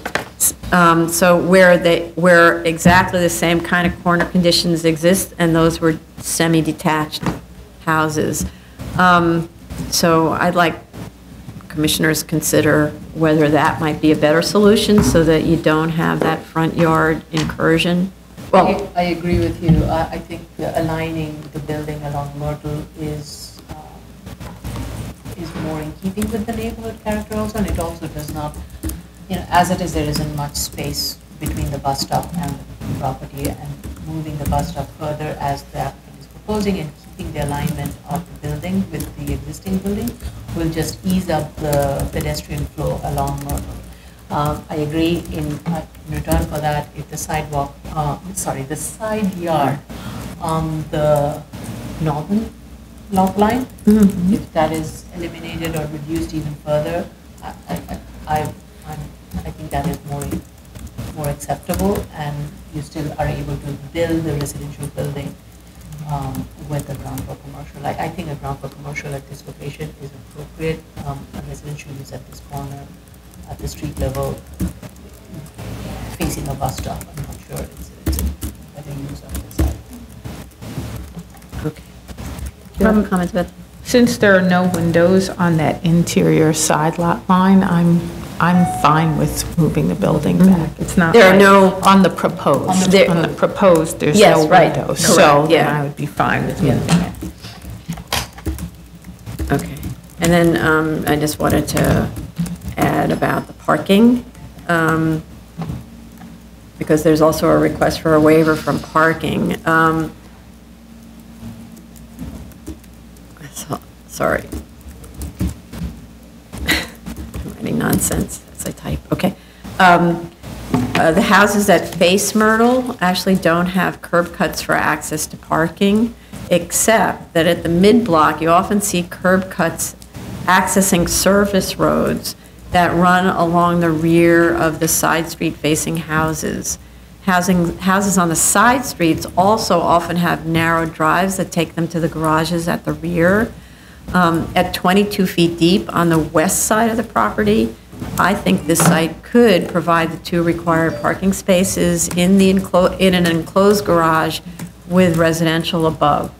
B: So where exactly the same kind of corner conditions exist, and those were semi-detached houses. So I'd like commissioners consider whether that might be a better solution so that you don't have that front yard incursion. Well,
C: I agree with you. I think aligning the building along Myrtle is more in keeping with the neighborhood character also, and it also does not, you know, as it is, there isn't much space between the bus stop and the property, and moving the bus stop further as the applicant is proposing and keeping the alignment of the building with the existing building will just ease up the pedestrian flow along Myrtle. I agree in return for that, if the sidewalk, the side yard on the northern lot line, if that is eliminated or reduced even further, I think that is more acceptable, and you still are able to build the residential building with a ground floor commercial. I think a ground floor commercial at this location is appropriate. A residential use at this corner, at the street level, facing a bus stop, I'm not sure it's a better use of this side.
B: okay. Do you have comments about that?
D: Since there are no windows on that interior side lot line, I'm fine with moving the building back. It's not
B: There are
D: like
B: no-
D: on the proposed.
B: There-
D: On the proposed, there's
B: Yes,
D: no
B: right.
D: windows.
B: Correct,
D: So then
B: yeah.
D: I would be fine with moving it.
B: Okay. And then I just wanted to add about the parking, because there's also a request for a waiver from parking. Sorry. I'm writing nonsense as I type. Okay. The houses that face Myrtle actually don't have curb cuts for access to parking, except that at the mid-block, you often see curb cuts accessing service roads, that run along the rear of the side street facing houses. Houses on the side streets also often have narrow drives that take them to the garages at the rear. At 22 feet deep on the west side of the property, I think this site could provide the 2 required parking spaces in an enclosed garage with residential above.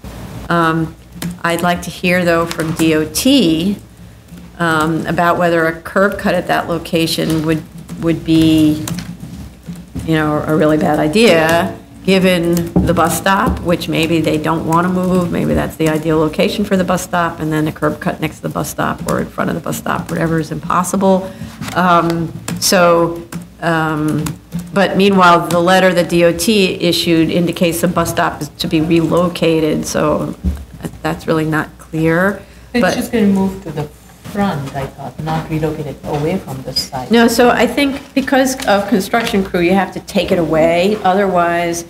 B: I'd like to hear, though, from DOT about whether a curb cut at that location would be, you know, a really bad idea, given the bus stop, which maybe they don't want to move, maybe that's the ideal location for the bus stop, and then a curb cut next to the bus stop or in front of the bus stop, whatever is impossible. But meanwhile, the letter that DOT issued indicates the bus stop is to be relocated, so that's really not clear.
C: It's just going to move to the front, I thought, not relocated away from the side.
B: No, so I think because of construction crew, you have to take it away, otherwise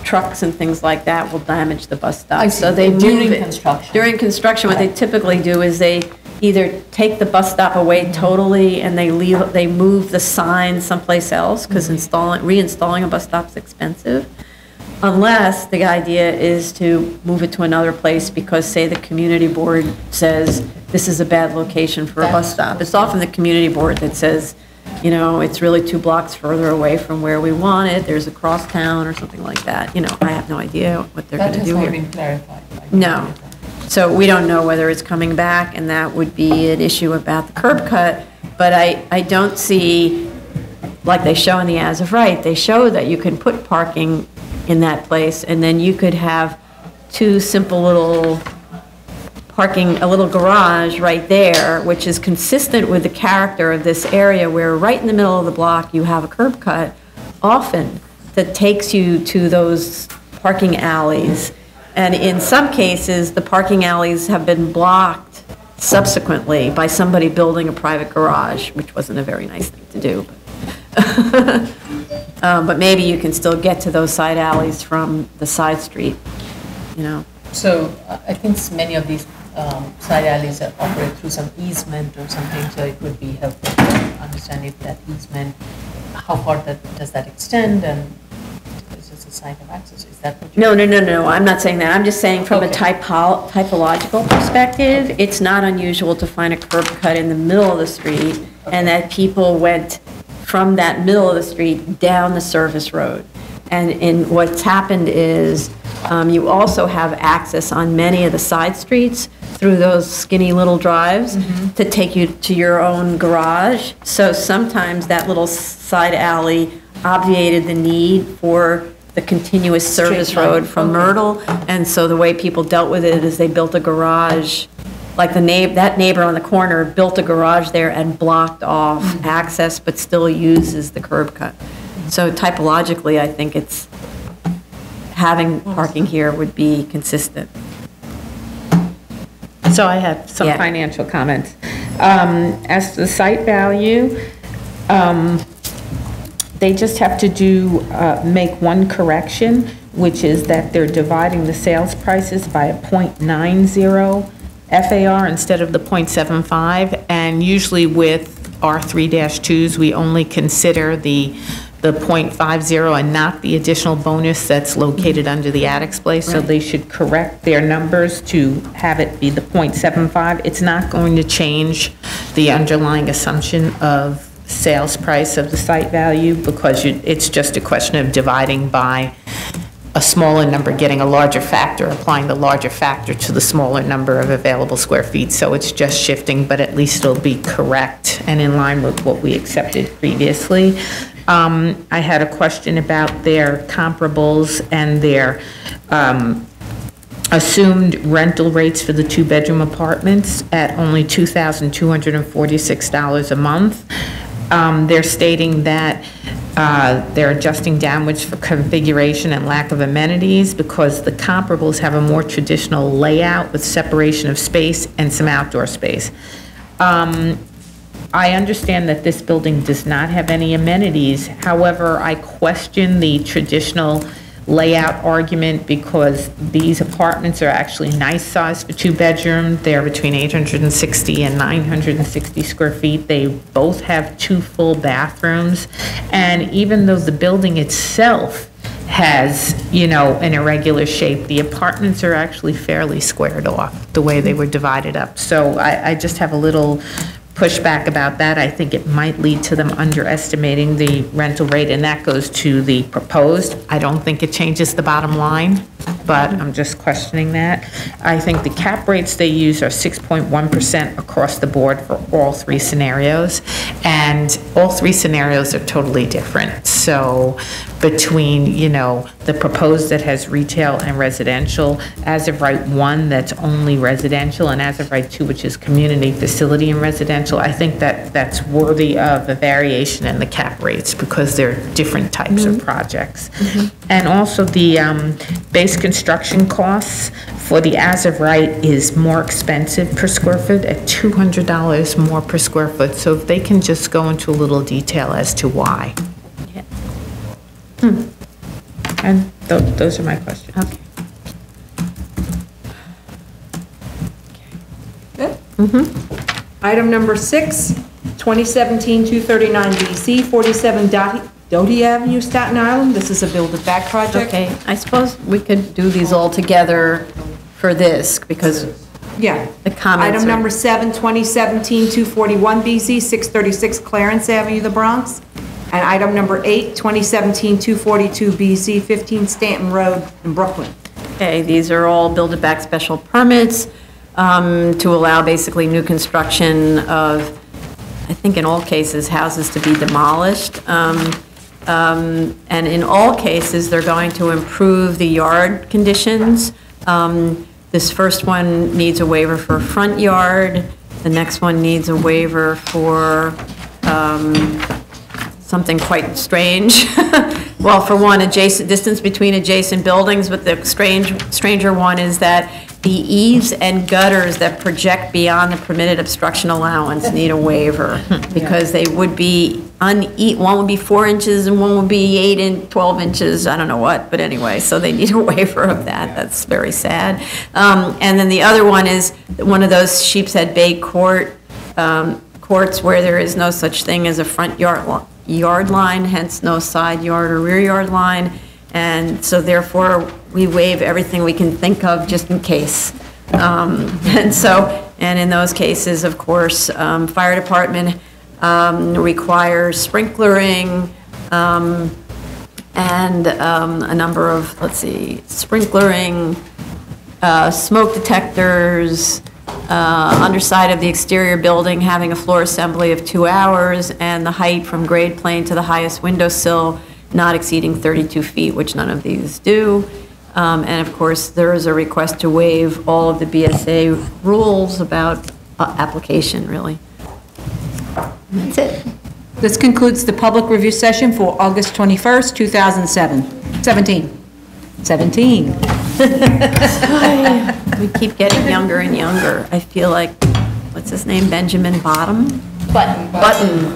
B: trucks and things like that will damage the bus stop.
C: I see.
B: So they
C: During
B: move it.
C: construction.
B: During construction, what they typically do is they either take the bus stop away totally and they move the sign someplace else, because reinstalling a bus stop is expensive. Unless the idea is to move it to another place because, say, the community board says this is a bad location for a bus stop. It's often the community board that says, you know, it's really 2 blocks further away from where we want it, there's a crosstown or something like that. You know, I have no idea what they're going to do here.
C: That has not been clarified. Right?
B: No. So we don't know whether it's coming back, and that would be an issue about the curb cut. But I don't see, like they show in the as of right, they show that you can put parking in that place, and then you could have 2 simple little parking, a little garage right there, which is consistent with the character of this area, where right in the middle of the block you have a curb cut often that takes you to those parking alleys. And in some cases, the parking alleys have been blocked subsequently by somebody building a private garage, which wasn't a very nice thing to do. But maybe you can still get to those side alleys from the side street, you know.
C: So I think many of these side alleys are operated through some easement or something, so it would be helpful to understand if that easement, how far does that extend, and is this a site of access? Is that what you're...
B: No, I'm not saying that. I'm just saying from a
C: Okay.
B: typological perspective, it's not unusual to find a curb cut in the middle of the street, and that people went from that middle of the street down the service road. And what's happened is you also have access on many of the side streets through those skinny little drives to take you to your own garage. So sometimes that little side alley obviated the need for the continuous service road from Myrtle. And so the way people dealt with it is they built a garage, like that neighbor on the corner built a garage there and blocked off access, but still uses the curb cut. So typologically, I think it's, having parking here would be consistent.
D: So I have some
B: Yeah.
D: financial comments. As to the site value, they just have to make one correction, which is that they're dividing the sales prices by a .90 FAR instead of the .75, and usually with R3-2s, we only consider the .50 and not the additional bonus that's located under the attic place, so they should correct their numbers to have it be the .75. It's not going to change the underlying assumption of sales price of the site value, because it's just a question of dividing by a smaller number, getting a larger factor, applying the larger factor to the smaller number of available square feet. So it's just shifting, but at least it'll be correct and in line with what we accepted previously. I had a question about their comparables and their assumed rental rates for the 2-bedroom apartments at only $2,246 a month. They're stating that they're adjusting downwards for configuration and lack of amenities because the comparables have a more traditional layout with separation of space and some outdoor space. I understand that this building does not have any amenities. However, I question the traditional layout argument because these apartments are actually nice size for two-bedroom. They're between 860 and 960 square feet. They both have 2 full bathrooms. And even though the building itself has, you know, an irregular shape, the apartments are actually fairly squared off, the way they were divided up. So I just have a little pushback about that. I think it might lead to them underestimating the rental rate, and that goes to the proposed. I don't think it changes the bottom line, but I'm just questioning that. I think the cap rates they use are 6.1% across the board for all 3 scenarios, and all 3 scenarios are totally different. So between, you know, the proposed that has retail and residential, as of right 1 that's only residential, and as of right 2, which is community facility and residential, I think that that's worthy of a variation in the cap rates because they're different types of projects. And also the base construction costs for the as of right is more expensive per square foot at $200 more per square foot. So if they can just go into a little detail as to why. And those are my questions.
B: Okay.
A: Good. Item number 6, 2017-239BZ, 47 Doty Avenue, Staten Island. This is a build-it-back project.
B: Okay, I suppose we could do these all together for this, because
A: Yeah.
B: the comments
A: Item
B: are...
A: number 7, 2017-241BZ, 636 Clarence Avenue, the Bronx. And item number 8, 2017-242BZ, 15 Stanton Road in Brooklyn.
B: Okay, these are all build-it-back special permits to allow basically new construction of, I think in all cases, houses to be demolished. And in all cases, they're going to improve the yard conditions. This first one needs a waiver for a front yard. The next one needs a waiver for something quite strange. Well, for one, distance between adjacent buildings, but the stranger one is that the eaves and gutters that project beyond the permitted obstruction allowance need a waiver, because they would be one would be 4 inches and one would be 8 and 12 inches, I don't know what, but anyway, so they need a waiver of that. That's very sad. And then the other one is one of those Sheepshead Bay courts where there is no such thing as a front yard line, hence no side yard or rear yard line, and so therefore we waive everything we can think of just in case. And in those cases, of course, fire department requires sprinklering and a number of, sprinklering, smoke detectors, underside of the exterior building having a floor assembly of 2 hours, and the height from grade plane to the highest windowsill not exceeding 32 feet, which none of these do. And of course, there is a request to waive all of the BSA rules about application, really. And that's it.
A: This concludes the public review session for August 21st, 2017.
B: We keep getting younger and younger. I feel like, what's his name, Benjamin Button?
C: Button.